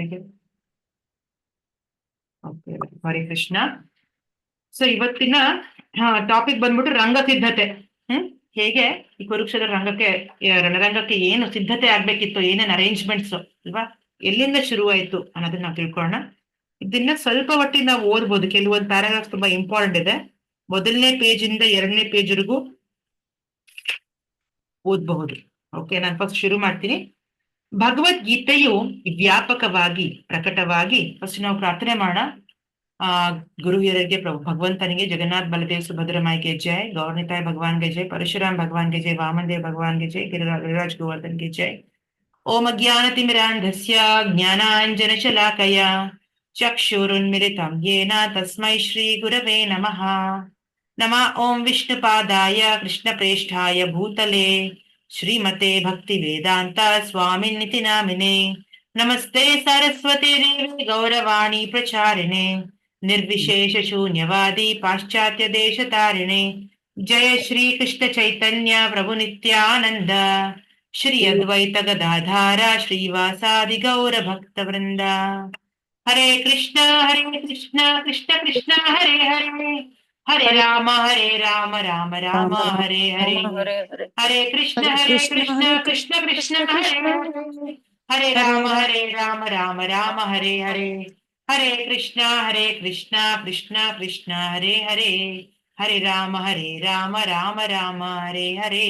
ಯಾರಿಗೆ? Okay, Hare Krishna. So ಇವತ್ತಿನ topic ಬಂದ್ಬಿಟ್ಟು ರಂಗ ಸಿದ್ಧತೆ. ಹೇಗೆ ಈ ಕುರುಕ್ಷೇತ್ರ ರಣರಂಗಕ್ಕೆ ಏನು ಸಿದ್ಧತೆ ಆಗ್ಬೇಕಿತ್ತು, ಏನೇನು ಅರೇಂಜ್ಮೆಂಟ್ಸ್ ಅಲ್ವಾ, ಎಲ್ಲಿಂದ ಶುರುವಾಯ್ತು ಅನ್ನೋದನ್ನ ನಾವು ತಿಳ್ಕೊಳ್ಳೋಣ. ಇದನ್ನ ಸ್ವಲ್ಪ ಮಟ್ಟಿಗೆ ನಾವು ಓದ್ಬೋದು. ಕೆಲವೊಂದು ಪ್ಯಾರಾಗ್ರಾಫ್ ತುಂಬಾ ಇಂಪಾರ್ಟೆಂಟ್ ಇದೆ. ಮೊದಲನೇ ಪೇಜ್ ಇಂದ 2ನೇ ಪೇಜ್ವರೆಗೂ ಓದಬಹುದು. ಓಕೆ, ನಾನು ಫಸ್ಟ್ ಶುರು ಮಾಡ್ತೀನಿ. ಭಗವದ್ಗೀತೆಯು ವ್ಯಾಪಕವಾಗಿ ಪ್ರಕಟವಾಗಿ, ಫಸ್ಟ್ ನಾವು ಪ್ರಾರ್ಥನೆ ಮಾಡೋಣ. ಗುರು ಹಿರಿಯರಿಗೆ, ಭಗವಂತನಿಗೆ, ಜಗನ್ನಾಥ್ ಬಲದೇವ್ ಸುಭದ್ರ ಮಾಯಿಗೆ ಜೈ, ಗೌರ್ನಿತಾಯ್ ಭಗವಾನ್ಗೆ ಜೈ, ಪರಶುರಾಮ್ ಭಗವಾನ್ಗೆ ಜೈ, ವಾಮನ್ ದೇವ್ ಭಗವಾನ್ಗೆ ಜೈ, ಗಿರಿರಾಜ್ ಗೋವರ್ಧನ್ಗೆ ಜೈ. ಓಂ ಅಜ್ಞಾನತಿಮಿರಾಂಧಸ್ಯ ಜ್ಞಾನಾಂಜನ ಶಲಾಕಯ ಚಕ್ಷುರುನ್ಮಿಲಿತಂ ಯೇನ ತಸ್ಮೈ ಶ್ರೀ ಗುರವೇ ನಮಃ. ನಮಃ ಓಂ ವಿಷ್ಣುಪಾದಾಯ ಕೃಷ್ಣಪ್ರೇಷ್ಠಾಯ ಭೂತಲೆ ಶ್ರೀಮತೆ ಭಕ್ತಿ ವೇದಾಂತ ಸ್ವಾಮಿನ್ನಿತಿ ನಾಮಿನೆ. ನಮಸ್ತೆ ಸರಸ್ವತಿ ದೇವಿ ಗೌರವಾಣಿ ಪ್ರಚಾರಿಣೆ ನಿರ್ವಿಶೇಷ ಶೂನ್ಯವಾದಿ ಪಾಶ್ಚಾತ್ಯ ದೇಶ ತಾರಿಣೆ. ಜಯ ಶ್ರೀ ಕೃಷ್ಣ ಚೈತನ್ಯ ಪ್ರಭು ನಿತ್ಯಾನಂದ ಶ್ರೀ ಅದ್ವೈತ ಗದಾಧಾರ ಶ್ರೀವಾಸಾದಿ ಗೌರ ಭಕ್ತ ವೃಂದ. ಹರೇ ಕೃಷ್ಣ ಕೃಷ್ಣ ಕೃಷ್ಣ ಹರೇ ಹರೇ, ಹರೇ ರಾಮ ರಾಮ ರಾಮ ಹರೇ ಹರೇ. ಹರೇ ಕೃಷ್ಣ ಕೃಷ್ಣ ಕೃಷ್ಣ ಹರೇ ಹರೇ, ಹರೇ ರಾಮ ರಾಮ ರಾಮ ಹರೇ ಹರೇ. ಹರೇ ಕೃಷ್ಣ ಕೃಷ್ಣ ಕೃಷ್ಣ ಹರೇ ಹರೇ, ಹರೇ ರಾಮ ರಾಮ ರಾಮ ಹರೇ ಹರೇ.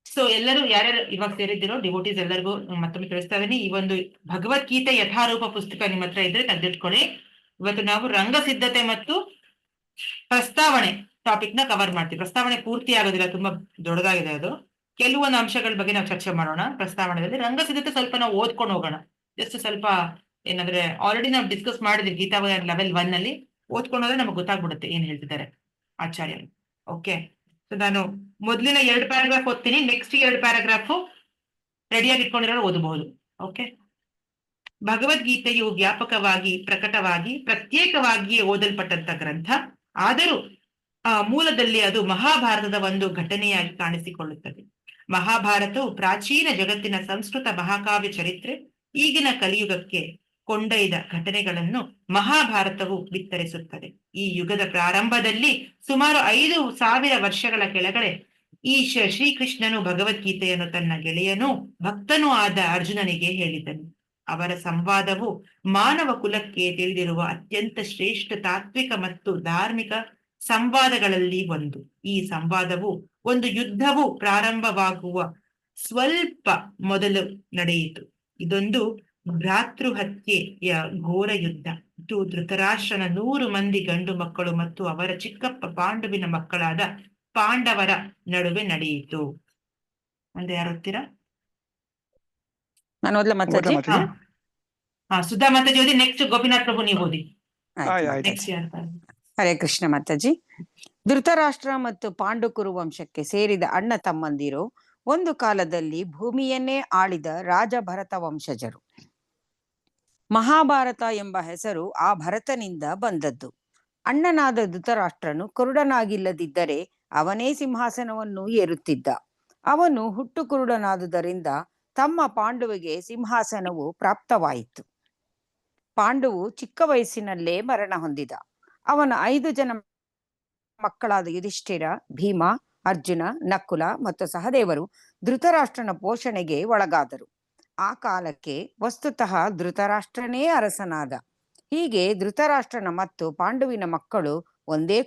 ಸೊ ಎಲ್ಲರೂ ಯಾರ್ಯಾರು ಇವಾಗ ಸೇರಿದ್ದೀರೋ ಡಿವೋಟೀಸ್ ಎಲ್ಲರಿಗೂ ಮತ್ತೊಮ್ಮೆ ತಿಳಿಸ್ತಾ ಇದೀನಿ. ಈ ಒಂದು ಭಗವದ್ಗೀತೆ ಯಥಾರೂಪ ಪುಸ್ತಕ ನಿಮ್ಮ ಹತ್ರ ಇದ್ರೆ ತೆಗೆದಿಟ್ಕೊಳ್ಳಿ. ಇವತ್ತು ನಾವು ರಂಗ ಸಿದ್ಧತೆ ಮತ್ತು ಪ್ರಸ್ತಾವನೆ ಟಾಪಿಕ್ ನ ಕವರ್ ಮಾಡ್ತೀವಿ. ಪ್ರಸ್ತಾವನೆ ಪೂರ್ತಿ ಆಗೋದಿಲ್ಲ, ತುಂಬಾ ದೊಡ್ಡದಾಗಿದೆ ಅದು. ಕೆಲವೊಂದು ಅಂಶಗಳ ಬಗ್ಗೆ ನಾವು ಚರ್ಚೆ ಮಾಡೋಣ. ಪ್ರಸ್ತಾವನೆಯಲ್ಲಿ ರಂಗ ಸಿದ್ಧತೆ ಸ್ವಲ್ಪ ನಾವು ಓದ್ಕೊಂಡು ಹೋಗೋಣ. ಜಸ್ಟ್ ಸ್ವಲ್ಪ ಏನಂದ್ರೆ ಆಲ್ರೆಡಿ ನಾವು ಡಿಸ್ಕಸ್ ಮಾಡಿದ್ವಿ ಗೀತಾ ಲೆವೆಲ್ 1 ಅಲ್ಲಿ. ಓದ್ಕೊಂಡು ಹೋದ್ರೆ ನಮಗೆ ಗೊತ್ತಾಗ್ಬಿಡುತ್ತೆ ಏನ್ ಹೇಳ್ತಿದ್ದಾರೆ ಆಚಾರ್ಯರು. ಓಕೆ, ಸೊ ನಾನು ಮೊದಲಿನ 2 ಪ್ಯಾರಾಗ್ರಾಫ್ ಓದ್ತೀನಿ. ನೆಕ್ಸ್ಟ್ 2 ಪ್ಯಾರಾಗ್ರಾಫ್ ರೆಡಿಯಾಗಿ ಇಟ್ಕೊಂಡಿರೋ ಓದಬಹುದು. ಓಕೆ. ಭಗವದ್ಗೀತೆಯು ವ್ಯಾಪಕವಾಗಿ ಪ್ರಕಟವಾಗಿ ಪ್ರತ್ಯೇಕವಾಗಿಯೇ ಓದಲ್ಪಟ್ಟಂತ ಗ್ರಂಥ. ಆದರೂ ಮೂಲದಲ್ಲಿ ಅದು ಮಹಾಭಾರತದ ಒಂದು ಘಟನೆಯಾಗಿ ಕಾಣಿಸಿಕೊಳ್ಳುತ್ತದೆ. ಮಹಾಭಾರತವು ಪ್ರಾಚೀನ ಜಗತ್ತಿನ ಸಂಸ್ಕೃತ ಮಹಾಕಾವ್ಯ ಚರಿತ್ರೆ. ಈಗಿನ ಕಲಿಯುಗಕ್ಕೆ ಕೊಂಡೊಯ್ದ ಘಟನೆಗಳನ್ನು ಮಹಾಭಾರತವು ಬಿತ್ತರಿಸುತ್ತದೆ. ಈ ಯುಗದ ಪ್ರಾರಂಭದಲ್ಲಿ ಸುಮಾರು 5,000 ವರ್ಷಗಳ ಕೆಳಗಡೆ ಈ ಶ್ರೀಕೃಷ್ಣನು ಭಗವದ್ಗೀತೆಯನ್ನು ತನ್ನ ಗೆಳೆಯನೂ ಭಕ್ತನೂ ಆದ ಅರ್ಜುನನಿಗೆ ಹೇಳಿದನು. ಅವರ ಸಂವಾದವು ಮಾನವ ಕುಲಕ್ಕೆ ತಿಳಿದಿರುವ ಅತ್ಯಂತ ಶ್ರೇಷ್ಠ ತಾತ್ವಿಕ ಮತ್ತು ಧಾರ್ಮಿಕ ಸಂವಾದಗಳಲ್ಲಿ ಒಂದು. ಈ ಸಂವಾದವು ಒಂದು ಯುದ್ಧವು ಪ್ರಾರಂಭವಾಗುವ ಸ್ವಲ್ಪ ಮೊದಲು ನಡೆಯಿತು. ಇದೊಂದು ಭ್ರಾತೃಹತ್ಯೆಯ ಘೋರ ಯುದ್ಧ. ಇದು ಧೃತರಾಷ್ಟ್ರನ 100 ಮಂದಿ ಗಂಡು ಮಕ್ಕಳು ಮತ್ತು ಅವರ ಚಿಕ್ಕಪ್ಪ ಪಾಂಡುವಿನ ಮಕ್ಕಳಾದ ಪಾಂಡವರ ನಡುವೆ ನಡೆಯಿತು. ಒಂದು ಯಾರು ಓದ್ತೀರಾ? ನಾನು ಓದ್ಲಾ ಮಾತಾಜಿ? ಸುಧಾ ಮಾತಾಜಿ ಓದಿ. ನೆಕ್ಸ್ಟ್ ಗೋಪಿನಾಥ್ ಪ್ರಭು ನೀವು ಓದಿ. ಹರೇ ಕೃಷ್ಣ ಮಾತಾಜಿ. ಧೃತರಾಷ್ಟ್ರ ಮತ್ತು ಪಾಂಡುಕುರು ವಂಶಕ್ಕೆ ಸೇರಿದ ಅಣ್ಣ ತಮ್ಮಂದಿರು ಒಂದು ಕಾಲದಲ್ಲಿ ಭೂಮಿಯನ್ನೇ ಆಳಿದ ರಾಜ ಭರತ ವಂಶಜರು. ಮಹಾಭಾರತ ಎಂಬ ಹೆಸರು ಆ ಭರತನಿಂದ ಬಂದದ್ದು. ಅಣ್ಣನಾದ ಧೃತರಾಷ್ಟ್ರನು ಕುರುಡನಾಗಿಲ್ಲದಿದ್ದರೆ ಅವನೇ ಸಿಂಹಾಸನವನ್ನು ಏರುತ್ತಿದ್ದ. ಅವನು ಹುಟ್ಟು ಕುರುಡನಾದುದರಿಂದ ತಮ್ಮ ಪಾಂಡುವಿಗೆ ಸಿಂಹಾಸನವು ಪ್ರಾಪ್ತವಾಯಿತು. ಪಾಂಡುವು ಚಿಕ್ಕ ವಯಸ್ಸಿನಲ್ಲೇ ಮರಣ ಹೊಂದಿದ. ಅವನ 5 ಜನ ಮಕ್ಕಳಾದ ಯುಧಿಷ್ಠಿರ, ಭೀಮ, ಅರ್ಜುನ, ನಕುಲ ಮತ್ತು ಸಹದೇವರು ಧೃತರಾಷ್ಟ್ರನ ಪೋಷಣೆಗೆ ಒಳಗಾದರು. ಆ ಕಾಲಕ್ಕೆ ವಸ್ತುತಃ ಧೃತರಾಷ್ಟ್ರನೇ ಅರಸನಾದ. ಹೀಗೆ ಧೃತರಾಷ್ಟ್ರನ ಮತ್ತು ಪಾಂಡುವಿನ ಮಕ್ಕಳು ಒಂದೇ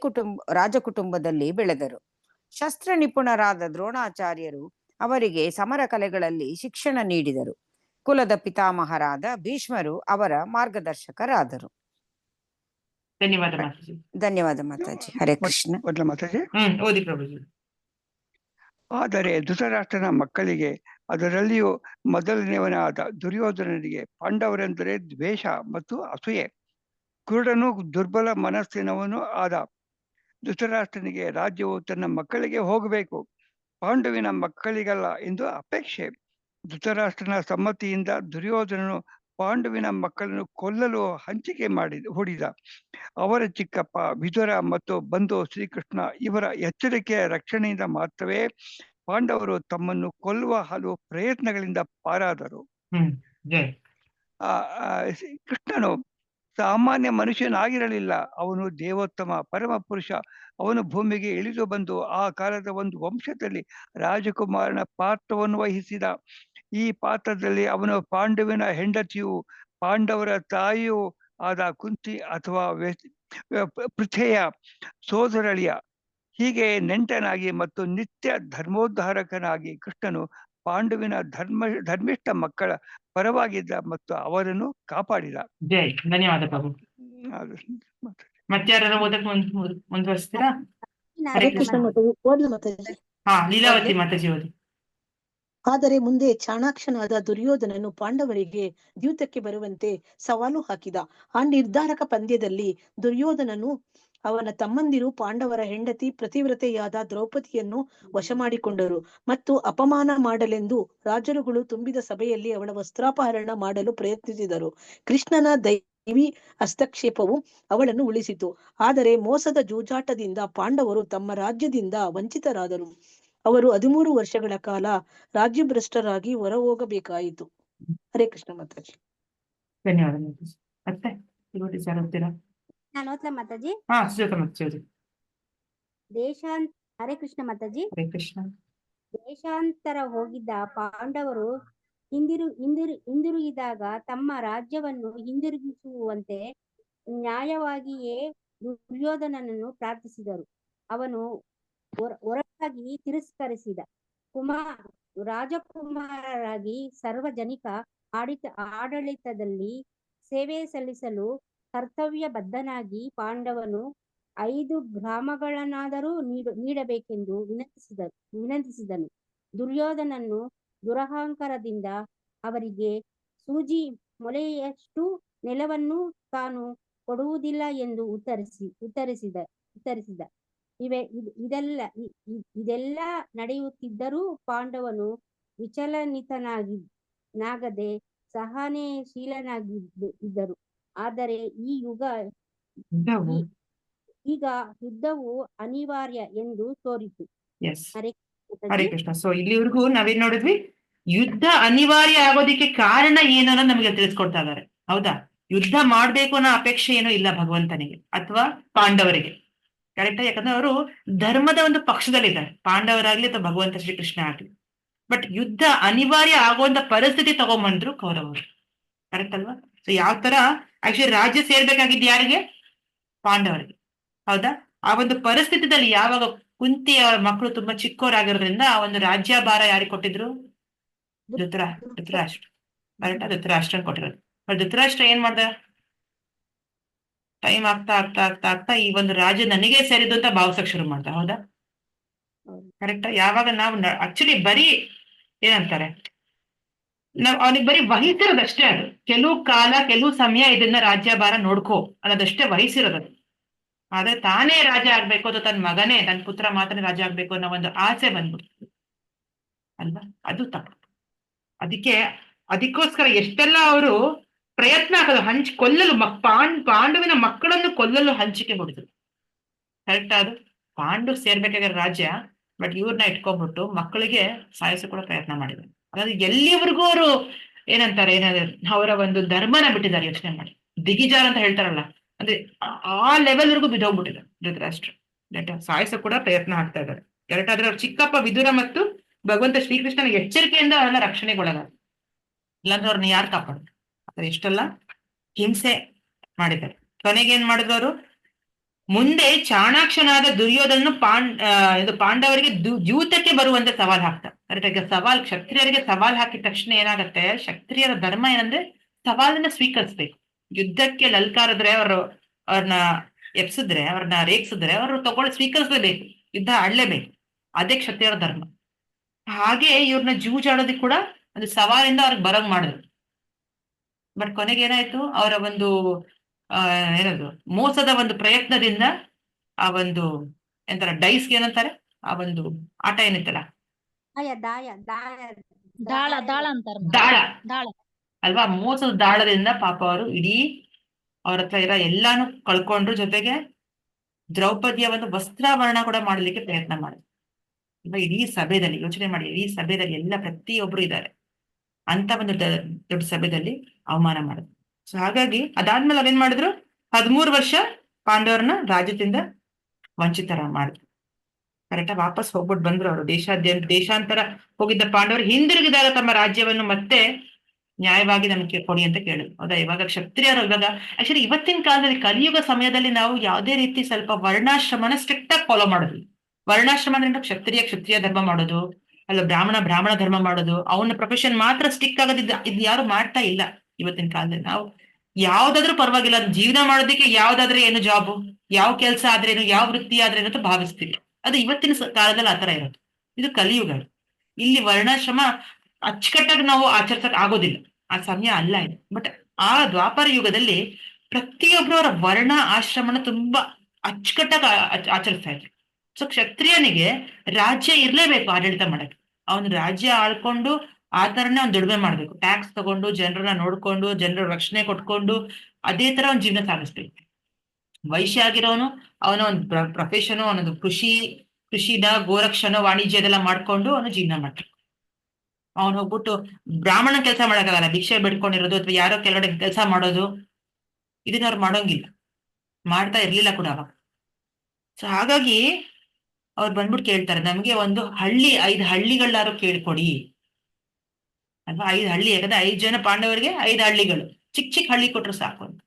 ರಾಜಕುಟುಂಬದಲ್ಲಿ ಬೆಳೆದರು. ಶಸ್ತ್ರ ನಿಪುಣರಾದ ದ್ರೋಣಾಚಾರ್ಯರು ಅವರಿಗೆ ಸಮರ ಕಲೆಗಳಲ್ಲಿ ಶಿಕ್ಷಣ ನೀಡಿದರು. ಕುಲದ ಪಿತಾಮಹರಾದ ಭೀಷ್ಮರು ಅವರ ಮಾರ್ಗದರ್ಶಕರಾದರು. ಧನ್ಯವಾದ ಮಾತಾಜಿ. ಹರೇ ಕೃಷ್ಣ. ಓದಿ ಪ್ರಭುಜಿ. ಆದರೆ ಧೃತರಾಷ್ಟ್ರನ ಮಕ್ಕಳಿಗೆ, ಅದರಲ್ಲಿಯೂ ಮೊದಲನೆಯವನಾದ ದುರ್ಯೋಧನನಿಗೆ ಪಾಂಡವರೆಂದರೆ ದ್ವೇಷ ಮತ್ತು ಅಸೂಯೆ. ಕುರುಡನು ದುರ್ಬಲ ಮನಸ್ಸಿನವನು ಆದ ಧೃತರಾಷ್ಟ್ರನಿಗೆ ರಾಜ್ಯವು ತನ್ನ ಮಕ್ಕಳಿಗೆ ಹೋಗಬೇಕು, ಪಾಂಡುವಿನ ಮಕ್ಕಳಿಗಲ್ಲ ಎಂದು ಅಪೇಕ್ಷೆ. ಧೃತರಾಷ್ಟ್ರನ ಸಮ್ಮತಿಯಿಂದ ದುರ್ಯೋಧನನು ಪಾಂಡುವಿನ ಮಕ್ಕಳನ್ನು ಕೊಲ್ಲಲು ಹಂಚಿಕೆ ಹೂಡಿದ. ಅವರ ಚಿಕ್ಕಪ್ಪ ವಿದುರ ಮತ್ತು ಬಂಧು ಶ್ರೀಕೃಷ್ಣ ಇವರ ಎಚ್ಚರಿಕೆಯ ರಕ್ಷಣೆಯಿಂದ ಮಾತ್ರವೇ ಪಾಂಡವರು ತಮ್ಮನ್ನು ಕೊಲ್ಲುವ ಹಲವು ಪ್ರಯತ್ನಗಳಿಂದ ಪಾರಾದರು. ಜೈ. ಆ ಆ, ಕೃಷ್ಣನು ಸಾಮಾನ್ಯ ಮನುಷ್ಯನಾಗಿರಲಿಲ್ಲ. ಅವನು ದೇವೋತ್ತಮ ಪರಮ ಪುರುಷ. ಅವನು ಭೂಮಿಗೆ ಇಳಿದು ಬಂದು ಆ ಕಾಲದ ಒಂದು ವಂಶದಲ್ಲಿ ರಾಜಕುಮಾರನ ಪಾತ್ರವನ್ನು ವಹಿಸಿದ. ಈ ಪಾತ್ರದಲ್ಲಿ ಅವನು ಪಾಂಡುವಿನ ಹೆಂಡತಿಯು ಪಾಂಡವರ ತಾಯಿಯೂ ಆದ ಕುಂತಿ ಅಥವಾ ಪೃಥೆಯ ಸೋದರಳಿಯ. ಹೀಗೆ ನೆಂಟನಾಗಿ ಮತ್ತು ನಿತ್ಯ ಧರ್ಮೋದ್ಧಾರಕನಾಗಿ ಕೃಷ್ಣನು ಪಾಂಡುವಿನ ಧರ್ಮಿಷ್ಠ ಮಕ್ಕಳ ಪರವಾಗಿದ್ದ ಮತ್ತು ಅವರನ್ನು ಕಾಪಾಡಿದ. ಜೈ. ಧನ್ಯವಾದ ಪ್ರಭು. ಅದು ಮತ್ತೆ ಯಾರು ಓದಕ್ ಮುಂದುವರಿಸ್ತೀರಾ? ಹರೇ ಕೃಷ್ಣ ಮಾತಾಜಿ, ಓದ್ಲ ಮಾತಾಜಿ. ಲೀಲಾವತಿ ಮಾತಾಜಿ ಓದಿ. ಆದರೆ ಮುಂದೆ ಚಾಣಾಕ್ಷನಾದ ದುರ್ಯೋಧನನು ಪಾಂಡವರಿಗೆ ದ್ಯೂತಕ್ಕೆ ಬರುವಂತೆ ಸವಾಲು ಹಾಕಿದ. ಆ ನಿರ್ಧಾರಕ ಪಂದ್ಯದಲ್ಲಿ ದುರ್ಯೋಧನನು ಅವನ ತಮ್ಮಂದಿರು ಪಾಂಡವರ ಹೆಂಡತಿ ಪ್ರತಿವ್ರತೆಯಾದ ದ್ರೌಪದಿಯನ್ನು ವಶ ಮಾಡಿಕೊಂಡರು ಮತ್ತು ಅಪಮಾನ ಮಾಡಲೆಂದು ರಾಜರುಗಳು ತುಂಬಿದ ಸಭೆಯಲ್ಲಿ ಅವಳ ವಸ್ತ್ರಾಪಹರಣ ಮಾಡಲು ಪ್ರಯತ್ನಿಸಿದರು. ಕೃಷ್ಣನ ದೈವಿ ಹಸ್ತಕ್ಷೇಪವು ಅವಳನ್ನು ಉಳಿಸಿತು. ಆದರೆ ಮೋಸದ ಜೂಜಾಟದಿಂದ ಪಾಂಡವರು ತಮ್ಮ ರಾಜ್ಯದಿಂದ ವಂಚಿತರಾದರು. ಅವರು 13 ವರ್ಷಗಳ ಕಾಲ ರಾಜ್ಯಭ್ರಷ್ಟರಾಗಿ ಹೊರ ಹೋಗಬೇಕಾಯಿತು. ಹರೇ ಕೃಷ್ಣ ಮಾತಾಜಿ. ಧನ್ಯವಾದ ಮಾತಾಜಿ. ಮತ್ತೆ ಡಿವೋಟೀಸ್ ಯಾರು ಓದ್ತೀರಾ? ನಾನು ಓದ್ಲಾ ಮಾತಾಜಿ? ಸುಜಾತ ಮಾತಾಜಿ. ಹರೇ ಕೃಷ್ಣ ಮಾತಾಜಿ. ಹರೇ ಕೃಷ್ಣ. ದೇಶಾಂತರ ಹೋಗಿದ್ದ ಪಾಂಡವರು ಹಿಂದಿರುಗಿದಾಗ ತಮ್ಮ ರಾಜ್ಯವನ್ನು ಹಿಂದಿರುಗಿಸುವಂತೆ ನ್ಯಾಯವಾಗಿಯೇ ದುರ್ಯೋಧನನನ್ನು ಪ್ರಾರ್ಥಿಸಿದರು. ಅವನು ಹೊರಟಾಗಿ ತಿರಸ್ಕರಿಸಿದ. ರಾಜಕುಮಾರರಾಗಿ ಸಾರ್ವಜನಿಕ ಆಡಳಿತದಲ್ಲಿ ಸೇವೆ ಸಲ್ಲಿಸಲು ಕರ್ತವ್ಯ ಬದ್ಧನಾಗಿ ಪಾಂಡವನು 5 ಗ್ರಾಮಗಳನ್ನಾದರೂ ನೀಡಬೇಕೆಂದು ವಿನಂತಿಸಿದನು. ದುರ್ಯೋಧನನು ದುರಹಂಕಾರದಿಂದ ಅವರಿಗೆ ಸೂಜಿ ಮೊಳೆಯಷ್ಟು ನೆಲವನ್ನು ತಾನು ಕೊಡುವುದಿಲ್ಲ ಎಂದು ಉತ್ತರಿಸಿದ. ಇದೆಲ್ಲ ನಡೆಯುತ್ತಿದ್ದರೂ ಪಾಂಡವನು ವಿಚಲನಿತನಾಗದೆ ಸಹನಶೀಲನಾಗಿದ್ದರು. ಆದರೆ ಈಗ ಯುದ್ಧವು ಅನಿವಾರ್ಯ ಎಂದು ತೋರಿತು. ಹರೇ ಕೃಷ್ಣ. ಸೊ ಇಲ್ಲಿವರೆಗೂ ನಾವೇನ್ ನೋಡಿದ್ವಿ? ಯುದ್ಧ ಅನಿವಾರ್ಯ ಆಗೋದಿಕ್ಕೆ ಕಾರಣ ಏನು ಅನ್ನೋದು ನಮಗೆ ತಿಳಿಸ್ಕೊಡ್ತಾ ಇದ್ದಾರೆ. ಹೌದಾ? ಯುದ್ಧ ಮಾಡ್ಬೇಕು ಅನ್ನೋ ಅಪೇಕ್ಷೆ ಏನೂ ಇಲ್ಲ ಭಗವಂತನಿಗೆ ಅಥವಾ ಪಾಂಡವರಿಗೆ. ಕರೆಕ್ಟ್? ಯಾಕಂದ್ರೆ ಅವರು ಧರ್ಮದ ಒಂದು ಪಕ್ಷದಲ್ಲಿದ್ದಾರೆ, ಪಾಂಡವರಾಗ್ಲಿ ಅಥವಾ ಭಗವಂತ ಶ್ರೀಕೃಷ್ಣ ಆಗ್ಲಿ. ಬಟ್ ಯುದ್ಧ ಅನಿವಾರ್ಯ ಆಗುವಂತ ಪರಿಸ್ಥಿತಿ ತಗೊಂಡ್ಬಂದ್ರು ಕೌರವರು. ಕರೆಕ್ಟ್ ಅಲ್ವಾ? ಸೊ ಯಾವ ತರ ಆಕ್ಚುಲಿ ರಾಜ್ಯ ಸೇರ್ಬೇಕಾಗಿದ್ದು ಯಾರಿಗೆ? ಪಾಂಡವರಿಗೆ. ಹೌದಾ? ಆ ಒಂದು ಪರಿಸ್ಥಿತಿಯಲ್ಲಿ ಯಾವಾಗ ಕುಂತಿ ಅವರ ಮಕ್ಕಳು ತುಂಬಾ ಚಿಕ್ಕವರಾಗಿರೋದ್ರಿಂದ ಆ ಒಂದು ರಾಜ್ಯಭಾರ ಯಾರಿಗೆ ಕೊಟ್ಟಿದ್ರು? ಧೃತರಾಷ್ಟ್ರ. ಕರೆಕ್ಟ್? ಧೃತರಾಷ್ಟ್ರ ಕೊಟ್ಟಿರೋದು. ಬಟ್ ಧೃತರಾಷ್ಟ್ರ ಏನ್ ಮಾಡ್ದ? ಟೈಮ್ ಆಗ್ತಾ ಈ ಒಂದು ರಾಜ್ಯ ನನಗೆ ಸೇರಿದ್ದು ಅಂತ ಭಾವಿಸಕ್ ಶುರು ಮಾಡ್ದ. ಹೌದಾ? ಕರೆಕ್ಟ್? ಯಾವಾಗ ನಾವು ಆಕ್ಚುಲಿ ಬರೀ ಏನಂತಾರೆ, ನಾವ್ ಅವನಿಗೆ ಬರೀ ವಹಿಸಿರೋದಷ್ಟೇ. ಅದು ಕೆಲವು ಕಾಲ ಕೆಲವು ಸಮಯ ಇದನ್ನ ರಾಜ್ಯಭಾರ ನೋಡ್ಕೋ ಅನ್ನೋದಷ್ಟೇ ವಹಿಸಿರೋದು. ಆದ್ರೆ ತಾನೇ ರಾಜ ಆಗ್ಬೇಕು ಅಥವಾ ತನ್ನ ಮಗನೇ ತನ್ನ ಪುತ್ರ ಮಾತ್ರ ರಾಜ ಆಗ್ಬೇಕು ಅನ್ನೋ ಒಂದು ಆಸೆ ಬಂದ್ಬಿಡ್ತು ಅಲ್ವಾ? ಅದು ತಪ್ಪು. ಅದಕ್ಕೋಸ್ಕರ ಎಷ್ಟೆಲ್ಲ ಅವರು ಪ್ರಯತ್ನ ಹಾಕೋದು, ಕೊಲ್ಲಲು ಪಾಂಡುವಿನ ಮಕ್ಕಳನ್ನು ಕೊಲ್ಲಲು ಹಂಚಿಕೆ ಹೊಡೆದ್ರು. ಕರೆಕ್ಟ್? ಅದು ಪಾಂಡು ಸೇರ್ಬೇಕಾಗಿರೋ ರಾಜ್ಯ, ಬಟ್ ಇವ್ರನ್ನ ಇಟ್ಕೊಂಡ್ಬಿಟ್ಟು ಮಕ್ಕಳಿಗೆ ಸಾಯಿಸೋ ಕೂಡ ಪ್ರಯತ್ನ ಮಾಡಿದ್ರು. ಅದಾದ್ರೆ ಎಲ್ಲಿವರೆಗೂ ಅವರು ಏನಂತಾರೆ, ಅವರ ಒಂದು ಧರ್ಮನ ಬಿಟ್ಟಿದ್ದಾರೆ. ಯೋಚನೆ ಮಾಡಿ, ದಿಗಿಜಾರ ಅಂತ ಹೇಳ್ತಾರಲ್ಲ, ಅಂದ್ರೆ ಆ ಲೆವೆಲ್ ವರ್ಗೂ ಬಿದ್ದೋಗ್ಬಿಟ್ಟಿದ್ದಾರೆ ಧೃತರಾಷ್ಟ್ರ. ಸಾಯಿಸೋ ಕೂಡ ಪ್ರಯತ್ನ ಆಗ್ತಾ ಇದ್ದಾರೆ. ಕರೆಕ್ಟ್? ಆದ್ರೆ ಅವ್ರ ಚಿಕ್ಕಪ್ಪ ವಿದುರ ಮತ್ತು ಭಗವಂತ ಶ್ರೀಕೃಷ್ಣನ ಎಚ್ಚರಿಕೆಯಿಂದ ಅವರೆಲ್ಲ ರಕ್ಷಣೆಗೊಳಗಾದ್ರು. ಇಲ್ಲಾಂದ್ರೆ ಅವ್ರನ್ನ ಯಾರು ಕಾಪಾಡಿದ್ರು? ಆದ್ರೆ ಎಷ್ಟೆಲ್ಲ ಹಿಂಸೆ ಮಾಡಿದ್ದಾರೆ. ಕೊನೆಗೆ ಏನ್ ಮಾಡಿದ್ರು ಅವರು? ಮುಂದೆ ಚಾಣಾಕ್ಷನಾದ ದುರ್ಯೋಧನನು ಪಾಂಡವರಿಗೆ ದ್ಯೂತಕ್ಕೆ ಬರುವಂತೆ ಸವಾಲ್ ಹಾಕ್ತಾರೆ. ಕರೆಕ್ಟ್? ಈಗ ಕ್ಷತ್ರಿಯರಿಗೆ ಸವಾಲ್ ಹಾಕಿದ ತಕ್ಷಣ ಏನಾಗತ್ತೆ? ಕ್ಷತ್ರಿಯರ ಧರ್ಮ ಏನಂದ್ರೆ ಸವಾಲನ್ನ ಸ್ವೀಕರಿಸ್ಬೇಕು. ಯುದ್ಧಕ್ಕೆ ಲಲ್ಕಾರಿದ್ರೆ ಅವ್ರನ್ನ ಎಪ್ಸಿದ್ರೆ, ಅವ್ರನ್ನ ರೇಗಿಸಿದ್ರೆ ಅವರು ಸ್ವೀಕರಿಸಲೇಬೇಕು, ಯುದ್ಧ ಆಡ್ಲೇಬೇಕು. ಅದೇ ಕ್ಷತ್ರಿಯರ ಧರ್ಮ. ಹಾಗೆ ಇವ್ರನ್ನ ಜೂಜಾಡೋದಕ್ಕೆ ಕೂಡ ಒಂದು ಸವಾಲಿಂದ ಅವ್ರಿಗೆ ಬರಂಗ್ ಮಾಡಿದ್ರು. ಬಟ್ ಕೊನೆಗೆ ಏನಾಯ್ತು? ಅವರ ಒಂದು ಏನದು ಮೋಸದ ಒಂದು ಪ್ರಯತ್ನದಿಂದ ಆ ಒಂದು ಎಂತಾರ ಡೈಸ್ಗೆ ಏನಂತಾರೆ, ಆ ಒಂದು ಆಟ ಏನಿತ್ತಲ್ಲ, ದಾಳ ಅಲ್ವಾ? ಮೋಸದ ದಾಳದಿಂದ ಪಾಪ ಅವರು ಇಡೀ ಅವ್ರ ಹತ್ರ ಇರೋ ಎಲ್ಲಾನು ಕಳ್ಕೊಂಡ್ರು. ಜೊತೆಗೆ ದ್ರೌಪದಿಯ ಒಂದು ವಸ್ತ್ರಾಭರಣ ಕೂಡ ಮಾಡ್ಲಿಕ್ಕೆ ಪ್ರಯತ್ನ ಮಾಡಿದ್ರು. ಅಲ್ವಾ? ಇಡೀ ಸಭೆಯಲ್ಲಿ ಯೋಚನೆ ಮಾಡಿ, ಇಡೀ ಸಭೆಯಲ್ಲಿ ಎಲ್ಲ ಪ್ರತಿಯೊಬ್ರು ಇದ್ದಾರೆ, ಅಂತ ಒಂದು ದೊಡ್ಡ ಸಭೆಯಲ್ಲಿ ಅವಮಾನ ಮಾಡಿದ್ರು. ಸೊ ಹಾಗಾಗಿ ಅದಾದ್ಮೇಲೆ ಅವ್ರೇನ್ ಮಾಡಿದ್ರು, 13 ವರ್ಷ ಪಾಂಡವರನ್ನ ರಾಜ್ಯದಿಂದ ವಂಚಿತರ ಮಾಡಿದ್ರು. ಕರೆಕ್ಟಾ? ವಾಪಸ್ ಹೋಗ್ಬಿಟ್ಟು ಬಂದ್ರು ಅವರು. ದೇಶಾಂತರ ಹೋಗಿದ್ದ ಪಾಂಡವರು ಹಿಂದಿರುಗಿದಾಗ ತಮ್ಮ ರಾಜ್ಯವನ್ನು ಮತ್ತೆ ನ್ಯಾಯವಾಗಿ ನಮಗೆ ಕೊಡಿ ಅಂತ ಕೇಳಿದ್ರು. ಹೌದಾ? ಇವಾಗ ಕ್ಷತ್ರಿಯರು, ಇವಾಗ ಆಕ್ಚುಲಿ ಇವತ್ತಿನ ಕಾಲದಲ್ಲಿ ಕಲಿಯುಗ ಸಮಯದಲ್ಲಿ ನಾವು ಯಾವುದೇ ರೀತಿ ಸ್ವಲ್ಪ ವರ್ಣಾಶ್ರಮನ ಸ್ಟ್ರಿಕ್ಟ್ ಆಗಿ ಫಾಲೋ ಮಾಡಿದ್ವಿ. ವರ್ಣಾಶ್ರಮ ಅಂದ್ರೆ ಕ್ಷತ್ರಿಯ ಧರ್ಮ ಮಾಡೋದು, ಅಲ್ಲ ಬ್ರಾಹ್ಮಣ ಧರ್ಮ ಮಾಡೋದು, ಅವನ ಪ್ರೊಫೆಷನ್ ಮಾತ್ರ ಸ್ಟಿಕ್ ಆಗೋದಿದ್ದ, ಇದು ಯಾರು ಮಾಡ್ತಾ ಇಲ್ಲ ಇವತ್ತಿನ ಕಾಲದಲ್ಲಿ. ನಾವು ಯಾವ್ದಾದ್ರೂ ಪರವಾಗಿಲ್ಲ, ಜೀವನ ಮಾಡೋದಕ್ಕೆ ಯಾವ್ದಾದ್ರೆ ಏನು ಜಾಬು, ಯಾವ ಕೆಲಸ ಆದ್ರೇನು, ಯಾವ ವೃತ್ತಿ ಆದ್ರೇನು ಅಂತ ಭಾವಿಸ್ತೀವಿ. ಅದು ಇವತ್ತಿನ ಕಾಲದಲ್ಲಿ ಆತರ ಇರೋದು. ಇದು ಕಲಿಯುಗ. ಇಲ್ಲಿ ವರ್ಣಾಶ್ರಮ ಅಚ್ಚುಕಟ್ಟಾಗಿ ನಾವು ಆಚರಿಸಕ್ ಆಗೋದಿಲ್ಲ, ಆ ಸಮಯ ಅಲ್ಲ ಇದು. ಬಟ್ ಆ ದ್ವಾಪರ ಯುಗದಲ್ಲಿ ಪ್ರತಿಯೊಬ್ಬರವರ ವರ್ಣ ಆಶ್ರಮನ ತುಂಬಾ ಅಚ್ಚುಕಟ್ಟಾಗಿ ಆಚರಿಸ್ತಾ ಇದ್ರು. ಸೊ ಕ್ಷತ್ರಿಯನಿಗೆ ರಾಜ್ಯ ಇರ್ಲೇಬೇಕು ಆಡಳಿತ ಮಾಡಕ್ಕೆ. ಅವನು ರಾಜ್ಯ ಆಳ್ಕೊಂಡು ಆ ತರನೇ ಅವ್ನು ದುಡಿಮೆ ಮಾಡ್ಬೇಕು, ಟ್ಯಾಕ್ಸ್ ತಗೊಂಡು, ಜನರನ್ನ ನೋಡ್ಕೊಂಡು, ಜನರ ರಕ್ಷಣೆ ಕೊಟ್ಕೊಂಡು, ಅದೇ ತರ ಅವ್ನ ಜೀವನ ಸಾಗಿಸ್ಬೇಕು. ವೈಶ್ಯ ಆಗಿರೋನು ಅವನ ಒಂದು ಪ್ರೊಫೆಷನ್, ಅವನೊಂದು ಕೃಷಿನ, ಗೋರಕ್ಷಣ, ವಾಣಿಜ್ಯದೆಲ್ಲ ಮಾಡ್ಕೊಂಡು ಅವನು ಜೀವನ ಮಾಡ್ಬೇಕು. ಅವನು ಹೋಗ್ಬಿಟ್ಟು ಬ್ರಾಹ್ಮಣ ಕೆಲಸ ಮಾಡಕ್ಕಾಗಲ್ಲ, ಭಿಕ್ಷೆ ಬಿಡ್ಕೊಂಡಿರೋದು ಅಥವಾ ಯಾರೋ ಕೆಳಗಡೆ ಕೆಲಸ ಮಾಡೋದು, ಇದನ್ನ ಅವ್ರು ಮಾಡೋಂಗಿಲ್ಲ, ಮಾಡ್ತಾ ಇರ್ಲಿಲ್ಲ ಕೂಡ ಅವಾಗ. ಸೊ ಹಾಗಾಗಿ ಅವ್ರು ಬಂದ್ಬಿಟ್ಟು ಕೇಳ್ತಾರೆ, ನಮ್ಗೆ ಒಂದು 5 ಹಳ್ಳಿಗಳಾರು ಕೇಳ್ಕೊಡಿ ಅಲ್ವಾ? 5 ಹಳ್ಳಿ, ಯಾಕಂದ್ರೆ 5 ಜನ ಪಾಂಡವರಿಗೆ 5 ಹಳ್ಳಿಗಳು, ಚಿಕ್ಕ ಹಳ್ಳಿ ಕೊಟ್ರು ಸಾಕು ಅಂತ.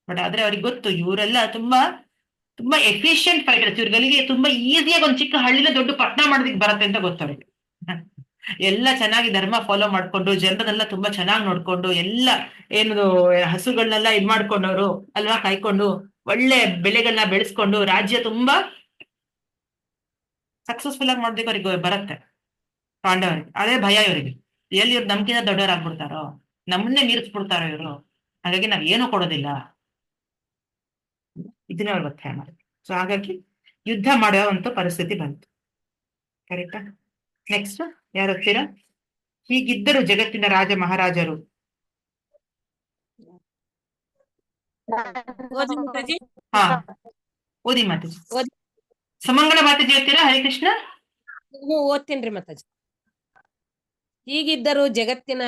ಬಟ್ ಆದ್ರೆ ಅವ್ರಿಗೆ ಗೊತ್ತು, ಇವರೆಲ್ಲ ತುಂಬಾ ಎಫಿಷಿಯಂಟ್ ಫೈಟರ್ಸ್, ಇವ್ರಿಗೆ ತುಂಬಾ ಈಸಿಯಾಗಿ ಒಂದು ಚಿಕ್ಕ ಹಳ್ಳಿನ ದೊಡ್ಡ ಪಟ್ಟಣ ಮಾಡೋದಕ್ಕೆ ಬರತ್ತೆ ಅಂತ ಗೊತ್ತವ್ರಿಗೆ. ಎಲ್ಲ ಚೆನ್ನಾಗಿ ಧರ್ಮ ಫಾಲೋ ಮಾಡ್ಕೊಂಡು, ಜನರನ್ನೆಲ್ಲ ತುಂಬಾ ಚೆನ್ನಾಗಿ ನೋಡ್ಕೊಂಡು, ಎಲ್ಲ ಏನು ಹಸುಗಳನ್ನೆಲ್ಲ ಇದ್ ಮಾಡ್ಕೊಂಡವ್ರು ಅಲ್ವಾ, ಕಾಯ್ಕೊಂಡು ಒಳ್ಳೆ ಬೆಳೆಗಳನ್ನ ಬೆಳೆಸ್ಕೊಂಡು ರಾಜ್ಯ ತುಂಬಾ ಸಕ್ಸಸ್ಫುಲ್ ಆಗಿ ಮಾಡೋದಕ್ಕೆ ಅವ್ರಿಗೆ ಬರುತ್ತೆ ಪಾಂಡವರಿಗೆ. ಅದೇ ಭಯ ಇವರಿಗೆ, ಎಲ್ಲಿ ಇವ್ರು ನಮ್ಗಿಂತ ದೊಡ್ಡವರಾಗ್ಬಿಡ್ತಾರೋ, ನಮ್ಮನ್ನೇ ಮೀರಿಸ್ಬಿಡ್ತಾರೋ ಇವರು, ಹಾಗಾಗಿ ನಾವ್ ಏನೂ ಕೊಡೋದಿಲ್ಲ, ಇದನ್ನ ಅವ್ರು ಒತ್ತಾಯ ಮಾಡಿದ್ರು. ಸೊ ಹಾಗಾಗಿ ಯುದ್ಧ ಮಾಡುವಂತ ಪರಿಸ್ಥಿತಿ ಬಂತು. ಕರೆಕ್ಟಾ? ನೆಕ್ಸ್ಟ್ ಯಾರು ಓದ್ತೀರಾ? ಹೀಗಿದ್ದರು ಜಗತ್ತಿನ ರಾಜ ಮಹಾರಾಜರು. ಹಾ, ಓದಿ ಮಾತಾಜಿ. ಸುಮಂಗಳ ಮಾತಾಜಿ ಓದ್ತೀರಾ? ಹರಿಕೃಷ್ಣ ಓದ್ತೇನ್ರಿ ಮಾತಾಜಿ. ಹೀಗಿದ್ದರೂ ಜಗತ್ತಿನ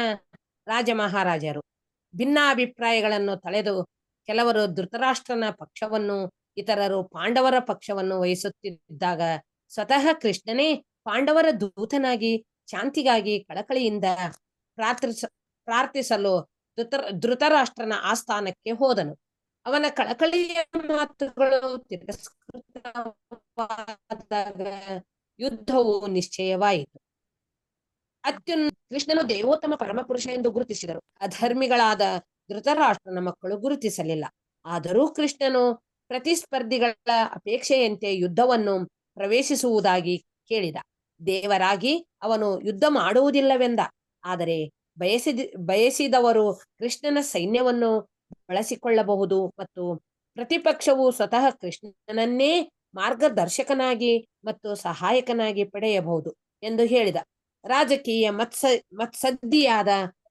ರಾಜ ಮಹಾರಾಜರು ಭಿನ್ನಾಭಿಪ್ರಾಯಗಳನ್ನು ತಳೆದು ಕೆಲವರು ಧೃತರಾಷ್ಟ್ರನ ಪಕ್ಷವನ್ನು, ಇತರರು ಪಾಂಡವರ ಪಕ್ಷವನ್ನು ವಹಿಸುತ್ತಿದ್ದಾಗ ಸ್ವತಃ ಕೃಷ್ಣನೇ ಪಾಂಡವರ ದೂತನಾಗಿ ಶಾಂತಿಗಾಗಿ ಕಳಕಳಿಯಿಂದ ಪ್ರಾರ್ಥಿಸಲು ಧೃತರಾಷ್ಟ್ರನ ಆಸ್ಥಾನಕ್ಕೆ ಹೋದನು. ಅವನ ಕಳಕಳಿಯ ಮಾತುಗಳು ತಿರಸ್ಕೃತವಾದಾಗ ಯುದ್ಧವು ನಿಶ್ಚಯವಾಯಿತು. ಕೃಷ್ಣನು ದೇವೋತ್ತಮ ಪರಮಪುರುಷ ಎಂದು ಗುರುತಿಸಿದರು. ಅಧರ್ಮಿಗಳಾದ ಧೃತರಾಷ್ಟ್ರನ ಮಕ್ಕಳು ಗುರುತಿಸಲಿಲ್ಲ. ಆದರೂ ಕೃಷ್ಣನು ಪ್ರತಿಸ್ಪರ್ಧಿಗಳ ಅಪೇಕ್ಷೆಯಂತೆ ಯುದ್ಧವನ್ನು ಪ್ರವೇಶಿಸುವುದಾಗಿ ಕೇಳಿದ. ದೇವರಾಗಿ ಅವನು ಯುದ್ಧ ಮಾಡುವುದಿಲ್ಲವೆಂದ. ಆದರೆ ಬಯಸಿದವರು ಕೃಷ್ಣನ ಸೈನ್ಯವನ್ನು ಬಳಸಿಕೊಳ್ಳಬಹುದು ಮತ್ತು ಪ್ರತಿಪಕ್ಷವು ಸ್ವತಃ ಕೃಷ್ಣನನ್ನೇ ಮಾರ್ಗದರ್ಶಕನಾಗಿ ಮತ್ತು ಸಹಾಯಕನಾಗಿ ಪಡೆಯಬಹುದು ಎಂದು ಹೇಳಿದ. ರಾಜಕೀಯ ಮತ್ಸದ್ದಿಯಾದ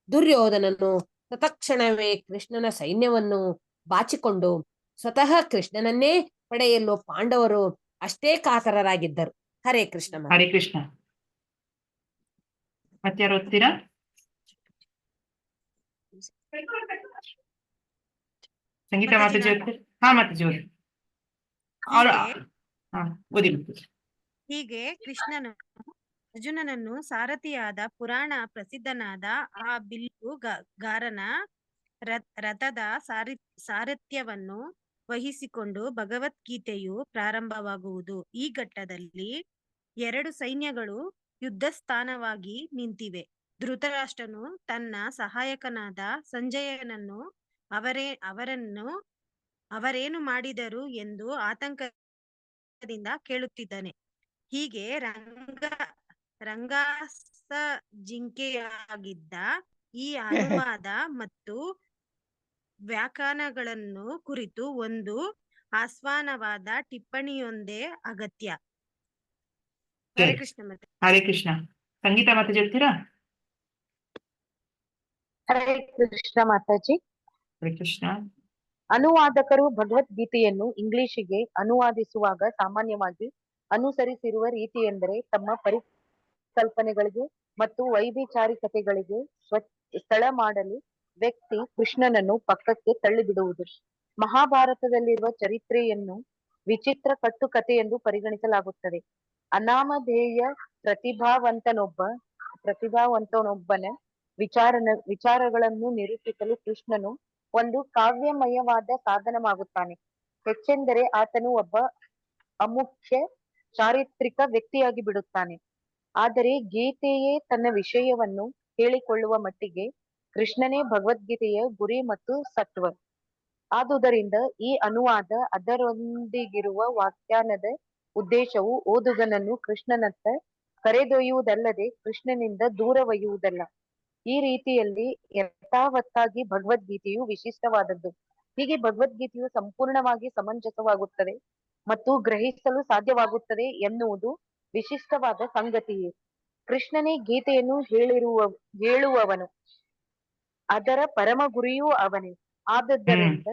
ದುರ್ಯೋಧನನು ತತ್ಕ್ಷಣವೇ ಕೃಷ್ಣನ ಸೈನ್ಯವನ್ನು ಬಾಚಿಕೊಂಡು ಸ್ವತಃ ಕೃಷ್ಣನನ್ನೇ ಪಡೆಯಲು ಪಾಂಡವರು ಅಷ್ಟೇ ಕಾತರರಾಗಿದ್ದರು. ಹರೇ ಕೃಷ್ಣ. ಹರೇ ಕೃಷ್ಣ. ಮತ್ಯಾರು ಓದ್ತೀರಾ? ಸಂಗೀತ ಮಾತಾಜಿ ಓದ್ತೀರಾ? ಹಾ ಮಾತಾಜಿ ಓದಿ. ಓದಿ. ಹೀಗೆ ಕೃಷ್ಣನು ಅರ್ಜುನನನ್ನು ಸಾರಥಿಯಾದ ಪುರಾಣ ಪ್ರಸಿದ್ಧನಾದ ಆ ಬಿಲ್ಲುಗಾರನ ರಥದ ಸಾರಥ್ಯವನ್ನು ವಹಿಸಿಕೊಂಡು ಭಗವದ್ಗೀತೆಯು ಪ್ರಾರಂಭವಾಗುವುದು. ಈ ಘಟ್ಟದಲ್ಲಿ 2 ಸೈನ್ಯಗಳು ಯುದ್ಧಸ್ಥಾನವಾಗಿ ನಿಂತಿವೆ. ಧೃತರಾಷ್ಟ್ರನು ತನ್ನ ಸಹಾಯಕನಾದ ಸಂಜಯನನ್ನು ಅವರೇನು ಮಾಡಿದರು ಎಂದು ಆತಂಕದಿಂದ ಕೇಳುತ್ತಿದ್ದಾನೆ. ಹೀಗೆ ಜಿಂಕೆಯಾಗಿದ್ದ ಈ ಅನುವಾದ ಮತ್ತು ವ್ಯಾಖ್ಯಾನಗಳನ್ನು ಕುರಿತು ಒಂದು ಆಸ್ವಾನವಾದ ಟಿಪ್ಪಣಿಯೊಂದೇ ಅಗತ್ಯ. ಹರೇ ಕೃಷ್ಣ. ಹರೇ ಕೃಷ್ಣ. ಸಂಗೀತ ಮಾತಾಜಿ ಹೇಳ್ತೀರಾ? ಹರೇ ಕೃಷ್ಣ ಮಾತಾಜಿ. ಹರೇ ಕೃಷ್ಣ. ಅನುವಾದಕರು ಭಗವದ್ಗೀತೆಯನ್ನು ಇಂಗ್ಲಿಷಿಗೆ ಅನುವಾದಿಸುವಾಗ ಸಾಮಾನ್ಯವಾಗಿ ಅನುಸರಿಸಿರುವ ರೀತಿಯೆಂದರೆ ತಮ್ಮ ಪರಿಕಲ್ಪನೆಗಳಿಗೆ ಮತ್ತು ವೈಭಿಚಾರಿಕತೆಗಳಿಗೆ ಸ್ಥಳ ಮಾಡಲು ವ್ಯಕ್ತಿ ಕೃಷ್ಣನನ್ನು ಪಕ್ಕಕ್ಕೆ ತಳ್ಳಿಬಿಡುವುದು. ಮಹಾಭಾರತದಲ್ಲಿರುವ ಚರಿತ್ರೆಯನ್ನು ವಿಚಿತ್ರ ಕಟ್ಟುಕತೆ ಎಂದು ಪರಿಗಣಿಸಲಾಗುತ್ತದೆ. ಅನಾಮಧೇಯ ಪ್ರತಿಭಾವಂತನೊಬ್ಬನ ವಿಚಾರಗಳನ್ನು ನಿರೂಪಿಸಲು ಕೃಷ್ಣನು ಒಂದು ಕಾವ್ಯಮಯವಾದ ಸಾಧನವಾಗುತ್ತಾನೆ. ಹೆಚ್ಚೆಂದರೆ ಆತನು ಒಬ್ಬ ಅಮುಖ್ಯ ಚಾರಿತ್ರಿಕ ವ್ಯಕ್ತಿಯಾಗಿ ಬಿಡುತ್ತಾನೆ. ಆದರೆ ಗೀತೆಯೇ ತನ್ನ ವಿಷಯವನ್ನು ಹೇಳಿಕೊಳ್ಳುವ ಮಟ್ಟಿಗೆ ಕೃಷ್ಣನೇ ಭಗವದ್ಗೀತೆಯ ಗುರಿ ಮತ್ತು ಸತ್ವ. ಆದುದರಿಂದ ಈ ಅನುವಾದ ಅದರೊಂದಿಗಿರುವ ವ್ಯಾಖ್ಯಾನದ ಉದ್ದೇಶವು ಓದುಗನನ್ನು ಕೃಷ್ಣನತ್ತ ಕರೆದೊಯ್ಯುವುದಲ್ಲದೆ ಕೃಷ್ಣನಿಂದ ದೂರವೊಯ್ಯುವುದಲ್ಲ. ಈ ರೀತಿಯಲ್ಲಿ ಯಥಾವತ್ತಾಗಿ ಭಗವದ್ಗೀತೆಯು ವಿಶಿಷ್ಟವಾದದ್ದು. ಹೀಗೆ ಭಗವದ್ಗೀತೆಯು ಸಂಪೂರ್ಣವಾಗಿ ಸಮಂಜಸವಾಗುತ್ತದೆ ಮತ್ತು ಗ್ರಹಿಸಲು ಸಾಧ್ಯವಾಗುತ್ತದೆ ಎನ್ನುವುದು ವಿಶಿಷ್ಟವಾದ ಸಂಗತಿಯೇ. ಕೃಷ್ಣನೇ ಗೀತೆಯನ್ನು ಹೇಳುವವನು, ಅದರ ಪರಮ ಗುರಿಯೂ ಅವನೇ. ಆದದ್ದರಿಂದ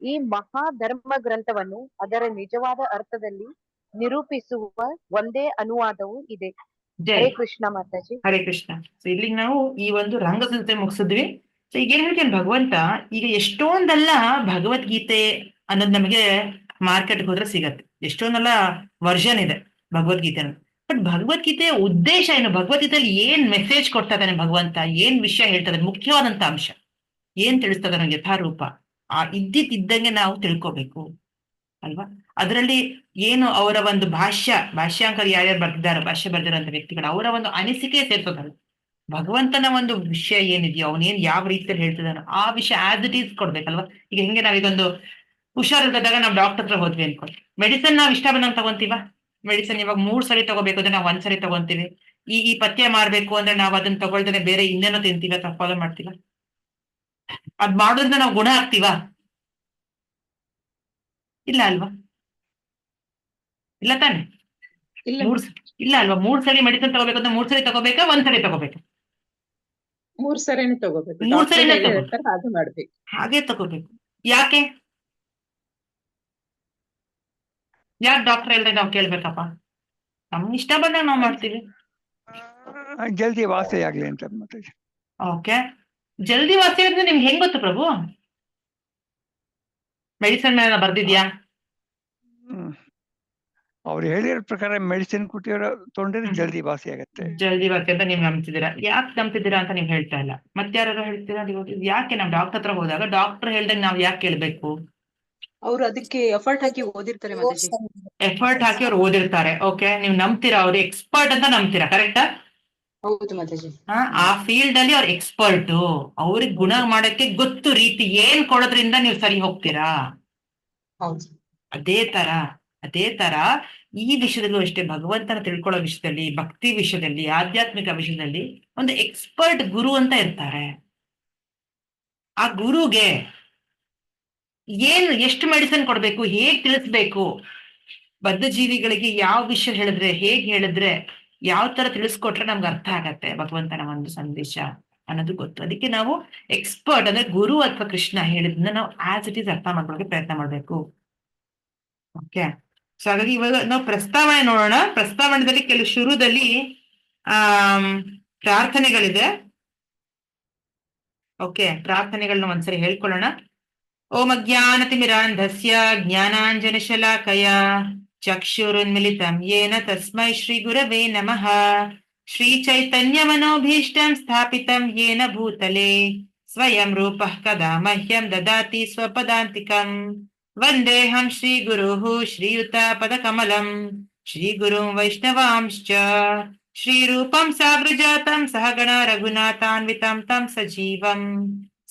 ಈ ಮಹಾ ಧರ್ಮ ಗ್ರಂಥವನ್ನು ಅದರ ನಿಜವಾದ ಅರ್ಥದಲ್ಲಿ ನಿರೂಪಿಸುವ ಒಂದೇ ಅನುವಾದವೂ ಇದೆ. ಜೈ ಹರೇ ಕೃಷ್ಣ ಮಾತಾಜಿ. ಹರೇ ಕೃಷ್ಣ. ಸೊ ಇಲ್ಲಿಗೆ ನಾವು ಈ ಒಂದು ರಂಗಸಿದ್ಧತೆ ಮುಗಿಸಿದ್ವಿ. ಸೊ ಈಗ ಏನ್ ಹೇಳ್ತೇನೆ, ಭಗವಂತ ಈಗ ಎಷ್ಟೊಂದೆಲ್ಲ ಭಗವದ್ಗೀತೆ ಅನ್ನೋದು ನಮಗೆ ಮಾರ್ಕೆಟ್ಗೆ ಹೋದ್ರೆ ಸಿಗತ್ತೆ. ಎಷ್ಟೊಂದೆಲ್ಲ ವರ್ಷನ್ ಇದೆ ಭಗವದ್ಗೀತೆ. ಬಟ್ ಭಗವದ್ಗೀತೆಯ ಉದ್ದೇಶ ಏನು, ಭಗವದ್ಗೀತೆಯಲ್ಲಿ ಏನ್ ಮೆಸೇಜ್ ಕೊಡ್ತಾ ಇದ್ದಾನೆ ಭಗವಂತ, ಏನ್ ವಿಷಯ ಹೇಳ್ತಾ ಇದ್ದಾನೆ, ಮುಖ್ಯವಾದಂತ ಅಂಶ ಏನ್ ತಿಳಿಸ್ತಾ ಇದ್ದಾನೆ ಯಥಾರೂಪ ಇದ್ದಂಗೆ ನಾವು ತಿಳ್ಕೋಬೇಕು ಅಲ್ವಾ. ಅದರಲ್ಲಿ ಏನು ಅವರ ಒಂದು ಭಾಷ್ಯಾಂಕರು ಯಾರ್ಯಾರು ಬರ್ತಿದ್ದಾರೆ, ಭಾಷ್ಯ ಬರ್ದಿರೋಂಥ ವ್ಯಕ್ತಿಗಳು, ಅವರ ಒಂದು ಅನಿಸಿಕೆ ಸೇರ್ಸೋದಲ್ಲ, ಭಗವಂತನ ಒಂದು ವಿಷಯ ಏನಿದೆಯೋ ಅವನೇನ್ ಯಾವ ರೀತಿಯಲ್ಲಿ ಹೇಳ್ತಿದ್ದಾನೋ ಆ ವಿಷಯ ಆಸ್ ಇಟ್ ಈಸ್ ಕೊಡ್ಬೇಕಲ್ವಾ. ಈಗ ಹೆಂಗೆ ನಾವೀಗೊಂದು ಹುಷಾರಿಲ್ಲದಾಗ ನಾವು ಡಾಕ್ಟರ್ ಹತ್ರ ಹೋದ್ವಿ ಅನ್ಕೊಳ್ಳಿ, ಮೆಡಿಸಿನ್ ನಾವ್ ಇಷ್ಟ ಬಂದಂಗೆ ತಗೊಂತೀವ. ಮೆಡಿಸಿನ್ ಇವಾಗ 3 ಸರಿ ತಗೋಬೇಕು ಅಂದ್ರೆ ನಾವು 1 ಸರಿ ತಗೊಂತೀವಿ. ಈ ಪಥ್ಯ ಮಾಡ್ಬೇಕು ಅಂದ್ರೆ ನಾವು ಅದನ್ನ ತಗೊಳ್ದೇನೆ ಬೇರೆ ಇನ್ನೇನೋ ತಿಂತೀವ ಅಥವಾ ಫಾಲೋ ಮಾಡ್ತೀವ. ಅದ್ ಮಾಡೋದ್ರಿಂದ ನಾವು ಗುಣ ಆಗ್ತೀವ? ಇಲ್ಲ ಅಲ್ವಾ, ಇಲ್ಲ ತಾನೆ? ಇಲ್ಲ ಅಲ್ವಾ. 3 ಸರಿ ಮೆಡಿಸಿನ್ ತಗೋಬೇಕು ಅಂದ್ರೆ 3 ಸರಿ ತಗೋಬೇಕಾ 1 ಸರಿ ತಗೋಬೇಕಾ? 3 ಸರಿನೇ ತಗೋಬೇಕು. 3 ಸರಿನೇ ಹಾಗೆ ಮಾಡ್ಬೇಕು. ಹಾಗೆ ತಗೋಬೇಕು. ಯಾಕೆ ಡಾಕ್ಟರ್ ಹೇಳಿದ್ರೆ ನಾವು ಕೇಳ್ಬೇಕಪ್ಪ? ನಮ್ಗೆ ಇಷ್ಟ ಬಂದಾಗ ನಾವು ಮಾಡ್ತೀವಿ. ಜಲ್ದಿ ವಾಸಿ ಆಗ್ಲಿ ಅಂತ ಮಾತಾಡಿ. ಓಕೆ, ಜಲ್ದಿ ವಾಸಿ ಆದ್ರೆ ನಿಮ್ಗೆ ಹೆಂಗ್ ಗೊತ್ತು ಪ್ರಭು? ಮೆಡಿಸಿನ್ ಮೇಲೆ ಬರ್ದಿದ್ಯಾ? ಅವ್ರು ಹೇಳಿರೋ ಪ್ರಕಾರ ಮೆಡಿಸಿನ್ ಕೊಟ್ಟಿರೋ ತೊಗೊಂಡ್ರೆ ಜಲ್ದಿ ವಾಸಿ ಆಗತ್ತೆ. ಜಲ್ದಿ ವಾಸಿ ಅಂತ ನೀವ್ ನಂಬ್ತಿದ್ದೀರಾ. ಯಾಕೆ ನಂಬ್ತಿದ್ದೀರಾ ಅಂತ ನೀವ್ ಹೇಳ್ತಾ ಇಲ್ಲ. ಮತ್ತೆ ಯಾರು ಹೇಳ್ತೀರಾ ನೀವು? ಯಾಕೆ ನಾವು ಡಾಕ್ಟರ್ ಹತ್ರ ಹೋದಾಗ ಡಾಕ್ಟರ್ ಹೇಳ್ದಾಗ ನಾವ್ ಯಾಕೆ ಕೇಳ್ಬೇಕು? ಅವ್ರು ಅದಕ್ಕೆ ಎಫರ್ಟ್ ಹಾಕಿ ಓದಿರ್ತಾರೆ ಮಾತಾಜಿ. ಎಫರ್ಟ್ ಹಾಕಿ ಅವ್ರು ಓದಿರ್ತಾರೆ. ಓಕೆ, ನೀವು ನಂಬ್ತೀರಾ? ಅವ್ರು ಎಕ್ಸ್ಪರ್ಟ್ ಅಂತ ನಂಬ್ತೀರಾ, ಕರೆಕ್ಟಾ? ಹೌದು ಮಾತಾಜಿ. ಆ ಫೀಲ್ಡ್ ಅಲ್ಲಿ ಅವ್ರ ಎಕ್ಸ್ಪರ್ಟ್, ಅವ್ರಿಗೆ ಗುಣ ಮಾಡಕ್ಕೆ ಗೊತ್ತು ರೀತಿ, ಏನ್ ಕೊಡೋದ್ರಿಂದ ನೀವು ಸರಿ ಹೋಗ್ತೀರಾ. ಹೌದು. ಅದೇ ತರ ಈ ವಿಷಯದಲ್ಲೂ ಅಷ್ಟೇ, ಭಗವಂತನ ತಿಳ್ಕೊಳ್ಳೋ ವಿಷಯದಲ್ಲಿ, ಭಕ್ತಿ ವಿಷಯದಲ್ಲಿ, ಆಧ್ಯಾತ್ಮಿಕ ವಿಷಯದಲ್ಲಿ ಒಂದು ಎಕ್ಸ್ಪರ್ಟ್ ಗುರು ಅಂತ ಇರ್ತಾರೆ. ಆ ಗುರುಗೆ ಎಷ್ಟು ಮೆಡಿಸಿನ್ ಕೊಡ್ಬೇಕು, ಹೇಗ್ ತಿಳಿಸ್ಬೇಕು, ಬದ್ಧ ಜೀವಿಗಳಿಗೆ ಯಾವ ವಿಷಯ ಹೇಳಿದ್ರೆ, ಹೇಗ್ ಹೇಳಿದ್ರೆ, ಯಾವ ತರ ತಿಳಿಸ್ಕೊಟ್ರೆ ನಮ್ಗೆ ಅರ್ಥ ಆಗತ್ತೆ ಭಗವಂತನ ಒಂದು ಸಂದೇಶ ಅನ್ನೋದು ಗೊತ್ತು. ಅದಕ್ಕೆ ನಾವು ಎಕ್ಸ್ಪರ್ಟ್ ಅಂದ್ರೆ ಗುರು ಅಥವಾ ಕೃಷ್ಣ ಹೇಳಿದ್ನ ನಾವು ಆಸ್ ಇಟ್ ಈಸ್ ಅರ್ಥ ಮಾಡ್ಕೊಳ್ಳೋಕೆ ಪ್ರಯತ್ನ ಮಾಡ್ಬೇಕು. ಓಕೆ, ಸೊ ಹಾಗಾಗಿ ಇವಾಗ ನಾವು ಪ್ರಸ್ತಾವನೆ ನೋಡೋಣ. ಪ್ರಸ್ತಾವನೆಯಲ್ಲಿ ಕೆಲವು ಶುರುದಲ್ಲಿ ಪ್ರಾರ್ಥನೆಗಳಿದೆ. ಓಕೆ, ಪ್ರಾರ್ಥನೆಗಳನ್ನ ಒಂದ್ಸರಿ ಹೇಳ್ಕೊಳ್ಳೋಣ. ಓಂ ಅಜ್ಞಾನತಿಮಿರಾಂಧಸ್ಯ ಜ್ಞಾನಾಂಜನಶಲಾಕಯ ಚಕ್ಷುರುನ್ಮಿಲಿತಂ ಯೇನ ತಸ್ಮೈ ಶ್ರೀ ಗುರವೇ ನಮಃ. ಶ್ರೀ ಚೈತನ್ಯಮನೋಭೀಷ್ಟಂ ಸ್ಥಾಪಿತಂ ಯೇನ ಭೂತಲೆ ಸ್ವಯಂ ರೂಪಃ ಕದಾ ಮಹ್ಯಂ ದದಾತಿ ಸ್ವಪದಾಂತಿಕಂ. ವಂದೇಹಂ ಶ್ರೀ ಗುರುಃ ಶ್ರೀಯುತ ಪದಕಮಲಂ ಶ್ರೀ ಗುರುಂ ವೈಷ್ಣವಾಂಶ್ಚ ಶ್ರೀರೂಪಂ ಸಾಗ್ರಜಾತಂ ಸಹಗಣ ರಘುನಾಥಾನ್ವಿತಂ ತಂ ಸಜೀವಂ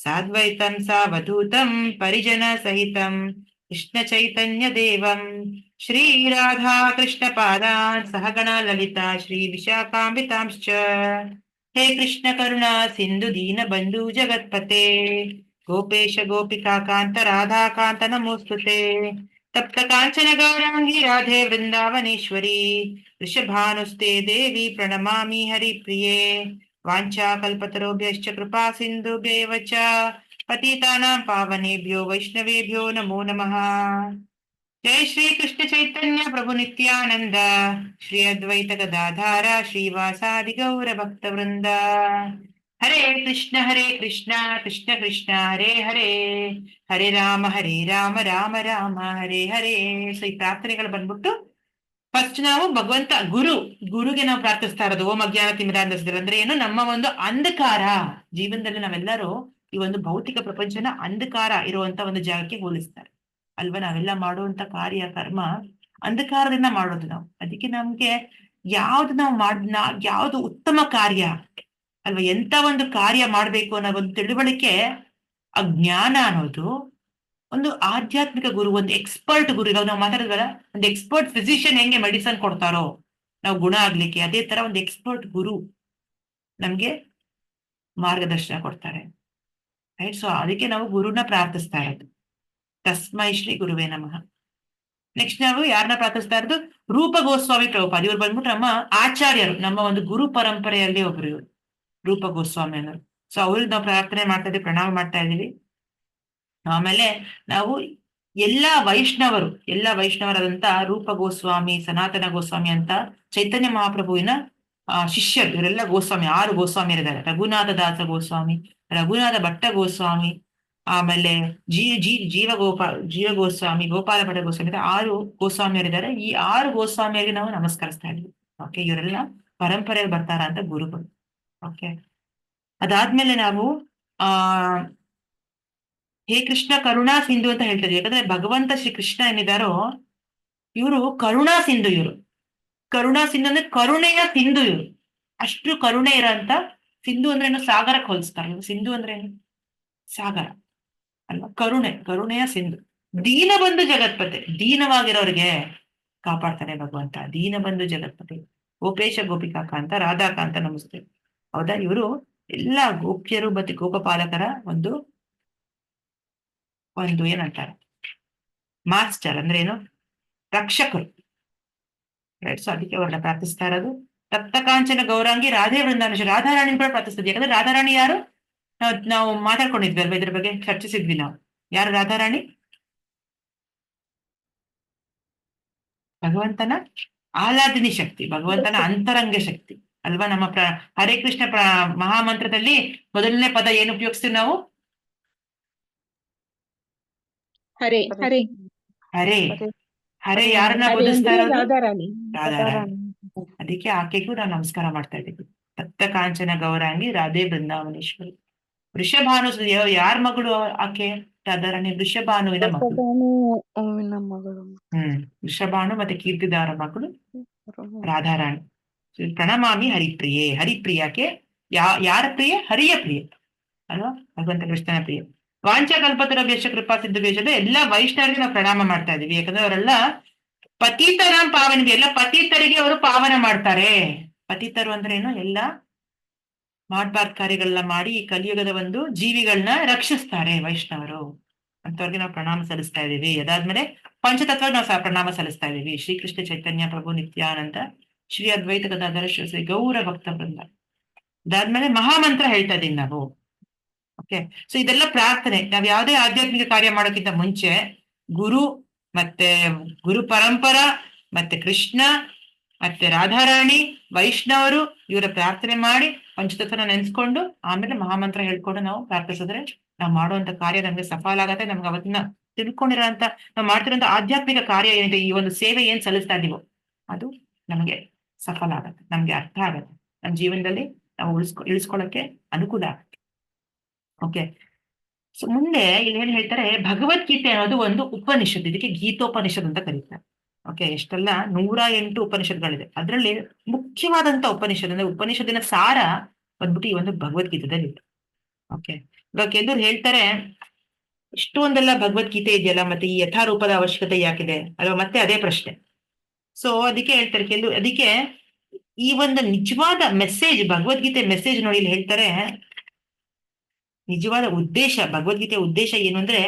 ಸಾದ್ವೈತಂ ಸಾವಧೂತಂ ಪರಿಜನ ಸಹಿತಂ ಕೃಷ್ಣ ಚೈತನ್ಯ ದೇವಂ ಶ್ರೀ ರಾಧಾ ಕೃಷ್ಣ ಪಾದಾನ್ ಸಹಗಣ ಲಲಿತಾ ಶ್ರೀ ವಿಶಾಖಾಂಬಿತಾಂಶ್ಚ. ಹೇ ಕೃಷ್ಣ ಕರುಣಾ ಸಿಂಧು ದೀನ ಬಂಧು ಜಗತ್ಪತೆ ಗೋಪೇಶ ಗೋಪಿಕಾ ಕಾಂತ ರಾಧಾ ಕಾಂತ ನಮೋಸ್ತುತೆ. ತಪ್ತ ಕಾಂಚನ ಗೌರಾಂಗಿ ರಾಧೆ ವೃಂದಾವನೇಶ್ವರಿ ವೃಷಭಾನುಸ್ತೆ ದೇವಿ ಪ್ರಣಮಾಮಿ ಹರಿಪ್ರಿಯೆ. ವಾಂಛಾಕಲ್ಪತರುಭ್ಯಶ್ಚ ಕೃಪಾ ಸಿಂಧುಭ್ಯೇವ ಚ ಪತಿತಾನಾಂ ಪಾವನೇಭ್ಯೋ ವೈಷ್ಣವೇಭ್ಯೋ ನಮೋ ನಮಃ. ಜೈ ಶ್ರೀ ಕೃಷ್ಣ ಚೈತನ್ಯ ಪ್ರಭು ನಿತ್ಯಾನಂದ ಶ್ರೀ ಅದ್ವೈತ ಗದಾಧಾರ ಶ್ರೀವಾಸಾದಿ ಗೌರ ಭಕ್ತ ವೃಂದ. ಹರೇ ಕೃಷ್ಣ ಕೃಷ್ಣ ಕೃಷ್ಣ ಹರೇ ಹರೇ, ಹರೇ ರಾಮ ರಾಮ ರಾಮ ಹರೇ ಹರೇ. ಸೊ ಈ ಪ್ರಾರ್ಥನೆಗಳು ಬಂದ್ಬಿಟ್ಟು ಫಸ್ಟ್ ನಾವು ಭಗವಂತ ಗುರುಗೆ ನಾವು ಪ್ರಾರ್ಥಿಸ್ತಾ ಇರೋದು. ಓಂ ಅಜ್ಞಾನ ತಿಮಿರಾಂಧಸ್ಸಿದ್ರೆ ಅಂದ್ರೆ ಏನು, ನಮ್ಮ ಒಂದು ಅಂಧಕಾರ ಜೀವನದಲ್ಲಿ ನಾವೆಲ್ಲರೂ ಈ ಒಂದು ಭೌತಿಕ ಪ್ರಪಂಚನ ಅಂಧಕಾರ ಇರುವಂತ ಒಂದು ಜಾಗಕ್ಕೆ ಹೋಲಿಸ್ತಾರೆ ಅಲ್ವಾ. ನಾವೆಲ್ಲ ಮಾಡುವಂತ ಕಾರ್ಯ ಕರ್ಮ ಅಂಧಕಾರದಿಂದ ಮಾಡೋದು ನಾವು. ಅದಕ್ಕೆ ನಮ್ಗೆ ಯಾವ್ದು ನಾವು ಯಾವ್ದು ಉತ್ತಮ ಕಾರ್ಯ ಅಲ್ವಾ, ಎಂತ ಒಂದು ಕಾರ್ಯ ಮಾಡ್ಬೇಕು ಅನ್ನೋ ಒಂದು ತಿಳುವಳಿಕೆ, ಆ ಜ್ಞಾನ ಅನ್ನೋದು ಒಂದು ಆಧ್ಯಾತ್ಮಿಕ ಗುರು, ಒಂದು ಎಕ್ಸ್ಪರ್ಟ್ ಗುರು. ಇವಾಗ ನಾವು ಮಾತಾಡಿದ್ವಲ್ಲ, ಒಂದು ಎಕ್ಸ್ಪರ್ಟ್ ಫಿಸಿಷಿಯನ್ ಹೆಂಗೆ ಮೆಡಿಸನ್ ಕೊಡ್ತಾರೋ ನಾವು ಗುಣ ಆಗ್ಲಿಕ್ಕೆ, ಅದೇ ತರ ಒಂದು ಎಕ್ಸ್ಪರ್ಟ್ ಗುರು ನಮ್ಗೆ ಮಾರ್ಗದರ್ಶನ ಕೊಡ್ತಾರೆ. ರೈಟ್. ಸೊ ಅದಕ್ಕೆ ನಾವು ಗುರುನ ಪ್ರಾರ್ಥಿಸ್ತಾ ಇರೋದು. ತಸ್ಮೈ ಶ್ರೀ ಗುರುವೇ ನಮಃ. ನೆಕ್ಸ್ಟ್ ನಾವು ಯಾರನ್ನ ಪ್ರಾರ್ಥಿಸ್ತಾ ಇರೋದು, ರೂಪ ಗೋಸ್ವಾಮಿ ಪ್ರಭುಪಾದ್. ಇವ್ರು ಬಂದ್ಬಿಟ್ಟು ನಮ್ಮ ಆಚಾರ್ಯರು, ನಮ್ಮ ಒಂದು ಗುರು ಪರಂಪರೆಯಲ್ಲಿ ಒಬ್ರು ಇವರು ರೂಪ ಗೋಸ್ವಾಮಿ ಅನ್ನೋರು. ಸೊ ಅವ್ರಿಗೆ ನಾವು ಪ್ರಾರ್ಥನೆ ಮಾಡ್ತಾ ಇದ್ದೀವಿ, ಪ್ರಣಾಮ ಮಾಡ್ತಾ ಇದ್ದೀವಿ. ಆಮೇಲೆ ನಾವು ಎಲ್ಲ ವೈಷ್ಣವರಾದಂತ ರೂಪ ಗೋಸ್ವಾಮಿ, ಸನಾತನ ಗೋಸ್ವಾಮಿ ಅಂತ ಚೈತನ್ಯ ಮಹಾಪ್ರಭುವಿನ ಶಿಷ್ಯರು, ಇವರೆಲ್ಲ ಗೋಸ್ವಾಮಿ, 6 ಗೋಸ್ವಾಮಿಯರಿದ್ದಾರೆ. ರಘುನಾಥ ದಾಸ ಗೋಸ್ವಾಮಿ, ರಘುನಾಥ ಭಟ್ಟ ಗೋಸ್ವಾಮಿ, ಆಮೇಲೆ ಜೀವ ಗೋಸ್ವಾಮಿ, ಗೋಪಾಲ ಭಟ್ಟ ಗೋಸ್ವಾಮಿ, 6 ಗೋಸ್ವಾಮಿಯರಿದ್ದಾರೆ. ಈ 6 ಗೋಸ್ವಾಮಿಯರಿಗೆ ನಾವು ನಮಸ್ಕರಿಸ್ತಾ ಇದ್ವಿ. ಓಕೆ, ಇವರೆಲ್ಲ ಪರಂಪರೆಯಲ್ಲಿ ಬರ್ತಾರ ಅಂತ ಗುರುಗಳು. ಓಕೆ, ಅದಾದ್ಮೇಲೆ ನಾವು ಹೇ ಕೃಷ್ಣ ಕರುಣಾ ಸಿಂಧು ಅಂತ ಹೇಳ್ತಿದ್ವಿ. ಯಾಕಂದ್ರೆ ಭಗವಂತ ಶ್ರೀ ಕೃಷ್ಣ ಏನಿದಾರೋ ಇವರು ಕರುಣಾ ಸಿಂಧು. ಕರುಣಾ ಸಿಂಧು ಅಂದ್ರೆ ಕರುಣೆಯ ಸಿಂಧು. ಇವರು ಅಷ್ಟು ಕರುಣೆ ಇರೋಂತ. ಸಿಂಧು ಅಂದ್ರೆ ಏನು, ಸಾಗರಕ್ಕೆ ಹೋಲಿಸ್ತಾರೆ. ಸಿಂಧು ಅಂದ್ರೆ ಏನು, ಸಾಗರ ಅಲ್ವಾ. ಕರುಣೆಯ ಸಿಂಧು. ದೀನಬಂಧು ಜಗತ್ಪತಿ, ದೀನವಾಗಿರೋರಿಗೆ ಕಾಪಾಡ್ತಾನೆ ಭಗವಂತ. ದೀನಬಂಧು ಜಗತ್ಪತಿ, ಗೋಪೇಶ ಗೋಪಿಕಾಕಾಂತ ರಾಧಾಕಾಂತ ನಮಸ್ತೇವೆ. ಹೌದಾ. ಇವರು ಎಲ್ಲ ಗೋಪ್ಯರು ಮತ್ತೆ ಗೋಪಪಾಲಕರ ಒಂದು ಏನಂತಾರೆ, ಮಾಸ್ಟರ್ ಅಂದ್ರೆ ಏನು, ರಕ್ಷಕರು. ರೈಟ್. ಸೊ ಅದಕ್ಕೆ ಅವ್ರನ್ನ ಪ್ರಾರ್ಥಿಸ್ತಾ ಇರೋದು. ತಪ್ತ ಕಾಂಚನ ಗೌರಾಂಗಿ ರಾಧೆ ವೃಂದಾವನ, ರಾಧಾರಾಣಿ ಕೂಡ ಪ್ರಾರ್ಥಿಸ್ತಿದ್ವಿ. ಯಾಕಂದ್ರೆ ರಾಧಾರಾಣಿ ಯಾರು, ನಾವು ಮಾತಾಡ್ಕೊಂಡಿದ್ವಿ ಅಲ್ವಾ, ಇದ್ರ ಬಗ್ಗೆ ಚರ್ಚಿಸಿದ್ವಿ ನಾವು. ಯಾರು ರಾಧಾರಾಣಿ? ಭಗವಂತನ ಆಹ್ಲಾದಿನಿ ಶಕ್ತಿ, ಭಗವಂತನ ಅಂತರಂಗ ಶಕ್ತಿ ಅಲ್ವಾ. ನಮ್ಮ ಹರೇ ಕೃಷ್ಣ ಮಹಾಮಂತ್ರದಲ್ಲಿ ಮೊದಲನೇ ಪದ ಏನು ಉಪಯೋಗಿಸ್ತೀವಿ ನಾವು? ಹರೇ ಹರೇ ಹರೇ. ಹರೇ ಯಾರನ್ನ ಬೋಧಿಸ್ತಾ ಇರೋದು? ರಾಧಾರಾಣಿ. ರಾಧಾರಾಣಿ. ಅದಕ್ಕೆ ಆಕೆಗೂ ನಾವು ನಮಸ್ಕಾರ ಮಾಡ್ತಾ ಇದ್ದೀವಿ. ತಪ್ತ ಕಾಂಚನ ಗೌರಾಂಗಿ ರಾಧೆ ಬೃಂದಾವನೇಶ್ವರಿ. ವೃಷಭಾನು ಯಾರ ಮಗಳು ಆಕೆ? ರಾಧಾರಾಣಿ ವೃಷಭಾನುವಿನ ಮಗಳು. ವೃಷಭಾನು ಮತ್ತೆ ಕೀರ್ತಿದಾರ ಮಗಳು ರಾಧಾರಾಣಿ. ಪ್ರಣಮಾಮಿ ಹರಿಪ್ರಿಯೆ. ಹರಿಪ್ರಿಯಾಕೆ ಯಾರ ಪ್ರಿಯೆ? ಹರಿಯ ಪ್ರಿಯೆ ಅಲ್ವಾ, ಭಗವಂತ ಕೃಷ್ಣನ ಪ್ರಿಯ. ವಾಂಚಕಲ್ಪತರುಭ್ಯಶ್ಚ ಕೃಪಾ ಸಿದ್ಧುಭ್ಯಶ್ಚ ಎಲ್ಲ ವೈಷ್ಣವರಿಗೆ ನಾವು ಪ್ರಣಾಮ ಮಾಡ್ತಾ ಇದೀವಿ. ಯಾಕಂದ್ರೆ ಅವರೆಲ್ಲ ಪತಿತರಾಂ ಪಾವನ, ಎಲ್ಲ ಪತಿತರಿಗೆ ಅವರು ಪಾವನ ಮಾಡ್ತಾರೆ. ಪತಿತರು ಅಂದ್ರೆ ಏನು, ಎಲ್ಲ ಮಾಡ್ಬಾರ್ದ ಕಾರ್ಯಗಳನ್ನ ಮಾಡಿ ಈ ಕಲಿಯುಗದ ಒಂದು ಜೀವಿಗಳನ್ನ ರಕ್ಷಿಸ್ತಾರೆ ವೈಷ್ಣವರು. ಅಂತವ್ರಿಗೆ ನಾವು ಪ್ರಣಾಮ ಸಲ್ಲಿಸ್ತಾ ಇದೀವಿ. ಅದಾದ್ಮೇಲೆ ಪಂಚತತ್ವ ನಾವು ಸಹ ಪ್ರಣಾಮ ಸಲ್ಲಿಸ್ತಾ ಇದೀವಿ. ಶ್ರೀಕೃಷ್ಣ ಚೈತನ್ಯ ಪ್ರಭು ನಿತ್ಯಾನಂದ ಶ್ರೀ ಅದ್ವೈತ ಗದಾಧರ ಶ್ರೀ ಗೌರ ಭಕ್ತ ವೃಂದ. ಅದಾದ್ಮೇಲೆ ಮಹಾಮಂತ್ರ ಹೇಳ್ತಾ ಇದೀವಿ ನಾವು. ಓಕೆ. ಸೊ ಇದೆಲ್ಲ ಪ್ರಾರ್ಥನೆ. ನಾವ್ ಯಾವುದೇ ಆಧ್ಯಾತ್ಮಿಕ ಕಾರ್ಯ ಮಾಡೋಕ್ಕಿಂತ ಮುಂಚೆ ಗುರು ಮತ್ತೆ ಗುರು ಪರಂಪರ ಮತ್ತೆ ಕೃಷ್ಣ ಮತ್ತೆ ರಾಧಾರಾಣಿ ವೈಷ್ಣವರು ಇವರ ಪ್ರಾರ್ಥನೆ ಮಾಡಿ ಪಂಚತತ್ವನ ನೆನ್ಸ್ಕೊಂಡು ಆಮೇಲೆ ಮಹಾಮಂತ್ರ ಹೇಳ್ಕೊಂಡು ನಾವು ಪ್ರಾರ್ಥಿಸಿದ್ರೆ ನಾವು ಮಾಡುವಂತ ಕಾರ್ಯ ನಮ್ಗೆ ಸಫಲ ಆಗತ್ತೆ. ನಮ್ಗೆ ಅವತ್ತಿನ ತಿಳ್ಕೊಂಡಿರೋಂತ ನಾವು ಮಾಡ್ತಿರೋಂಥ ಆಧ್ಯಾತ್ಮಿಕ ಕಾರ್ಯ ಏನಿದೆ, ಈ ಒಂದು ಸೇವೆ ಏನ್ ಸಲ್ಲಿಸ್ತಾ ಇದೀವೋ ಅದು ನಮ್ಗೆ ಸಫಲ ಆಗತ್ತೆ, ನಮ್ಗೆ ಅರ್ಥ ಆಗತ್ತೆ, ನಮ್ಮ ಜೀವನದಲ್ಲಿ ನಾವು ಇಳಿಸ್ಕೊಳ್ಳಕ್ಕೆ ಅನುಕೂಲ ಆಗತ್ತೆ. ಓಕೆ. ಸೊ ಮುಂದೆ ಇಲ್ಲಿ ಏನ್ ಹೇಳ್ತಾರೆ, ಭಗವದ್ಗೀತೆ ಅನ್ನೋದು ಒಂದು ಉಪನಿಷತ್. ಇದಕ್ಕೆ ಗೀತೋಪನಿಷತ್ ಅಂತ ಕರೀತಾರೆ. ಓಕೆ. ಎಷ್ಟೆಲ್ಲ 108 ಉಪನಿಷತ್ಗಳಿದೆ. ಅದರಲ್ಲಿ ಮುಖ್ಯವಾದಂತ ಉಪನಿಷತ್ ಅಂದ್ರೆ ಉಪನಿಷತ್ತಿನ ಸಾರ ಬಂದ್ಬಿಟ್ಟು ಈ ಒಂದು ಭಗವದ್ಗೀತೆದಲ್ಲಿ ಇದೆ. ಓಕೆ. ಇವಾಗ ಕೆಲವರು ಹೇಳ್ತಾರೆ ಇಷ್ಟೊಂದೆಲ್ಲ ಭಗವದ್ಗೀತೆ ಇದೆಯಲ್ಲ, ಮತ್ತೆ ಈ ಯಥಾರೂಪದ ಅವಶ್ಯಕತೆ ಯಾಕಿದೆ ಅಲ್ವಾ, ಮತ್ತೆ ಅದೇ ಪ್ರಶ್ನೆ. ಸೊ ಅದಕ್ಕೆ ಹೇಳ್ತಾರೆ ಕೆಲವು, ಅದಕ್ಕೆ ಈ ಒಂದು ನಿಜವಾದ ಮೆಸೇಜ್, ಭಗವದ್ಗೀತೆ ಮೆಸೇಜ್ ನೋಡಿ ಇಲ್ಲಿ ಹೇಳ್ತಾರೆ. ನಿಜವಾದ ಉದ್ದೇಶ, ಭಗವದ್ಗೀತೆಯ ಉದ್ದೇಶ ಏನು ಅಂದ್ರೆ,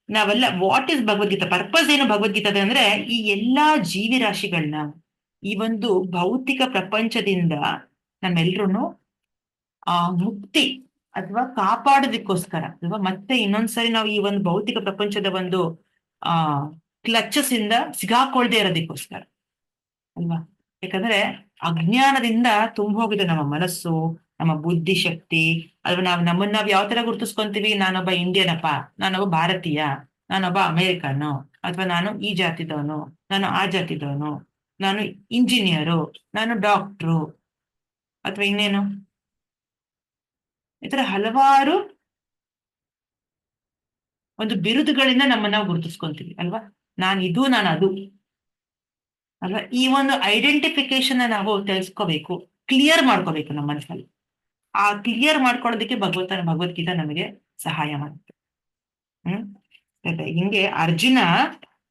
ನಾವೆಲ್ಲ ವಾಟ್ ಇಸ್ ಭಗವದ್ಗೀತಾ, ಪರ್ಪಸ್ ಏನು ಭಗವದ್ಗೀತಾ ಅಂದ್ರೆ, ಈ ಎಲ್ಲಾ ಜೀವಿರಾಶಿಗಳನ್ನ ಈ ಒಂದು ಭೌತಿಕ ಪ್ರಪಂಚದಿಂದ ನಮ್ಮೆಲ್ರೂ ಮುಕ್ತಿ ಅಥವಾ ಕಾಪಾಡೋದಕ್ಕೋಸ್ಕರ ಅಲ್ವಾ. ಮತ್ತೆ ಇನ್ನೊಂದ್ಸರಿ ನಾವು ಈ ಒಂದು ಭೌತಿಕ ಪ್ರಪಂಚದ ಒಂದು ಕ್ಲಚಸ್ ಇಂದ ಸಿಗಾಕೊಳ್ದೆ ಇರೋದಕ್ಕೋಸ್ಕರ ಅಲ್ವಾ. ಯಾಕಂದ್ರೆ ಅಜ್ಞಾನದಿಂದ ತುಂಬೋಗಿದೆ ನಮ್ಮ ಮನಸ್ಸು, ನಮ್ಮ ಬುದ್ಧಿ ಶಕ್ತಿ. ಅಲ್ವಾ, ನಾವ್ ಯಾವ ತರ ಗುರುತಿಸ್ಕೊಂತೀವಿ, ನಾನೊಬ್ಬ ಇಂಡಿಯನ್ ಅಪ್ಪ, ನಾನೊಬ್ಬ ಭಾರತೀಯ, ನಾನೊಬ್ಬ ಅಮೇರಿಕನ್ನು, ಅಥವಾ ನಾನು ಈ ಜಾತಿದವನು, ನಾನು ಆ ಜಾತಿದವನು, ನಾನು ಇಂಜಿನಿಯರು, ನಾನು ಡಾಕ್ಟ್ರು, ಅಥವಾ ಇನ್ನೇನು, ಈ ತರ ಹಲವಾರು ಒಂದು ಬಿರುದುಗಳಿಂದ ನಮ್ಮನ್ನ ನಾವು ಗುರುತಿಸ್ಕೊಂತೀವಿ ಅಲ್ವಾ. ನಾನು ಅದು ಅಲ್ವಾ. ಈ ಒಂದು ಐಡೆಂಟಿಫಿಕೇಶನ್ ನಾವು ತಿಳಿಸ್ಕೋಬೇಕು, ಕ್ಲಿಯರ್ ಮಾಡ್ಕೋಬೇಕು ನಮ್ಮ ಮನಸ್ಸಲ್ಲಿ. ಆ ಕ್ಲಿಯರ್ ಮಾಡ್ಕೊಳ್ಳೋದಕ್ಕೆ ಭಗವದ್ಗೀತಾ ನಮಗೆ ಸಹಾಯ ಮಾಡುತ್ತೆ. ಹಿಂಗೆ ಅರ್ಜುನ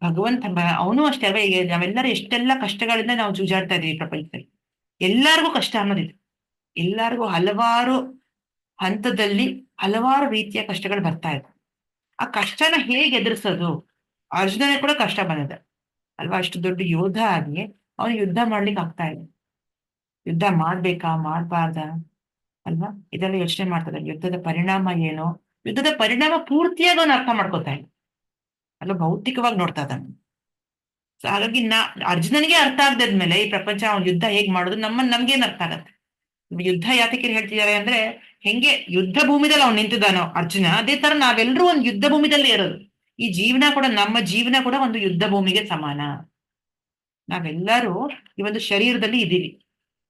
ಭಗವಂತ ಅವನು ಅಷ್ಟೇ ಅಲ್ವಾ. ಈಗ ನಾವೆಲ್ಲರೂ ಎಷ್ಟೆಲ್ಲ ಕಷ್ಟಗಳಿಂದ ನಾವು ಜೂಜಾಡ್ತಾ ಇದೀವಿ ಪ್ರಪಂಚದಲ್ಲಿ. ಎಲ್ಲರಿಗೂ ಕಷ್ಟ ಅನ್ನೋದಿದೆ, ಎಲ್ಲರಿಗೂ ಹಲವಾರು ಹಂತದಲ್ಲಿ ಹಲವಾರು ರೀತಿಯ ಕಷ್ಟಗಳು ಬರ್ತಾ ಇದೆ. ಆ ಕಷ್ಟನ ಹೇಗೆ ಎದುರಿಸೋದು, ಅರ್ಜುನನೇ ಕೂಡ ಕಷ್ಟ ಬಂದಿದೆ ಅಲ್ವಾ. ಅಷ್ಟು ದೊಡ್ಡ ಯೋಧ ಆಗಿ ಅವನು ಯುದ್ಧ ಮಾಡ್ಲಿಕ್ಕೆ ಆಗ್ತಾ ಇದೆ. ಯುದ್ಧ ಮಾಡ್ಬೇಕಾ ಮಾಡ್ಬಾರ್ದ ಅಲ್ವಾ, ಇದೆಲ್ಲ ಯೋಚನೆ ಮಾಡ್ತದೆ. ಯುದ್ಧದ ಪರಿಣಾಮ ಏನು, ಯುದ್ಧದ ಪರಿಣಾಮ ಪೂರ್ತಿಯಾಗಿ ಅವನು ಅರ್ಥ ಮಾಡ್ಕೋತಾ ಇಲ್ಲ ಅಲ್ವಾ, ಭೌತಿಕವಾಗಿ ನೋಡ್ತಾ ಇದ್ದಾನೆ. ಸೊ ಹಾಗಾಗಿ ಅರ್ಜುನನಿಗೆ ಅರ್ಥ ಆಗದ್ಮೇಲೆ ಈ ಪ್ರಪಂಚ ಅವ್ನು ಯುದ್ಧ ಹೇಗ್ ಮಾಡೋದು ನಮ್ಗೇನ್ ಅರ್ಥ ಆಗತ್ತೆ. ಯುದ್ಧ ಯಾತಕ್ಕೆ ಹೇಳ್ತಿದ್ದಾರೆ ಅಂದ್ರೆ, ಹೆಂಗೆ ಯುದ್ಧ ಭೂಮಿದಲ್ಲಿ ಅವ್ನು ನಿಂತಿದ್ದಾನೋ ಅರ್ಜುನ, ಅದೇ ತರ ನಾವೆಲ್ಲರೂ ಒಂದು ಯುದ್ಧ ಭೂಮಿದಲ್ಲಿ ಇರೋದು. ಈ ಜೀವನ ಕೂಡ, ನಮ್ಮ ಜೀವನ ಕೂಡ ಒಂದು ಯುದ್ಧ ಭೂಮಿಗೆ ಸಮಾನ. ನಾವೆಲ್ಲರೂ ಈ ಒಂದು ಶರೀರದಲ್ಲಿ ಇದ್ದೀವಿ,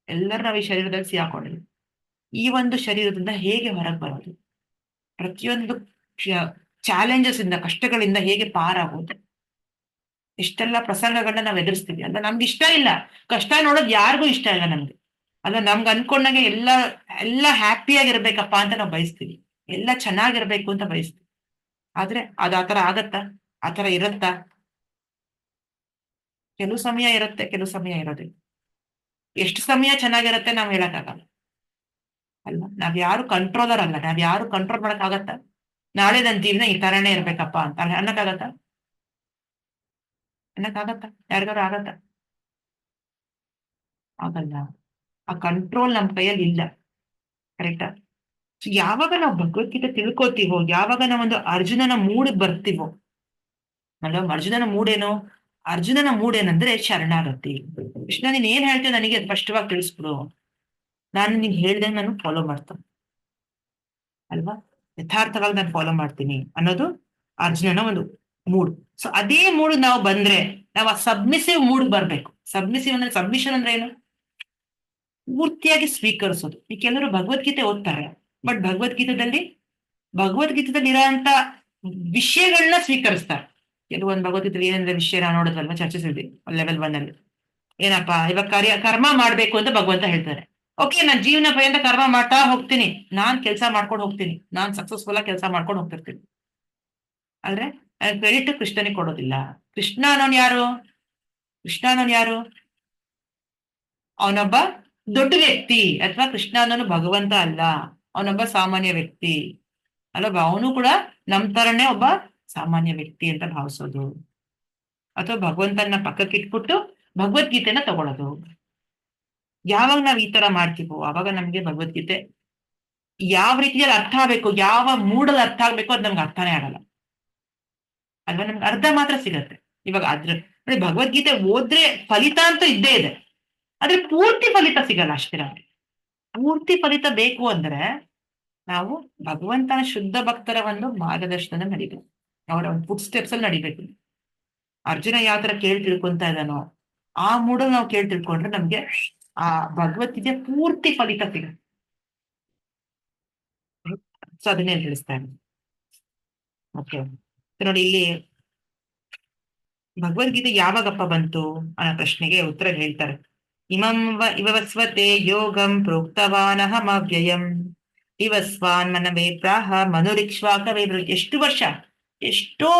ಎಲ್ಲರೂ ನಾವು ಈ ಶರೀರದಲ್ಲಿ ಸಿಗಾಕೊಂಡಿದ್ವಿ. ಈ ಒಂದು ಶರೀರದಿಂದ ಹೇಗೆ ಹೊರಗೆ ಬರೋದು, ಪ್ರತಿಯೊಂದು ಚಾಲೆಂಜಸ್ ಇಂದ, ಕಷ್ಟಗಳಿಂದ ಹೇಗೆ ಪಾರಾಗೋದು. ಇಷ್ಟೆಲ್ಲ ಪ್ರಸಂಗಗಳನ್ನ ನಾವು ಎದುರಿಸ್ತೀವಿ ಅಲ್ಲ. ನಮ್ಗೆ ಇಷ್ಟ ಇಲ್ಲ, ಕಷ್ಟ ನೋಡೋದು ಯಾರಿಗೂ ಇಷ್ಟ ಇಲ್ಲ ನಮ್ಗೆ ಅಲ್ಲ. ನಮ್ಗೆ ಅನ್ಕೊಂಡಾಗೆ ಎಲ್ಲ ಹ್ಯಾಪಿಯಾಗಿರ್ಬೇಕಪ್ಪ ಅಂತ ನಾವು ಬಯಸ್ತೀವಿ, ಎಲ್ಲ ಚೆನ್ನಾಗಿರ್ಬೇಕು ಅಂತ ಬಯಸ್ತೀವಿ. ಆದ್ರೆ ಅದು ಆತರ ಆಗತ್ತಾ, ಆತರ ಇರತ್ತಾ? ಕೆಲವು ಸಮಯ ಇರುತ್ತೆ, ಕೆಲವು ಸಮಯ ಇರೋದಿಲ್ಲ. ಎಷ್ಟು ಸಮಯ ಚೆನ್ನಾಗಿರತ್ತೆ ನಾವು ಹೇಳಕ್ಕಾಗಲ್ಲ ಅಲ್ವಾ. ನಾವ್ಯಾರು ಕಂಟ್ರೋಲರ್ ಅಲ್ಲ, ನಾವ್ಯಾರು ಕಂಟ್ರೋಲ್ ಮಾಡಕ್ ಆಗತ್ತ? ನಾಳೆ ನನ್ನ ಜೀವನ ಈ ತರನೇ ಇರ್ಬೇಕಪ್ಪ ಅಂತ ಅನ್ನಕ್ಕಾಗತ್ತ? ಯಾರಿಗಾರು ಆಗತ್ತ? ಆಗಲ್ಲ. ಆ ಕಂಟ್ರೋಲ್ ನಮ್ಮ ಕೈಯಲ್ಲಿ ಇಲ್ಲ. ಕರೆಕ್ಟಾ? ಯಾವಾಗ ನಾವು ಭಗವದ್ಗೀತೆ ತಿಳ್ಕೋತೀವೋ, ಯಾವಾಗ ನಾವೊಂದು ಅರ್ಜುನನ ಮೂಡ್ ಬರ್ತೀವೋ ಅಲ್ವಾ. ಅರ್ಜುನನ ಮೂಡೇನಂದ್ರೆ ಶರಣಾಗತಿ. ಕೃಷ್ಣ ನೀನ್ ಏನ್ ಹೇಳ್ತೀವಿ ನನಗೆ ಸ್ಪಷ್ಟವಾಗಿ ತಿಳಿಸ್ಬಿಡು, ನಾನು ನೀನ್ ಹೇಳ್ದಂಗೆ ನಾನು ಫಾಲೋ ಮಾಡ್ತೇನೆ ಅಲ್ವಾ. ಯಥಾರ್ಥವಾಗಿ ನಾನು ಫಾಲೋ ಮಾಡ್ತೀನಿ ಅನ್ನೋದು ಅರ್ಜುನನ ಒಂದು ಮೂಡ್. ಸೊ ಅದೇ ಮೂಡ್ ನಾವು ಬಂದ್ರೆ, ನಾವು ಆ ಸಬ್ಮಿಸಿವ್ ಮೂಡ್ ಬರ್ಬೇಕು. ಸಬ್ಮಿಷನ್ ಅಂದ್ರೆ ಏನು? ಪೂರ್ತಿಯಾಗಿ ಸ್ವೀಕರಿಸೋದು. ಈ ಕೆಲವರು ಭಗವದ್ಗೀತೆ ಓದ್ತಾರೆ, ಬಟ್ ಭಗವದ್ಗೀತೆದಲ್ಲಿ ಇರೋಂತ ವಿಷಯಗಳನ್ನ ಸ್ವೀಕರಿಸ್ತಾರೆ. ಕೆಲವೊಂದು ಭಗವದ್ಗೀತೆಯಲ್ಲಿ ಏನಂದ್ರೆ ವಿಷಯ ನಾವು ನೋಡೋದಲ್ವಾ, ಚರ್ಚಿಸಿದ್ವಿ ಲೆವೆಲ್ 1 ಅಲ್ಲಿ. ಏನಪ್ಪಾ, ಇವಾಗ ಕರ್ಮ ಮಾಡ್ಬೇಕು ಅಂತ ಭಗವಂತ ಹೇಳ್ತಾರೆ. ಓಕೆ, ನಾನು ಜೀವನ ಪರ್ಯಂತ ಕರ್ಮ ಮಾಡ್ತಾ ಹೋಗ್ತೀನಿ, ನಾನ್ ಕೆಲಸ ಮಾಡ್ಕೊಂಡು ಹೋಗ್ತೀನಿ, ನಾನ್ ಸಕ್ಸಸ್ಫುಲ್ ಆಗಿ ಕೆಲಸ ಮಾಡ್ಕೊಂಡು ಹೋಗ್ತಿರ್ತೀನಿ. ಆದ್ರೆ ಕ್ರೆಡಿಟ್ ಕೃಷ್ಣನಿಗೆ ಕೊಡೋದಿಲ್ಲ. ಕೃಷ್ಣ ಅನ್ನೋನ್ ಯಾರು? ಅವನೊಬ್ಬ ದೊಡ್ಡ ವ್ಯಕ್ತಿ, ಅಥವಾ ಕೃಷ್ಣ ಅನ್ನೋನು ಭಗವಂತ ಅಲ್ಲ, ಅವನೊಬ್ಬ ಸಾಮಾನ್ಯ ವ್ಯಕ್ತಿ ಅಲ್ಲೊಬ್ಬ. ಅವನು ಕೂಡ ನಮ್ ತರನೇ ಒಬ್ಬ ಸಾಮಾನ್ಯ ವ್ಯಕ್ತಿ ಅಂತ ಭಾವಿಸೋದು, ಅಥವಾ ಭಗವಂತನ ಪಕ್ಕಕ್ಕೆ ಇಟ್ಬಿಟ್ಟು ಭಗವದ್ಗೀತೆನ ತಗೊಳ್ಳೋದು. ಯಾವಾಗ ನಾವ್ ಈ ತರ ಮಾಡ್ತೀವೋ ಅವಾಗ ನಮ್ಗೆ ಭಗವದ್ಗೀತೆ ಯಾವ ರೀತಿಯಲ್ಲಿ ಅರ್ಥ ಆಗ್ಬೇಕು, ಯಾವ ಮೂಡಲ್ಲಿ ಅರ್ಥ ಆಗ್ಬೇಕು ಅದು ನಮ್ಗೆ ಅರ್ಥನೇ ಆಗಲ್ಲ ಅಲ್ವಾ. ನಮ್ಗೆ ಅರ್ಧ ಮಾತ್ರ ಸಿಗತ್ತೆ. ಇವಾಗ ಭಗವದ್ಗೀತೆ ಓದ್ರೆ ಫಲಿತ ಅಂತೂ ಇದ್ದೇ ಇದೆ, ಆದ್ರೆ ಪೂರ್ತಿ ಫಲಿತ ಸಿಗಲ್ಲ ಅಷ್ಟೇ. ನಮ್ಗೆ ಪೂರ್ತಿ ಫಲಿತ ಬೇಕು ಅಂದ್ರೆ ನಾವು ಭಗವಂತನ ಶುದ್ಧ ಭಕ್ತರ ಒಂದು ಮಾರ್ಗದರ್ಶನ ನಡಿಬೇಕು, ಅವರ ಒಂದು ಫುಟ್ ಸ್ಟೆಪ್ಸ್ ಅಲ್ಲಿ ನಡಿಬೇಕು. ಅರ್ಜುನ ಯಾವ ತರ ಕೇಳಿ ತಿಳ್ಕೊಂತ ಇದ್ದಾನೋ ಆ ಮೂಡಲ್ಲಿ ನಾವು ಕೇಳಿ ತಿಳ್ಕೊಂಡ್ರೆ ನಮ್ಗೆ ಆ ಭಗವದ್ಗೀತೆ ಪೂರ್ತಿ ಫಲಿತ ಸಿಗುತ್ತೆ. ಸೊ ಅದನ್ನೇ ತಿಳಿಸ್ತಾ ಇದ್ದೀನಿ. ಓಕೆ, ನೋಡಿ ಇಲ್ಲಿ ಭಗವದ್ಗೀತೆ ಯಾವಾಗಪ್ಪ ಬಂತು ಅನ್ನೋ ಪ್ರಶ್ನೆಗೆ ಉತ್ತರ ಹೇಳ್ತಾರೆ. ಇವಸ್ವತೆ ಯೋಗಂ ಪ್ರೋಕ್ತವಾನಹಮವ್ಯಯಂ ಇವಸ್ವಾನ್ ಮನವೇ ಪ್ರಾಹ ಮನುರಿಕ್ಷ್ವಾಕವೇ. ಎಷ್ಟು ವರ್ಷ, ಎಷ್ಟೋ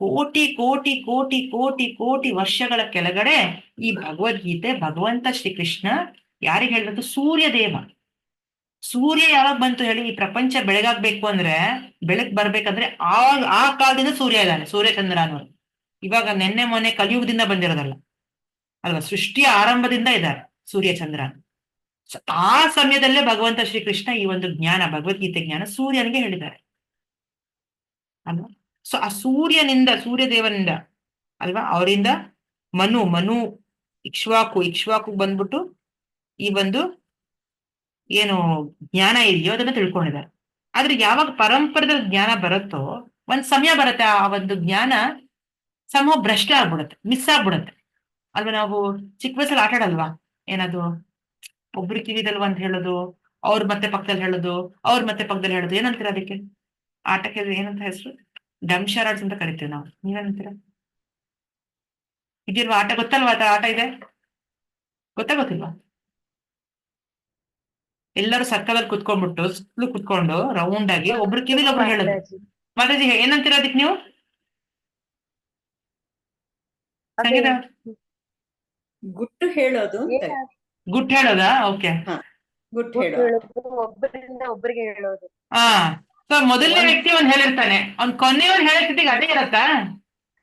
ಕೋಟಿ ಕೋಟಿ ಕೋಟಿ ಕೋಟಿ ಕೋಟಿ ವರ್ಷಗಳ ಕೆಳಗಡೆ ಈ ಭಗವದ್ಗೀತೆ ಭಗವಂತ ಶ್ರೀಕೃಷ್ಣ ಯಾರಿಗೆ ಹೇಳ್ಬೇಕು? ಸೂರ್ಯ ಯಾವಾಗ ಬಂತು ಹೇಳಿ? ಈ ಪ್ರಪಂಚ ಬೆಳಗಾಗ್ಬೇಕು ಅಂದ್ರೆ, ಬೆಳಕ್ ಬರ್ಬೇಕಂದ್ರೆ ಆ ಕಾಲದಿಂದ ಸೂರ್ಯ ಇದ್ದಾನೆ, ಸೂರ್ಯಚಂದ್ರ ಅನ್ನೋರು. ಇವಾಗ ನೆನ್ನೆ ಮೊನ್ನೆ ಕಲಿಯುಗದಿಂದ ಬಂದಿರೋದಲ್ಲ ಅಲ್ವಾ, ಸೃಷ್ಟಿಯ ಆರಂಭದಿಂದ ಇದ್ದಾರೆ ಸೂರ್ಯಚಂದ್ರ. ಆ ಸಮಯದಲ್ಲೇ ಭಗವಂತ ಶ್ರೀಕೃಷ್ಣ ಈ ಒಂದು ಜ್ಞಾನ, ಭಗವದ್ಗೀತೆ ಜ್ಞಾನ ಸೂರ್ಯನಿಗೆ ಹೇಳಿದ್ದಾರೆ ಅಲ್ವಾ. ಸೊ ಆ ಸೂರ್ಯದೇವನಿಂದ ಅಲ್ವಾ. ಅವರಿಂದ ಮನು ಇಕ್ಷ್ವಾಕು ಬಂದ್ಬಿಟ್ಟು ಈ ಒಂದು ಏನು ಜ್ಞಾನ ಇದೆಯೋ ಅದನ್ನ ತಿಳ್ಕೊಂಡಿದ್ದಾರೆ. ಆದ್ರೆ ಯಾವಾಗ ಪರಂಪರೆದಲ್ಲಿ ಜ್ಞಾನ ಬರುತ್ತೋ ಒಂದ್ ಸಮಯ ಬರುತ್ತೆ, ಆ ಒಂದು ಜ್ಞಾನ ಭ್ರಷ್ಟ ಆಗ್ಬಿಡುತ್ತೆ, ಮಿಸ್ ಆಗ್ಬಿಡುತ್ತೆ ಅಲ್ವಾ. ನಾವು ಚಿಕ್ಕ ವಯಸ್ಸಲ್ಲಿ ಆಟ ಆಡಲ್ವಾ, ಏನದು ಒಬ್ರು ಕಿವಿದಲ್ವಾ ಅಂತ ಹೇಳೋದು, ಅವ್ರ ಮತ್ತೆ ಪಕ್ಕದಲ್ಲಿ ಹೇಳೋದು, ಅವ್ರ ಮತ್ತೆ ಪಕ್ಕದಲ್ಲಿ ಹೇಳೋದು, ಏನಂತೀರ ಅದಕ್ಕೆ ಆಟಕ್ಕೆ ಏನಂತ ಹೆಸರು? ಡಂಶರಾಡ್ಸ್ ಅಂತ ಕರಿತೀವಿ ನಾವು. ನೀವೇನಂತೀರ? ಇದಿಲ್ವಾ ಆಟ? ಗೊತ್ತಲ್ವಾ ಆಟ ಇದೆ? ಗೊತ್ತಾಗೋತಿಲ್ವಾ? ಎಲ್ಲರೂ ಸರ್ಕಲಲ್ಲಿ ಕುತ್ಕೊಂಡ್ಬಿಟ್ಟು ಸುತ್ತಲೂ ಕುತ್ಕೊಂಡು ರೌಂಡ್ ಆಗಿ ಒಬ್ರು ಕಿವಿಲಿ ಒಬ್ರು ಹೇಳೋದು. ಮಾತಾಜಿ ಮಾತಾಜಿ ಏನಂತೀರ ಅದಕ್ಕೆ ನೀವು? ಸಂಗೀತ ಗುಟ್ಟು ಹೇಳೋದು ಅಂತ. ಗುಟ್ ಹೇಳೋದಾ? ಓಕೆ, ಗುಟ್ಟು ಹೇಳೋದು, ಹೇಳೋದು ಒಬ್ಬರಿಂದ ಒಬ್ಬರಿಗೆ ಹೇಳೋದು. ಹಾ. ಸೊ ಮೊದಲನೇ ವ್ಯಕ್ತಿ ಅವ್ನು ಹೇಳಿರ್ತಾನೆ, ಅವ್ನ್ ಕೊನೆಯವ್ರು ಹೇಳೋ ಸ್ಥಿತಿಗೆ ಅದೇ ಇರತ್ತಾ?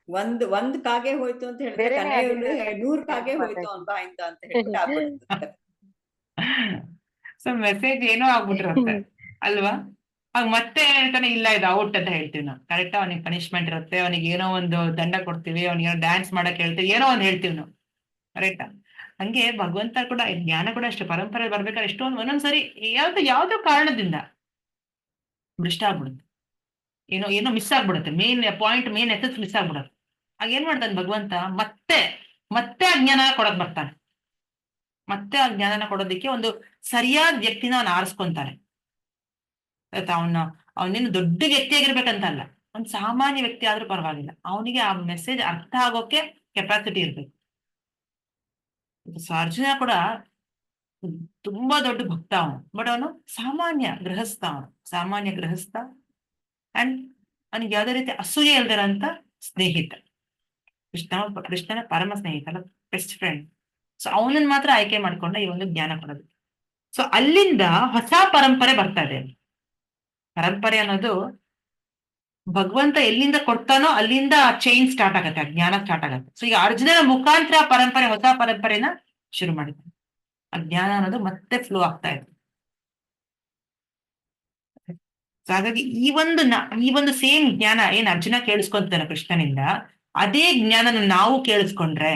ಒಂದ್ ಕಾಗೆ ಹೋಯ್ತು ಅಂತ ಹೇಳಿದ್ರೆ ಬೇರೆನೇ ಕನೆಯವ್ರು ಆಗಿರುತ್ತೆ. 100 ಕಾಗೆ ಹೋಯ್ತು ಅವ್ನ್ ಬಾಯಿಂದ ಅಂತ ಹೇಳ್ಬಿಟ್ಟು ಆಗ್ಬಿಡುತ್ತೆ. ಸೊ ಮೆಸೇಜ್ ಏನೋ ಆಗ್ಬಿಟ್ಟಿರುತ್ತೆ ಅಲ್ವಾ. ಆಗ ಮತ್ತೆ ಹೇಳ್ತಾನೆ, ಇಲ್ಲ ಇದು ಔಟ್ ಅಂತ ಹೇಳ್ತೀವಿ ನಾವು. ಕರೆಕ್ಟ್, ಅವನಿಗೆ ಪನಿಷ್ಮೆಂಟ್ ಇರುತ್ತೆ, ಅವನಿಗೆ ಏನೋ ಒಂದು ದಂಡ ಕೊಡ್ತೀವಿ, ಅವ್ನಿಗೆ ಏನೋ ಡ್ಯಾನ್ಸ್ ಮಾಡಕ್ ಹೇಳ್ತೀವಿ, ಏನೋ ಒಂದು ಹೇಳ್ತೀವಿ ನಾವು. ಕರೆಕ್ಟಾ? ಹಂಗೆ ಭಗವಂತ ಕೂಡ, ಜ್ಞಾನ ಕೂಡ ಅಷ್ಟೇ. ಪರಂಪರೆ ಬರ್ಬೇಕಾದ್ರೆ ಎಷ್ಟೊಂದು ಒಂದೊಂದ್ಸರಿ ಯಾವ್ದೋ ಕಾರಣದಿಂದ ಭ್ರಷ್ಟ ಆಗ್ಬಿಡುತ್ತೆ, ಏನೋ ಮಿಸ್ ಆಗ್ಬಿಡುತ್ತೆ, main point, main essence miss ಆಗ್ಬಿಡುತ್ತೆ. ಆಗ ಏನ್ ಮಾಡ್ತಾನೆ ಭಗವಂತ? ಮತ್ತೆ ಆ ಜ್ಞಾನ ಕೊಡಕ್ ಬರ್ತಾನೆ. ಮತ್ತೆ ಆ ಜ್ಞಾನನ ಕೊಡೋದಿಕ್ಕೆ ಒಂದು ಸರಿಯಾದ ವ್ಯಕ್ತಿನ ಅವನು ಆರಿಸ್ಕೊಂತಾನೆ. ಆಯ್ತಾ? ಅವನೇನು ದೊಡ್ಡ ವ್ಯಕ್ತಿಯಾಗಿರ್ಬೇಕಂತ ಅಲ್ಲ, ಒಂದ್ ಸಾಮಾನ್ಯ ವ್ಯಕ್ತಿ ಆದ್ರೂ ಪರವಾಗಿಲ್ಲ, ಅವನಿಗೆ ಆ ಮೆಸೇಜ್ ಅರ್ಥ ಆಗೋಕೆ ಕೆಪಾಸಿಟಿ ಇರ್ಬೇಕು. ಅರ್ಜುನ ಕೂಡ ತುಂಬಾ ದೊಡ್ಡ ಭಕ್ತ ಅವನು, ಬಟ್ ಅವನು ಸಾಮಾನ್ಯ ಗೃಹಸ್ಥ ಅಂಡ್ ಅವನಿಗೆ ಯಾವುದೇ ರೀತಿ ಅಸೂಯೆ ಇಲ್ದಿರಂತ ಸ್ನೇಹಿತ. ಕೃಷ್ಣನ ಪರಮ ಸ್ನೇಹಿತ ಅಲ್ಲ, ಬೆಸ್ಟ್ ಫ್ರೆಂಡ್. ಸೊ ಅವನನ್ನ ಮಾತ್ರ ಆಯ್ಕೆ ಮಾಡ್ಕೊಂಡ ಈ ಒಂದು ಜ್ಞಾನ ಕೊಡೋದು. ಸೊ ಅಲ್ಲಿಂದ ಹೊಸ ಪರಂಪರೆ ಬರ್ತಾ ಇದೆ. ಪರಂಪರೆ ಅನ್ನೋದು ಭಗವಂತ ಎಲ್ಲಿಂದ ಕೊಡ್ತಾನೋ ಅಲ್ಲಿಂದ ಆ ಚೈನ್ ಸ್ಟಾರ್ಟ್ ಆಗತ್ತೆ, ಆ ಜ್ಞಾನ ಸ್ಟಾರ್ಟ್ ಆಗತ್ತೆ. ಸೊ ಈಗ ಅರ್ಜುನನ ಮುಖಾಂತರ ಹೊಸ ಪರಂಪರೆನ ಶುರು ಮಾಡಿದ್ದಾನೆ. ಆ ಜ್ಞಾನ ಅನ್ನೋದು ಮತ್ತೆ ಫ್ಲೋ ಆಗ್ತಾ ಇದೆ. ಸೊ ಹಾಗಾಗಿ ಈ ಒಂದು ಸೇಮ್ ಜ್ಞಾನ ಏನ್ ಅರ್ಜುನ ಕೇಳಿಸ್ಕೊಂತಾನೆ ಕೃಷ್ಣನಿಂದ, ಅದೇ ಜ್ಞಾನನ ನಾವು ಕೇಳಿಸ್ಕೊಂಡ್ರೆ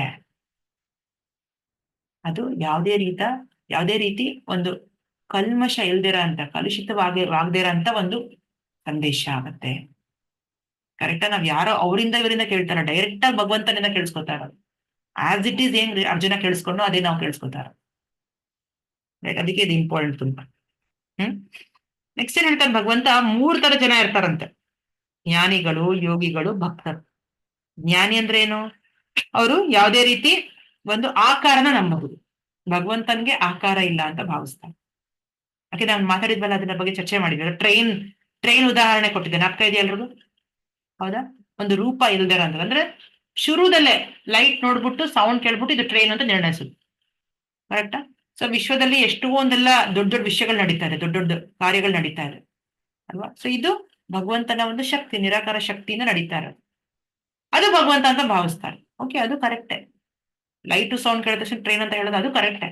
ಅದು ಯಾವುದೇ ರೀತಿ ಒಂದು ಕಲ್ಮಶ ಇಲ್ದಿರ ಅಂತ, ಕಲುಷಿತವಾಗದಿರ ಅಂತ ಒಂದು ಸಂದೇಶ ಆಗತ್ತೆ. ಕರೆಕ್ಟಾ? ನಾವ್ ಯಾರೋ ಅವರಿಂದ ಇವರಿಂದ ಕೇಳ್ತಾರ, ಡೈರೆಕ್ಟ್ ಆಗಿ ಭಗವಂತನಿಂದ ಕೇಳಿಸ್ಕೊತಾರ. ಆಸ್ ಇಟ್ ಈಸ್ ಏನ್ ಅರ್ಜುನ ಕೇಳಿಸ್ಕೊಂಡು ಅದೇ ನಾವು ಕೇಳಿಸ್ಕೊತಾರ. ಅದಕ್ಕೆ ಇದು ಇಂಪಾರ್ಟೆಂಟ್ ತುಂಬಾ. ನೆಕ್ಸ್ಟ್ ಏನ್ ಹೇಳ್ತಾನೆ ಭಗವಂತ? 3 ತರ ಜನ ಇರ್ತಾರಂತೆ, ಜ್ಞಾನಿಗಳು, ಯೋಗಿಗಳು, ಭಕ್ತರು. ಜ್ಞಾನಿ ಅಂದ್ರೆ ಏನು? ಅವರು ಯಾವುದೇ ರೀತಿ ಒಂದು ಆಕಾರನ ನಂಬಬಹುದು. ಭಗವಂತನ್ಗೆ ಆಕಾರ ಇಲ್ಲ ಅಂತ ಭಾವಿಸ್ತಾರೆ. ಯಾಕೆ ನಾವು ಮಾತಾಡಿದ್ವಲ್ಲ, ಅದನ್ನ ಬಗ್ಗೆ ಚರ್ಚೆ ಮಾಡಿದ್ವಿ. ಟ್ರೈನ್ ಉದಾಹರಣೆ ಕೊಟ್ಟಿದ್ದೇನೆ, ಅರ್ಥ ಇದೆಯಾ ಎಲ್ರಿಗೂ? ಹೌದಾ? ಒಂದು ರೂಪ ಇಲ್ದಿರ ಅಂದ್ರೆ ಶುರುದಲ್ಲೇ ಲೈಟ್ ನೋಡ್ಬಿಟ್ಟು ಸೌಂಡ್ ಕೇಳ್ಬಿಟ್ಟು ಇದು ಟ್ರೈನ್ ಅಂತ ನಿರ್ಣಯಿಸುದು. ಕರೆಕ್ಟಾ? ಸೊ ವಿಶ್ವದಲ್ಲಿ ಒಂದೆಲ್ಲ ದೊಡ್ಡ ವಿಷಯಗಳು ನಡೀತಾ ಇದೆ, ದೊಡ್ಡ ಕಾರ್ಯಗಳು ನಡೀತಾ ಇದೆ ಅಲ್ವಾ. ಸೊ ಇದು ಭಗವಂತನ ಒಂದು ಶಕ್ತಿ, ನಿರಾಕಾರ ಶಕ್ತಿಯಿಂದ ನಡೀತಾ ಇರೋದು. ಅದು ಭಗವಂತ ಅಂತ ಭಾವಿಸ್ತಾರೆ. ಓಕೆ, ಅದು ಕರೆಕ್ಟೇ. ಲೈಟು ಸೌಂಡ್ ಕೇಳಿದ ತಕ್ಷಣ ಟ್ರೈನ್ ಅಂತ ಹೇಳೋದು ಅದು ಕರೆಕ್ಟೇ.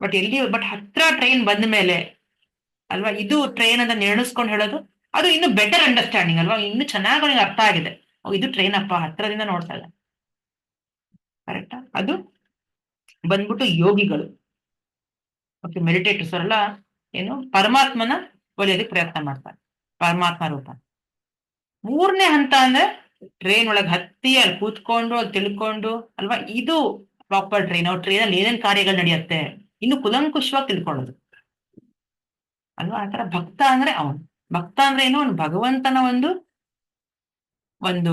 ಬಟ್ ಹತ್ರ ಟ್ರೈನ್ ಬಂದ ಮೇಲೆ ಅಲ್ವಾ, ಇದು ಟ್ರೈನ್ ಅಂತ ನಿರ್ಣಯಿಸ್ಕೊಂಡು ಹೇಳೋದು ಅದು ಇನ್ನು ಬೆಟರ್ ಅಂಡರ್ಸ್ಟ್ಯಾಂಡಿಂಗ್ ಅಲ್ವಾ, ಇನ್ನು ಚೆನ್ನಾಗಿ ಅವನಿಗೆ ಅರ್ಥ ಆಗಿದೆ, ಇದು ಟ್ರೈನ್ ಅಪ್ಪ ಹತ್ರದಿಂದ ನೋಡ್ತಾ ಇಲ್ಲ. ಕರೆಕ್ಟಾ? ಅದು ಬಂದ್ಬಿಟ್ಟು ಯೋಗಿಗಳು. ಓಕೆ, ಮೆಡಿಟೇಟರ್ಸ್ ಅವರೆಲ್ಲ ಏನು ಪರಮಾತ್ಮನ ಒಲಿಯೋದಕ್ಕೆ ಪ್ರಯತ್ನ ಮಾಡ್ತಾರೆ, ಪರಮಾತ್ಮ ರೂಪ. 3ನೇ ಹಂತ ಅಂದ್ರೆ ಟ್ರೈನ್ ಒಳಗೆ ಹತ್ತಿ ಅಲ್ಲಿ ಕೂತ್ಕೊಂಡು ಅಲ್ಲಿ ತಿಳ್ಕೊಂಡು ಅಲ್ವಾ, ಇದು ಪ್ರಾಪರ್ ಟ್ರೈನ್. ಅವ್ರ ಟ್ರೈನಲ್ಲಿ ಏನೇನ್ ಕಾರ್ಯಗಳು ನಡೆಯುತ್ತೆ ಇನ್ನು ಕುಲಂಕುಷವಾಗಿ ತಿಳ್ಕೊಳ್ಳೋದು ಅಲ್ವಾ. ಆತರ ಭಕ್ತ ಅಂದ್ರೆ ಏನು? ಅವನು ಭಗವಂತನ ಒಂದು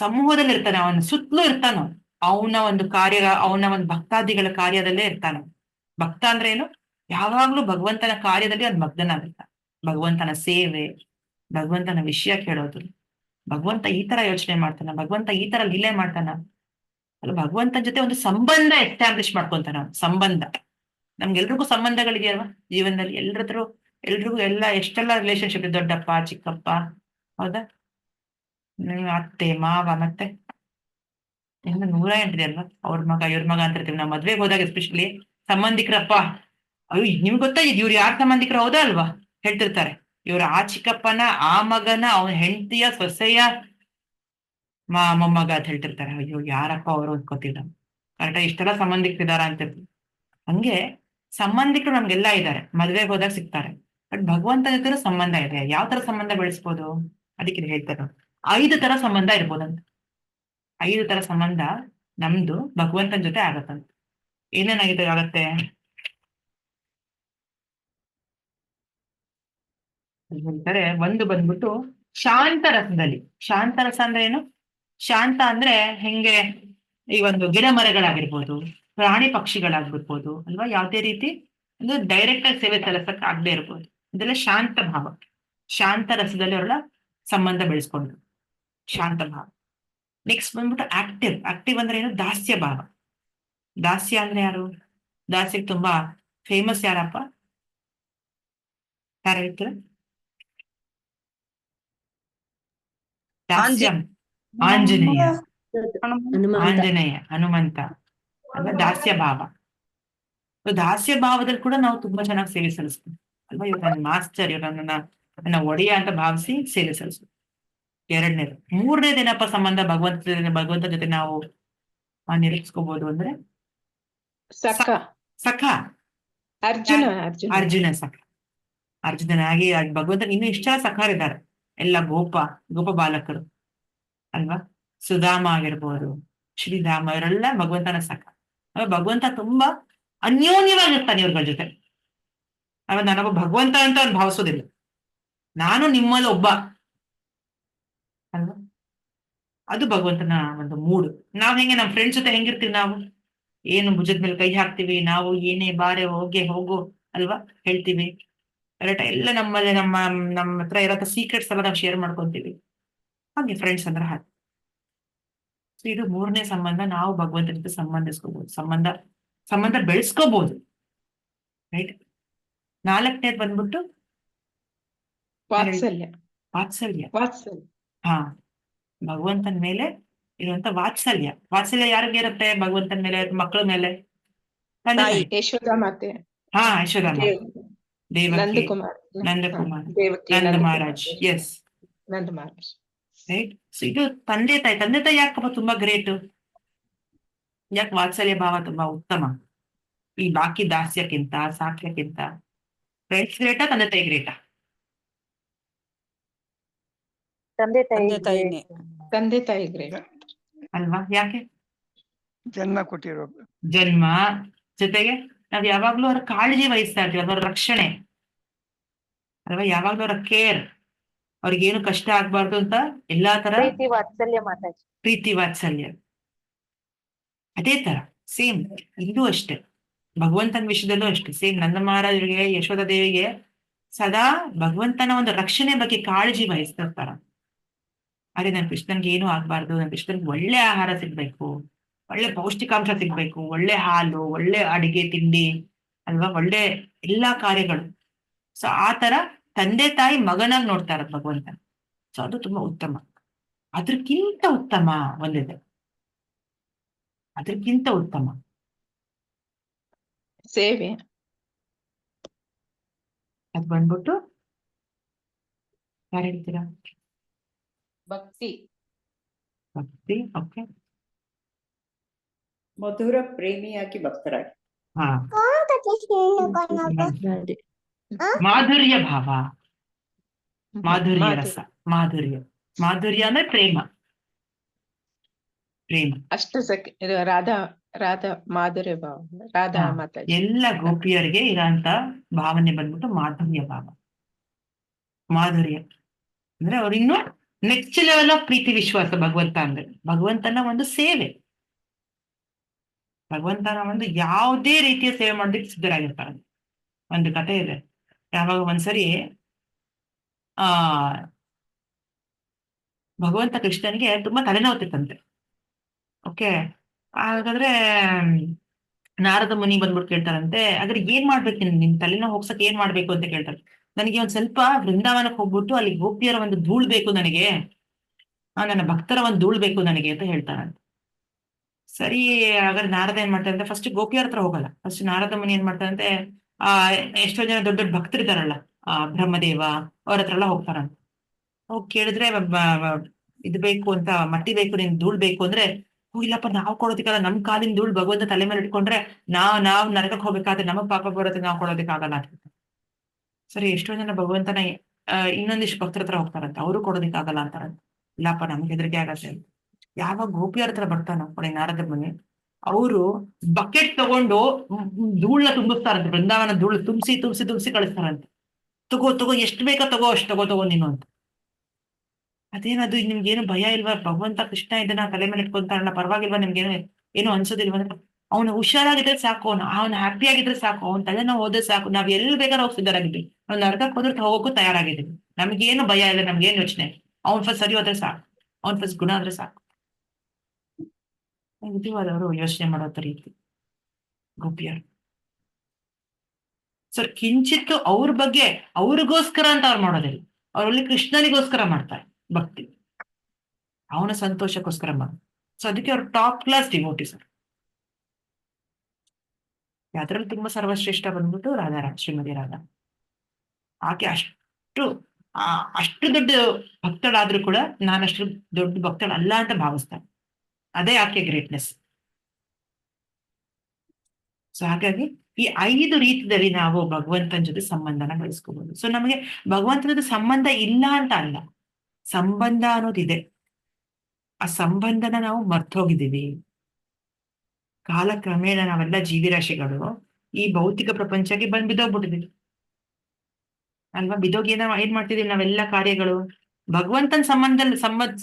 ಸಮೂಹದಲ್ಲಿ ಇರ್ತಾನೆ, ಅವನ ಸುತ್ತಲೂ ಇರ್ತಾನೋ, ಅವನ ಒಂದು ಭಕ್ತಾದಿಗಳ ಕಾರ್ಯದಲ್ಲೇ ಇರ್ತಾನೆ. ಭಕ್ತ ಅಂದ್ರೆ ಏನು? ಯಾವಾಗ್ಲೂ ಭಗವಂತನ ಕಾರ್ಯದಲ್ಲಿ ಅವ್ನು ಮಗ್ನನಾಗಿರ್ತಾನೆ. ಭಗವಂತನ ಸೇವೆ, ಭಗವಂತನ ವಿಷಯ ಕೇಳೋದು, ಭಗವಂತ ಈ ತರ ಯೋಚನೆ ಮಾಡ್ತಾನ, ಭಗವಂತ ಈ ತರ ಲೀಲೆ ಮಾಡ್ತಾನ ಅಲ್ಲ, ಭಗವಂತನ ಜೊತೆ ಒಂದು ಸಂಬಂಧ ಎಸ್ಟಾಬ್ಲಿಷ್ ಮಾಡ್ಕೊಂತಾನ. ಸಂಬಂಧ, ನಮ್ಗೆಲ್ರಿಗೂ ಸಂಬಂಧಗಳಿದೆಯಲ್ವಾ ಜೀವನದಲ್ಲಿ, ಎಲ್ರಿಗೂ ಎಷ್ಟೆಲ್ಲ ರಿಲೇಶನ್ಶಿಪ್ ಇದೆ, ದೊಡ್ಡಪ್ಪ ಚಿಕ್ಕಪ್ಪ, ಹೌದಾ, ಅತ್ತೆ ಮಾವ, ಮತ್ತೆ ಇನ್ನು 108 ಇದೆ ಅಲ್ವಾ, ಅವ್ರ ಮಗ ಇವ್ರ ಮಗ ಅಂತ ಇರ್ತೀವಿ ನಾವು. ಮದ್ವೆಗೆ ಹೋದಾಗ ಎಸ್ಪೆಷಲಿ ಸಂಬಂಧಿಕರಪ್ಪ, ಅಯ್ಯೋ ನಿಮ್ಗೆ ಗೊತ್ತಾ ಇವ್ರು ಯಾರ ಸಂಬಂಧಿಕರು ಹೌದಾ ಅಲ್ವಾ ಹೇಳ್ತಿರ್ತಾರೆ. ಇವ್ರ ಆ ಚಿಕ್ಕಪ್ಪನ, ಆ ಮಗನ, ಅವನ ಹೆಂಡತಿಯ, ಸೊಸೆಯ, ಮೊಮ್ಮಗ ಅಂತ ಹೇಳ್ತಿರ್ತಾರೆ. ಅಯ್ಯೋ ಯಾರಪ್ಪ ಅವರು ಅನ್ಕೋತಿದ್ದ, ಕರೆಕ್ಟಾಗಿ ಇಷ್ಟೆಲ್ಲ ಸಂಬಂಧಿಕರಿದಾರ ಅಂತ. ಹಂಗೆ ಸಂಬಂಧಿಕರು ನಮ್ಗೆಲ್ಲ ಇದ್ದಾರೆ, ಮದ್ವೆಗೆ ಹೋದಾಗ ಸಿಗ್ತಾರೆ. ಬಟ್ ಭಗವಂತನ ಜೊತೆ ಸಂಬಂಧ ಇದೆ. ಯಾವ ತರ ಸಂಬಂಧ ಬೆಳೆಸ್ಬೋದು ಅದಕ್ಕೆ ಹೇಳ್ತಾರೆ. 5 ತರ ಸಂಬಂಧ ಇರ್ಬೋದಂತ. 5 ತರ ಸಂಬಂಧ ನಮ್ದು ಭಗವಂತನ ಜೊತೆ ಆಗತ್ತಂತ. ಏನೇನಾಗಿದೆ ಆಗತ್ತೆ ಹೇಳ್ತಾರೆ. ಒಂದು ಬಂದ್ಬಿಟ್ಟು ಶಾಂತ ರಸದಲ್ಲಿ. ಶಾಂತ ರಸ ಅಂದ್ರೆ ಏನು? ಶಾಂತ ಅಂದ್ರೆ ಹೆಂಗೆ, ಈ ಒಂದು ಗಿಡ ಮರಗಳಾಗಿರ್ಬೋದು, ಪ್ರಾಣಿ ಪಕ್ಷಿಗಳಾಗಿರ್ಬೋದು ಅಲ್ವಾ, ಯಾವುದೇ ರೀತಿ ಒಂದು ಡೈರೆಕ್ಟ್ ಆಗಿ ಸೇವೆ ಸಲ್ಲಿಸಕ್ ಆಗದೆ ಇರ್ಬೋದು. ಇದೆಲ್ಲ ಶಾಂತ ಭಾವ. ಶಾಂತ ರಸದಲ್ಲಿ ಅವರ ಸಂಬಂಧ ಬೆಳೆಸ್ಕೊಂಡು ಶಾಂತ ಭಾವ. ನೆಕ್ಸ್ಟ್ ಬಂದ್ಬಿಟ್ಟು ಆಕ್ಟಿವ್. ಆಕ್ಟಿವ್ ಅಂದ್ರೆ ಏನು? ದಾಸ್ಯ ಭಾವ. ದಾಸ್ಯ ಅಂದ್ರೆ ಯಾರು? ದಾಸ್ಯಕ್ಕೆ ತುಂಬಾ ಫೇಮಸ್ ಯಾರಪ್ಪ? ಯಾರು ಹೇಳ್ತೀರ? ದಾಸ್ಯ ಆಂಜನೇಯ. ಆಂಜನೇಯ, ಹನುಮಂತ ಅಲ್ವಾ, ದಾಸ್ಯ ಭಾವ. ದಾಸ್ಯ ಭಾವದಲ್ಲಿ ಕೂಡ ನಾವು ತುಂಬಾ ಚೆನ್ನಾಗಿ ಸೇವೆ ಸಲ್ಲಿಸ್ತೀವಿ ಅಲ್ವಾ. ಇವ್ರು ನನ್ನ ಮಾಸ್ಟರ್, ಇವ್ರು ನನ್ನ ಒಡೆಯ ಅಂತ ಭಾವಿಸಿ ಸೇವೆ ಸಲ್ಲಿಸ್ತೀವಿ. 2ನೇದು. 3ನೇದೇನಪ್ಪ ಸಂಬಂಧ ಭಗವಂತ ಜೊತೆ ನಾವು ನಿರೀಕ್ಷಿಸ್ಕೋಬಹುದು ಅಂದ್ರೆ ಸಖ. ಸಖ. ಅರ್ಜುನ ಸಖ. ಅರ್ಜುನನಾಗಿ ಭಗವಂತನ ಇನ್ನೂ ಇಷ್ಟ ಸಖರಿದ್ದಾರೆ. ಎಲ್ಲ ಗೋಪ ಬಾಲಕರು ಅಲ್ವಾ. ಸುಧಾಮ ಆಗಿರ್ಬೋದು, ಶ್ರೀಧಾಮ, ಇವರೆಲ್ಲ ಭಗವಂತನ ಸಖ. ಭಗವಂತ ತುಂಬಾ ಅನ್ಯೋನ್ಯವಾಗಿರ್ತಾನೆ ಇವ್ರಗಳ ಜೊತೆ. ನನಗೊಬ್ಬ ಭಗವಂತ ಅಂತ ಅವ್ನು ಭಾವಿಸೋದಿಲ್ಲ, ನಾನು ನಿಮ್ಮಲ್ಲಿ ಒಬ್ಬ ಅಲ್ವಾ. ಅದು ಭಗವಂತನ ಒಂದು ಮೂಡು. ನಾವ್ ಹೆಂಗೆ ನಮ್ಮ ಫ್ರೆಂಡ್ಸ್ ಜೊತೆ ಹೆಂಗಿರ್ತೀವಿ, ನಾವು ಏನು ಭುಜದ ಮೇಲೆ ಕೈ ಹಾಕ್ತಿವಿ, ನಾವು ಏನೇ ಬಾರೆ ಹೋಗು ಅಲ್ವಾ ಹೇಳ್ತೀವಿ. ಕರೆಕ್ಟ್. ಎಲ್ಲ ನಮ್ಮಲ್ಲಿ ನಮ್ಮ ಹತ್ರ ಇರೋ ಸೀಕ್ರೆಟ್ಸ್ ಎಲ್ಲ ನಾವು ಶೇರ್ ಮಾಡ್ಕೊಂತೀವಿ. ಹಾಗೆ ಫ್ರೆಂಡ್ಸ್ ಅಂದ್ರೆ ಹಾಗೆ. ಇದು 3ನೇ ಸಂಬಂಧ. ನಾವು ಭಗವಂತನ ಜೊತೆ ಸಂಬಂಧಿಸ್ಕೋಬಹುದು, ಸಂಬಂಧ ಬೆಳೆಸ್ಕೋಬಹುದು. ರೈಟ್. 4ನೇದು ಬಂದ್ಬಿಟ್ಟು ವಾತ್ಸಲ್ಯ. ಹಾ, ಭಗವಂತನ ಮೇಲೆ ಇರುವಂತ ವಾತ್ಸಲ್ಯ. ಯಾರಿಗೆ ಇರುತ್ತೆ? ಭಗವಂತನ ಮೇಲೆ, ಮಕ್ಕಳ ಮೇಲೆ. ಯಶೋಧ ಮಾತೆ. ಹಾ, ಯಶೋಧ ಮಾತೆ, ದೇವಕಿ, ನಂದಕುಮಾರ್, ನಂದ ಮಹಾರಾಜ್. ಎಸ್, ನಂದ ಮಹಾರಾಜ್. ರೈಟ್. ಸೊ ಇದು ತಂದೆ ತಾಯಿ ಯಾಕಪ್ಪ ತುಂಬಾ ಗ್ರೇಟ್? ಯಾಕೆ ವಾತ್ಸಲ್ಯ ಭಾವ ತುಂಬಾ ಉತ್ತಮ ಈ ಬಾಕಿ ದಾಸ್ಯಕ್ಕಿಂತ, ಸಾಕ್ಯಕ್ಕಿಂತ? ಫ್ರೆಂಡ್ಸ್ ಗ್ರೇಟಾ, ತಂದೆ ತಾಯಿ ಗ್ರೇಟಾ? ತಂದೆ ತಾಯಿ ಗ್ರೇಟ್ ಅಲ್ವಾ. ಯಾಕೆ? ಜನ್ಮ ಕೊಟ್ಟಿರೋ ಜನ್ಮ ಜೊತೆಗೆ ನಾವ್ ಯಾವಾಗ್ಲೂ ಅವ್ರ ಕಾಳಜಿ ವಹಿಸ್ತಾ ಇರ್ತೀವಿ, ಅವ್ರ ರಕ್ಷಣೆ ಅಲ್ವಾ. ಯಾವಾಗ್ಲೂ ಅವರ ಕೇರ್, ಅವ್ರಿಗೇನು ಕಷ್ಟ ಆಗ್ಬಾರ್ದು ಅಂತ ಎಲ್ಲಾ ತರ ಪ್ರೀತಿ ವಾತ್ಸಲ್ಯ. ಅದೇ ತರ ಸೇಮ್ ಇದು ಅಷ್ಟೇ, ಭಗವಂತನ ವಿಷಯದಲ್ಲೂ ಅಷ್ಟೇ ಸೇಮ್. ನಂದ ಮಹಾರಾಜರಿಗೆ, ಯಶೋಧ ದೇವಿಗೆ ಸದಾ ಭಗವಂತನ ಒಂದು ರಕ್ಷಣೆ ಬಗ್ಗೆ ಕಾಳಜಿ ವಹಿಸ್ತಾ ಇರ್ತಾರ. ಅದೇ ನನ್ ಕೃಷ್ಣನ್ಗೆ ಏನು ಆಗ್ಬಾರ್ದು, ನನ್ ಕೃಷ್ಣನ್ಗೆ ಒಳ್ಳೆ ಆಹಾರ ಸಿಗ್ಬೇಕು, ಒಳ್ಳೆ ಪೌಷ್ಟಿಕಾಂಶ ಸಿಗ್ಬೇಕು, ಒಳ್ಳೆ ಹಾಲು, ಒಳ್ಳೆ ಅಡಿಗೆ ತಿಂಡಿ ಅಲ್ವಾ, ಒಳ್ಳೆ ಎಲ್ಲಾ ಕಾರ್ಯಗಳು. ಸೊ ಆ ತರ ತಂದೆ ತಾಯಿ ಮಗನಾಗಿ ನೋಡ್ತಾರ ಭಗವಂತ. ಸೊ ಅದು ತುಂಬಾ ಉತ್ತಮ. ಅದಕ್ಕಿಂತ ಉತ್ತಮ ಒಂದಿದೆ, ಅದಕ್ಕಿಂತ ಉತ್ತಮ ಸೇವೆ. ಅದ್ ಬಂದ್ಬಿಟ್ಟು ಯಾರು ಹೇಳ್ತೀರಾ? ಭಕ್ತಿ. ಓಕೆ. ಮಧುರ ಪ್ರೇಮಿಯಾಗಿ ಭಕ್ತರಾಗಿ. ಹಾ, ಮಾಧುರ್ಯ ಭಾವ, ಮಾಧುರ್ಯ ರಸ. ಮಾಧುರ್ಯ ಅಂದ್ರೆ ಪ್ರೇಮ. ಇದು ರಾಧಾ ಮಾಧುರ್ಯ ಭಾವ. ರಾಧಾ ಮಾತಾಜಿ ಎಲ್ಲ ಗೋಪಿಯರಿಗೆ ಇರೋಂತ ಭಾವನೆ ಬಂದ್ಬಿಟ್ಟು ಮಾಧುರ್ಯ ಭಾವ. ಮಾಧುರ್ಯ ಅಂದ್ರೆ ಅವ್ರಿನ್ನೂ ನೆಕ್ಸ್ಟ್ ಲೆವೆಲ್ ಆಫ್ ಪ್ರೀತಿ ವಿಶ್ವಾಸ ಭಗವಂತ ಅಂದ್ರೆ. ಭಗವಂತನ ಒಂದು ಸೇವೆ, ಭಗವಂತನ ಒಂದು ಯಾವುದೇ ರೀತಿಯ ಸೇವೆ ಮಾಡೋದಕ್ಕೆ ಸಿದ್ಧರಾಗಿರ್ತಾರೆ. ಒಂದು ಕಥೆ ಇದೆ. ಯಾವಾಗ ಒಂದ್ಸರಿ ಭಗವಂತ ಕೃಷ್ಣನಿಗೆ ತುಂಬಾ ತಲೆನೋವುತ್ತಿತ್ತಂತೆ. ಓಕೆ. ಹಾಗಾದ್ರೆ ನಾರದ ಮುನಿ ಬಂದ್ಬಿಟ್ಟು ಕೇಳ್ತಾರಂತೆ, ಹಾಗಾದ್ರೆ ಏನ್ ಮಾಡ್ಬೇಕು, ನಿನ್ ತಲೆನೋವು ಹೋಗ್ಸಕ್ ಏನ್ ಮಾಡ್ಬೇಕು ಅಂತ ಕೇಳ್ತಾರೆ. ನನಗೆ ಒಂದ್ ಸ್ವಲ್ಪ ವೃಂದಾವನಕ್ಕೆ ಹೋಗ್ಬಿಟ್ಟು ಅಲ್ಲಿ ಗೋಪಿಯರ ಒಂದು ಧೂಳ್ ಬೇಕು ನನಗೆ, ನನ್ನ ಭಕ್ತರ ಒಂದು ಧೂಳ್ ಬೇಕು ನನಗೆ ಅಂತ ಹೇಳ್ತಾರಂತೆ. ಸರಿ, ಹಾಗಾದ್ರೆ ನಾರದ ಏನ್ ಮಾಡ್ತಾರಂತೆ, ಫಸ್ಟ್ ಗೋಪಿಯರ ಹತ್ರ ಹೋಗಲ್ಲ. ಫಸ್ಟ್ ನಾರದ ಮುನಿ ಏನ್ ಮಾಡ್ತಾರಂತೆ, ಎಷ್ಟೋ ಜನ ದೊಡ್ಡ ದೊಡ್ಡ ಭಕ್ತರಿದಾರಲ್ಲ, ಬ್ರಹ್ಮದೇವ ಅವ್ರ ಹತ್ರ ಎಲ್ಲ ಹೋಗ್ತಾರಂತೆ. ಹೋಗಿ ಕೇಳಿದ್ರೆ ಇದು ಬೇಕು ಅಂತ, ಮಟ್ಟಿ ಬೇಕು, ನಿನ್ ಧೂಳ್ ಬೇಕು ಅಂದ್ರೆ, ಓ ಇಲ್ಲಪ್ಪ ನಾವು ಕೊಡೋದಕ್ಕಲ್ಲ, ನಮ್ ಕಾಲಿನ ಧೂಳ್ ಭಗವಂತ ತಲೆ ಮೇಲೆ ಇಟ್ಕೊಂಡ್ರೆ ನಾವ್ ನರಕಕ್ಕೆ ಹೋಗ್ಬೇಕಾದ್ರೆ ನಮಗ್ ಪಾಪ ಬರುತ್ತೆ, ನಾವು ಕೊಡೋದಕ್ಕಾಗಲ್ಲ ಅಂತ. ಸರಿ, ಎಷ್ಟೋ ಜನ ಭಗವಂತನ ಇನ್ನೊಂದಿಷ್ಟು ಭಕ್ತರ ಹತ್ರ ಹೋಗ್ತಾರಂತ, ಅವರು ಕೊಡೋದಕ್ಕಾಗಲ್ಲ ಅಂತಾರಂತ. ಇಲ್ಲಪ್ಪ ನಮ್ಗೆ ಹೆದರಿಕೆ ಆಗತ್ತೆ ಅಂತ. ಯಾವಾಗ ಗೋಪಿಯರ ಹತ್ರ ಬರ್ತಾನೋ ನಾರದ ಮನೆ, ಅವರು ಬಕೆಟ್ ತಗೊಂಡು ಧೂಳ್ನ ತುಂಬಿಸ್ತಾರಂತೆ, ಬೃಂದಾವನ ಧೂಳು ತುಂಬಿಸಿ ತುಂಬಿಸಿ ತುಂಬಿಸಿ ಕಳಿಸ್ತಾರಂತೆ. ತಗೋ ಎಷ್ಟು ಬೇಕೋ ತಗೋ, ಅಷ್ಟು ತಗೋ ನೀನು ಅಂತ. ಅದೇನದು, ನಿಮ್ಗೇನು ಭಯ ಇಲ್ವಾ? ಭಗವಂತ ಕೃಷ್ಣ ಇದನ್ನ ತಲೆ ಮೇಲೆ ಇಟ್ಕೊಂತಾರಲ್ಲ, ಪರವಾಗಿಲ್ವಾ ನಿಮ್ಗೇನು ಏನು ಅನ್ಸೋದಿಲ್ವ ಅಂದ್ರೆ, ಅವನು ಹುಷಾರಾಗಿದ್ರೆ ಸಾಕು, ಅವನು ಹ್ಯಾಪಿ ಆಗಿದ್ರೆ ಸಾಕು, ಅವ್ನ ತಲೆ ನಾವು ಹೋದ್ರೆ ಸಾಕು, ನಾವ್ ಎಲ್ಲಿ ಬೇಕಾದ್ರೆ ಹೋಗಿ ಸಿದ್ಧರಾಗಿದ್ವಿ, ಅವ್ನು ನರಕಕ್ಕೆ ಹೋದ್ರೆ ಹೋಗೋಕ್ಕೂ ತಯಾರಾಗಿದ್ದೀವಿ, ನಮ್ಗೇನು ಭಯ ಇಲ್ಲ, ನಮ್ಗೇನು ಯೋಚನೆ, ಅವ್ನ್ ಫಸ್ಟ್ ಸರಿ ಹೋದ್ರೆ ಸಾಕು, ಅವ್ನ್ ಫಸ್ಟ್ ಗುಣ ಆದ್ರೆ ಸಾಕು. ವಿಧಿವಾದವರು ಯೋಚನೆ ಮಾಡೋ ರೀತಿ ಗೋಪಿಯರು. ಸರ್, ಕಿಂಚಿತ್ತು ಅವ್ರ ಬಗ್ಗೆ ಅವ್ರಿಗೋಸ್ಕರ ಅಂತ ಅವ್ರು ಮಾಡೋದಿಲ್ಲ, ಅವರಲ್ಲಿ ಕೃಷ್ಣನಿಗೋಸ್ಕರ ಮಾಡ್ತಾರೆ ಭಕ್ತಿ, ಅವನ ಸಂತೋಷಕ್ಕೋಸ್ಕರ ಮಾಡಿ. ಸೊ ಅದಕ್ಕೆ ಅವ್ರು ಟಾಪ್ ಕ್ಲಾಸ್ ಡಿವೋಟಿ ಸರ್. ಅದ್ರಲ್ಲಿ ತುಂಬಾ ಸರ್ವಶ್ರೇಷ್ಠ ಬಂದ್ಬಿಟ್ಟು ರಾಧಾರಾಮ್, ಶ್ರೀಮತಿ ರಾಧಾ. ಆಕೆ ಅಷ್ಟು ದೊಡ್ಡ ಭಕ್ತಳಾದ್ರೂ ಕೂಡ ನಾನಷ್ಟು ದೊಡ್ಡ ಭಕ್ತಳಲ್ಲ ಅಂತ ಭಾವಿಸ್ತಾನೆ. ಅದೇ ಆಕೆ ಗ್ರೇಟ್ನೆಸ್. ಸೊ ಹಾಗಾಗಿ ಈ 5 ರೀತಿಯಲ್ಲಿ ನಾವು ಭಗವಂತನ ಜೊತೆ ಸಂಬಂಧನ ಬೆಳೆಸ್ಕೋಬಹುದು. ಸೊ ನಮಗೆ ಭಗವಂತನ ಜೊತೆ ಸಂಬಂಧ ಇಲ್ಲ ಅಂತ ಅಲ್ಲ, ಸಂಬಂಧ ಅನ್ನೋದಿದೆ. ಆ ಸಂಬಂಧನ ನಾವು ಮರ್ತೋಗಿದ್ದೀವಿ. ಕಾಲಕ್ರಮೇಣ ನಾವೆಲ್ಲ ಜೀವಿರಾಶಿಗಳು ಈ ಭೌತಿಕ ಪ್ರಪಂಚಕ್ಕೆ ಬಿದ್ದೋಗ್ಬಿಟ್ಟಿದೀವಿ ಅಲ್ವಾ? ಬಿದ್ದೋಗಿ ಏನ್ ಮಾಡ್ತಿದೀವಿ ನಾವೆಲ್ಲ ಕಾರ್ಯಗಳು ಭಗವಂತನ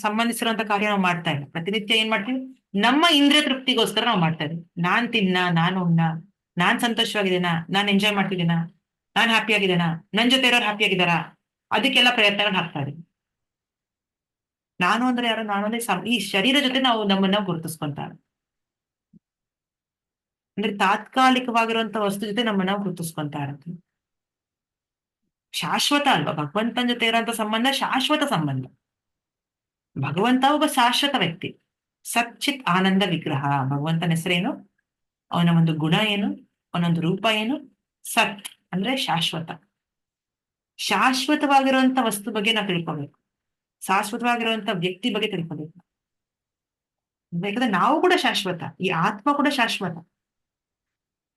ಸಂಬಂಧಿಸಿರುವಂತ ಕಾರ್ಯ ನಾವು ಮಾಡ್ತಾ ಇಲ್ಲ. ಪ್ರತಿನಿತ್ಯ ಏನ್ ಮಾಡ್ತೀವಿ? ನಮ್ಮ ಇಂದ್ರಿಯ ತೃಪ್ತಿಗೋಸ್ಕರ ನಾವು ಮಾಡ್ತಾ ಇದೀವಿ. ನಾನ್ ತಿನ್ನ, ನಾನು ಉಣ್ಣ, ನಾನ್ ಸಂತೋಷವಾಗಿದ್ದೀನ, ನಾನ್ ಎಂಜಾಯ್ ಮಾಡ್ತಿದ್ದೀನ, ನಾನ್ ಹ್ಯಾಪಿ ಆಗಿದ್ದೀನ, ನನ್ ಜೊತೆ ಇರೋರು ಹ್ಯಾಪಿ ಆಗಿದಾರ, ಅದಕ್ಕೆಲ್ಲ ಪ್ರಯತ್ನಗಳು ಹಾಕ್ತಾ ಇದೀವಿ. ನಾನು ಅಂದ್ರೆ ಯಾರು? ನಾನು ಅಂದ್ರೆ ಈ ಶರೀರ ಜೊತೆ ನಾವು ನಮ್ಮನ್ನ ಗುರುತಿಸ್ಕೊಂತಾರೆ. ಅಂದ್ರೆ ತಾತ್ಕಾಲಿಕವಾಗಿರುವಂತ ವಸ್ತು ಜೊತೆ ನಮ್ಮನ್ನ ಗುರುತಿಸ್ಕೊಂತಾ ಇರತ್ತೆ. ಶಾಶ್ವತ ಅಲ್ವಾ? ಭಗವಂತನ ಜೊತೆ ಇರೋಂಥ ಸಂಬಂಧ ಶಾಶ್ವತ ಸಂಬಂಧ. ಭಗವಂತ ಒಬ್ಬ ಶಾಶ್ವತ ವ್ಯಕ್ತಿ, ಸಚ್ಚಿತ್ ಆನಂದ ವಿಗ್ರಹ. ಭಗವಂತನ ಹೆಸರೇನು? ಅವನ ಒಂದು ಗುಣ ಏನು? ಅವನೊಂದು ರೂಪ ಏನು? ಸತ್ ಅಂದ್ರೆ ಶಾಶ್ವತ. ಶಾಶ್ವತವಾಗಿರುವಂತ ವಸ್ತು ಬಗ್ಗೆ ನಾವು ತಿಳ್ಕೊಬೇಕು, ಶಾಶ್ವತವಾಗಿರುವಂತ ವ್ಯಕ್ತಿ ಬಗ್ಗೆ ತಿಳ್ಕೊಬೇಕು. ಯಾಕಂದ್ರೆ ನಾವು ಕೂಡ ಶಾಶ್ವತ, ಈ ಆತ್ಮ ಕೂಡ ಶಾಶ್ವತ.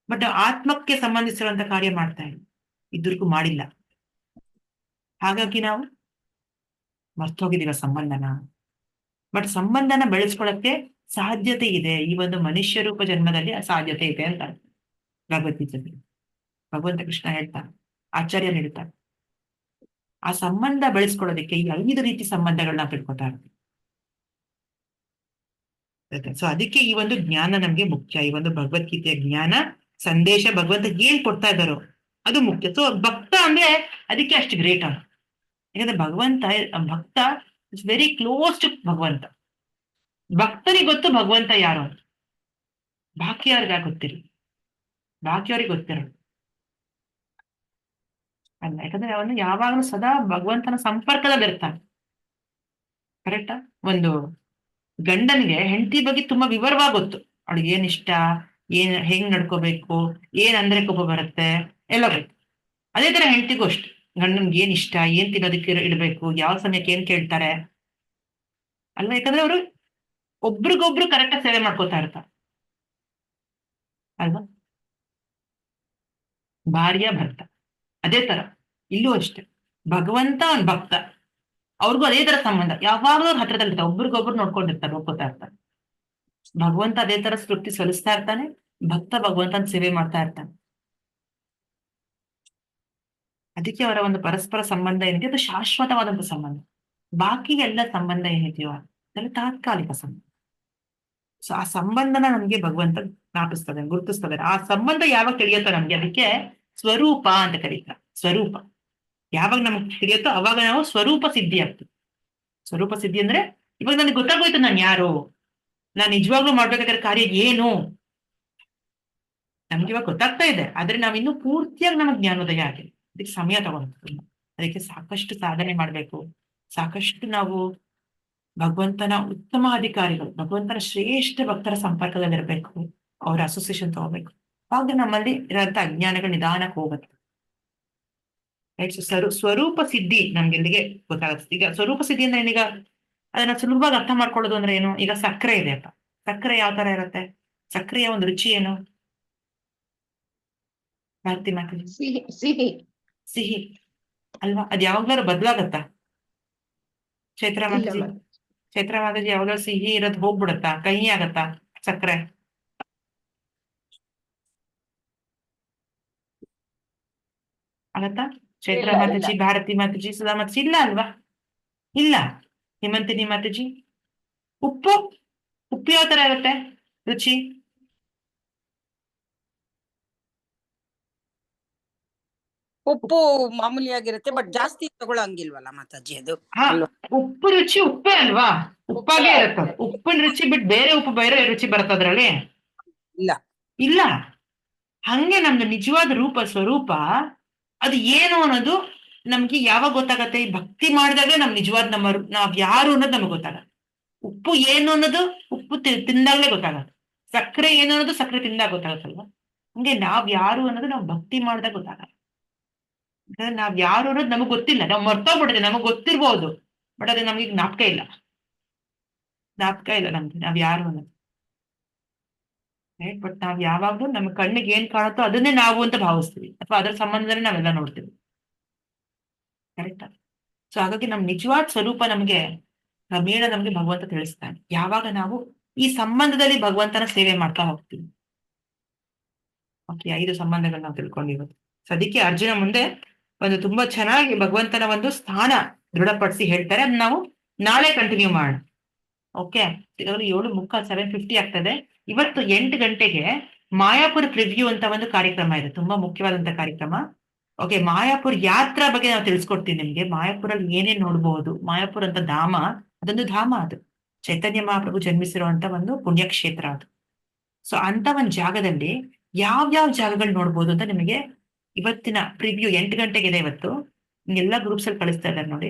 ಬಟ್ ಆತ್ಮಕ್ಕೆ ಸಂಬಂಧಿಸಿರುವಂತ ಕಾರ್ಯ ಮಾಡ್ತಾ ಇದ್ರಿಗೂ ಮಾಡಿಲ್ಲ. ಹಾಗಾಗಿ ನಾವು ಮರ್ತೋಗಿದ್ದೀವ ಸಂಬಂಧನ. ಬಟ್ ಸಂಬಂಧನ ಬೆಳೆಸ್ಕೊಳಕ್ಕೆ ಸಾಧ್ಯತೆ ಇದೆ. ಈ ಒಂದು ಮನುಷ್ಯ ರೂಪ ಜನ್ಮದಲ್ಲಿ ಆ ಸಾಧ್ಯತೆ ಇದೆ ಅಂತ ಭಗವದ್ಗೀತೆಯಲ್ಲಿ ಭಗವಂತ ಕೃಷ್ಣ ಹೇಳ್ತಾರೆ, ಆಚಾರ್ಯರು ಹೇಳ್ತಾರೆ. ಆ ಸಂಬಂಧ ಬೆಳೆಸ್ಕೊಳ್ಳೋದಕ್ಕೆ ಈ 5 ರೀತಿ ಸಂಬಂಧಗಳನ್ನ ತಿಳ್ಕೊತಾ ಇರ್ತೀವಿ. ಸೊ ಅದಕ್ಕೆ ಈ ಒಂದು ಜ್ಞಾನ ನಮ್ಗೆ ಮುಖ್ಯ. ಈ ಒಂದು ಭಗವದ್ಗೀತೆಯ ಜ್ಞಾನ ಸಂದೇಶ ಭಗವಂತ ಏನ್ ಕೊಡ್ತಾ ಇದ್ದಾರೋ ಅದು ಮುಖ್ಯ. ಸೊ ಭಕ್ತ ಅಂದ್ರೆ ಅದಕ್ಕೆ ಅಷ್ಟು ಗ್ರೇಟ್ ಅಂತ. ಯಾಕಂದ್ರೆ ಭಕ್ತ ಇಟ್ಸ್ ವೆರಿ ಕ್ಲೋಸ್ ಟು ಭಗವಂತ. ಭಕ್ತನಿಗೆ ಗೊತ್ತು ಭಗವಂತ ಯಾರು, ಬಾಕಿಯವ್ರಿಗೆ ಗೊತ್ತಿಲ್ಲ, ಬಾಕಿಯವ್ರಿಗೆ ಗೊತ್ತಿರೋದು ಅಲ್ಲ. ಯಾಕಂದ್ರೆ ಅವನು ಯಾವಾಗಲೂ ಸದಾ ಭಗವಂತನ ಸಂಪರ್ಕದಲ್ಲಿ ಇರ್ತಾನೆ. ಕರೆಕ್ಟಾ? ಒಂದು ಗಂಡನಿಗೆ ಹೆಂಡತಿ ಬಗ್ಗೆ ತುಂಬಾ ವಿವರವಾಗಿ ಗೊತ್ತು. ಅವಳಿಗೆ ಏನ್ ಇಷ್ಟ, ಹೆಂಗ್ ನಡ್ಕೋಬೇಕು, ಏನ್ ಅಂದ್ರೆ ಕೋಪ ಬರುತ್ತೆ, ಎಲ್ಲ ಗೊತ್ತು. ಅದೇ ತರ ಹೆಂಡತಿಗೂ ಅಷ್ಟು, ಗಂಡನ್ಗೆ ಏನ್ ಇಷ್ಟ, ಏನ್ ತಿನ್ನೋದಕ್ಕೆ ಇಡ್ಬೇಕು, ಯಾವ ಸಮಯಕ್ಕೆ ಏನ್ ಕೇಳ್ತಾರೆ ಅಲ್ವಾ? ಯಾಕಂದ್ರೆ ಅವರು ಒಬ್ರಿಗೊಬ್ರು ಕರೆಕ್ಟಾಗಿ ಸೇವೆ ಮಾಡ್ಕೋತಾ ಇರ್ತಾರೆ ಅಲ್ವಾ? ಭಾರ್ಯ ಭರ್ತ ಅದೇ ತರ ಇಲ್ಲೂ ಅಷ್ಟೇ. ಭಗವಂತ ಅವ್ನ ಭಕ್ತ, ಅವ್ರಿಗೂ ಅದೇ ತರ ಸಂಬಂಧ. ಯಾವಾಗಲೂ ಅವ್ರ ಹತ್ರದಲ್ಲಿರ್ತಾರೆ, ಒಬ್ರಿಗೊಬ್ರು ನೋಡ್ಕೊಂಡಿರ್ತಾರೆ, ಒಪ್ಕೋತಾ ಇರ್ತಾರೆ. ಭಗವಂತ ಅದೇ ತರ ತೃಪ್ತಿ ಸಲ್ಲಿಸ್ತಾ ಇರ್ತಾನೆ, ಭಕ್ತ ಭಗವಂತನ ಸೇವೆ ಮಾಡ್ತಾ ಇರ್ತಾನೆ. ಅದಕ್ಕೆ ಅವರ ಒಂದು ಪರಸ್ಪರ ಸಂಬಂಧ ಏನಿದೆ ಅದು ಶಾಶ್ವತವಾದಂತ ಸಂಬಂಧ. ಬಾಕಿ ಎಲ್ಲ ಸಂಬಂಧ ಏನಿದೆಯೋ ಅದೆಲ್ಲ ತಾತ್ಕಾಲಿಕ ಸಂಬಂಧ. ಸೊ ಆ ಸಂಬಂಧನ ನಮ್ಗೆ ಭಗವಂತ ಜ್ಞಾಪಿಸ್ತದೆ, ಗುರುತಿಸ್ತದೆ. ಆ ಸಂಬಂಧ ಯಾವಾಗ ತಿಳಿಯುತ್ತೋ ನಮ್ಗೆ, ಅದಕ್ಕೆ ಸ್ವರೂಪ ಅಂತ ಕರೀತಾರೆ. ಸ್ವರೂಪ ಯಾವಾಗ ನಮ್ಗೆ ತಿಳಿಯುತ್ತೋ ಅವಾಗ ನಾವು ಸ್ವರೂಪ ಸಿದ್ಧಿ ಆಗ್ತೀವಿ. ಸ್ವರೂಪ ಸಿದ್ಧಿ ಅಂದ್ರೆ ಇವಾಗ ನನಗೆ ಗೊತ್ತಾಗೋಯ್ತು ನಾನು ಯಾರು, ನಾನು ನಿಜವಾಗ್ಲೂ ಮಾಡ್ಬೇಕಾದ್ರೆ ಕಾರ್ಯ ಏನು, ನಮ್ಗೆ ಇವಾಗ ಗೊತ್ತಾಗ್ತಾ ಇದೆ. ಆದ್ರೆ ನಾವಿನ್ನೂ ಪೂರ್ತಿಯಾಗಿ ನಮಗೆ ಜ್ಞಾನೋದಯ ಆಗಿದೆ. ಅದಕ್ಕೆ ಸಮಯ ತಗೊಂಡು, ಅದಕ್ಕೆ ಸಾಕಷ್ಟು ಸಾಧನೆ ಮಾಡ್ಬೇಕು, ಸಾಕಷ್ಟು ನಾವು ಭಗವಂತನ ಉತ್ತಮ ಅಧಿಕಾರಿಗಳು, ಭಗವಂತನ ಶ್ರೇಷ್ಠ ಭಕ್ತರ ಸಂಪರ್ಕದಲ್ಲಿರ್ಬೇಕು, ಅವರ ಅಸೋಸಿಯೇಷನ್ ತಗೋಬೇಕು. ಆಗ ನಮ್ಮಲ್ಲಿ ಇರೋಂಥ ಅಜ್ಞಾನಗಳು ನಿಧಾನಕ್ಕೆ ಹೋಗುತ್ತೆ. ರೈಟ್? ಸೊ ಸ್ವರೂಪ ಸಿದ್ಧಿ ನಮ್ಗೆ ಎಲ್ಲಿಗೆ ಗೊತ್ತಾಗುತ್ತೆ. ಈಗ ಸ್ವರೂಪ ಸಿದ್ಧಿ ಅಂದ್ರೆ ಏನೀಗ ಅದನ್ನ ಸುಲಭವಾಗಿ ಅರ್ಥ ಮಾಡ್ಕೊಳ್ಳೋದು ಅಂದ್ರೆ ಏನು? ಈಗ ಸಕ್ಕರೆ ಇದೆ ಅಪ್ಪ, ಸಕ್ಕರೆ ಯಾವ ತರ ಇರುತ್ತೆ? ಸಕ್ಕರೆಯ ಒಂದು ರುಚಿ ಏನು ಭಾರತಿ ಮಾತಾಜಿ? ಸಿಹಿ ಸಿಹಿ ಸಿಹಿ ಅಲ್ವಾ? ಅದ್ ಯಾವಾಗ್ಲಾರು ಬದ್ಲಾಗತ್ತಾ? ಚೈತ್ರ ಇಲ್ಲ ಮಾತಾಜಿ, ಮಾತಾಜಿ. ಚೈತ್ರ ಮಾತಾಜಿ ಯಾವಾಗ್ಲಾರು ಸಿಹಿ ಇರೋದ್ ಹೋಗ್ಬಿಡತ್ತಾ? ಕಹಿ ಆಗತ್ತಾ ಸಕ್ಕರೆ? ಆಗತ್ತಾ? ಚೈತ್ರ ಇಲ್ಲ, ಮಾತಾಜಿ, ಭಾರತಿ ಮಾತಾಜಿ, ಸುಧಾ ಮಾತಾಜಿ, ಇಲ್ಲ ಅಲ್ವಾ? ಇಲ್ಲ. ಹೇಮಂತಿನಿ ಮಾತಾಜಿ, ಉಪ್ಪು ಉಪ್ಪು ಯಾವ ತರ ಇರುತ್ತೆ ರುಚಿ? ಉಪ್ಪು ಮಾಮೂಲಿಯಾಗಿರುತ್ತೆ, ಬಟ್ ಜಾಸ್ತಿ ತಗೊಳಂಗಿಲ್ವಲ್ಲ ಮಾತಾಜಿ ಅದು? ಹಾ, ಅಲ್ವಾ? ಉಪ್ಪು ರುಚಿ ಉಪ್ಪೇ ಅಲ್ವಾ? ಉಪ್ಪಾಗೆ ಇರುತ್ತೆ. ಉಪ್ಪಿನ ರುಚಿ ಬಿಟ್ಟು ಬೇರೆ ಉಪ್ಪು ಬೇರೆ ರುಚಿ ಬರುತ್ತೆ ಅದ್ರಲ್ಲಿ? ಇಲ್ಲ. ಇಲ್ಲ. ಹಂಗೆ ನಮ್ದು ನಿಜವಾದ ರೂಪ ಸ್ವರೂಪ ಅದು ಏನು ಅನ್ನೋದು ನಮ್ಗೆ ಯಾವಾಗ ಗೊತ್ತಾಗತ್ತೆ? ಈ ಭಕ್ತಿ ಮಾಡಿದಾಗಲೇ ನಮ್ ನಿಜವಾದ ನಾವ್ ಯಾರು ಅನ್ನೋದು ನಮ್ಗೆ ಗೊತ್ತಾಗತ್ತೆ. ಉಪ್ಪು ಏನು ಅನ್ನೋದು ಉಪ್ಪು ತಿಂದಾಗ್ಲೇ ಗೊತ್ತಾಗತ್ತೆ. ಸಕ್ಕರೆ ಏನು ಅನ್ನೋದು ಸಕ್ಕರೆ ತಿಂದಾಗ ಗೊತ್ತಾಗತ್ತಲ್ವಾ? ಹಂಗೆ ನಾವ್ ಯಾರು ಅನ್ನೋದು ನಾವು ಭಕ್ತಿ ಮಾಡಿದಾಗ ಗೊತ್ತಾಗತ್ತೆ. ನಾವ್ ಯಾರು ಅನ್ನೋದು ನಮಗ್ ಗೊತ್ತಿಲ್ಲ, ನಾವು ಮರ್ತೋಗ್ಬಿಟ್ಟಿದೆ. ನಮಗ್ ಗೊತ್ತಿರ್ಬೋದು, ಬಟ್ ಅದು ನಮಗೆ ಜ್ಞಾಪಕ ಇಲ್ಲ ನಮ್ಗೆ ನಾವ್ ಯಾರು ಅನ್ನೋದು. ರೈಟ್? ಬಟ್ ನಾವ್ ಯಾವಾಗ್ಲೂ ನಮ್ಮ ಕಣ್ಣಿಗೆ ಏನ್ ಕಾಣುತ್ತೋ ಅದನ್ನೇ ನಾವು ಅಂತ ಭಾವಿಸ್ತೀವಿ, ಅಥವಾ ಅದರ ಸಂಬಂಧದಲ್ಲಿ ನಾವೆಲ್ಲ ನೋಡ್ತೀವಿ. ಕರೆಕ್ಟಾ? ಸೊ ಹಾಗಾಗಿ ನಮ್ ನಿಜವಾದ ಸ್ವರೂಪ ನಮ್ಗೆ ಕ್ರಮೇಣ ನಮ್ಗೆ ಭಗವಂತ ತಿಳಿಸ್ತಾನೆ ಯಾವಾಗ ನಾವು ಈ ಸಂಬಂಧದಲ್ಲಿ ಭಗವಂತನ ಸೇವೆ ಮಾಡ್ತಾ ಹೋಗ್ತೀವಿ. ಓಕೆ, 5 ಸಂಬಂಧಗಳನ್ನ ನಾವು ತಿಳ್ಕೊಂಡಿರೋದು. ಸದ್ಯಕ್ಕೆ ಅರ್ಜುನ ಮುಂದೆ ಒಂದು ತುಂಬಾ ಚೆನ್ನಾಗಿ ಭಗವಂತನ ಒಂದು ಸ್ಥಾನ ದೃಢಪಡಿಸಿ ಹೇಳ್ತಾರೆ. ಅದನ್ನ ನಾವು ನಾಳೆ ಕಂಟಿನ್ಯೂ ಮಾಡೋಣ. ಓಕೆ, ಇವಾಗ 7:45 7:50 ಆಗ್ತದೆ. ಇವತ್ತು 8 ಗಂಟೆಗೆ ಮಾಯಾಪುರ ಪ್ರಿವ್ಯೂ ಅಂತ ಒಂದು ಕಾರ್ಯಕ್ರಮ ಇದೆ, ತುಂಬಾ ಮುಖ್ಯವಾದಂತ ಕಾರ್ಯಕ್ರಮ. ಓಕೆ, ಮಾಯಾಪುರ್ ಯಾತ್ರಾ ಬಗ್ಗೆ ನಾವು ತಿಳಿಸ್ಕೊಡ್ತೀವಿ ನಿಮ್ಗೆ. ಮಾಯಾಪುರಲ್ಲಿ ಏನೇನ್ ನೋಡ್ಬೋದು. ಮಾಯಾಪುರ ಅಂತ ಧಾಮ, ಅದೊಂದು ಧಾಮ, ಅದು ಚೈತನ್ಯ ಮಹಾಪ್ರಭು ಜನ್ಮಿಸಿರುವಂತ ಒಂದು ಪುಣ್ಯಕ್ಷೇತ್ರ ಅದು. ಸೊ ಅಂತ ಒಂದು ಜಾಗದಲ್ಲಿ ಯಾವ್ಯಾವ ಜಾಗಗಳು ನೋಡ್ಬೋದು ಅಂತ ನಿಮಗೆ ಇವತ್ತಿನ ಪ್ರಿವ್ಯೂ 8 ಗಂಟೆಗೆ ಇದೆ ಇವತ್ತು. ಎಲ್ಲ ಗ್ರೂಪ್ಸ್ ಅಲ್ಲಿ ಕಳಿಸ್ತಾ ಇದ್ದಾರೆ ನೋಡಿ.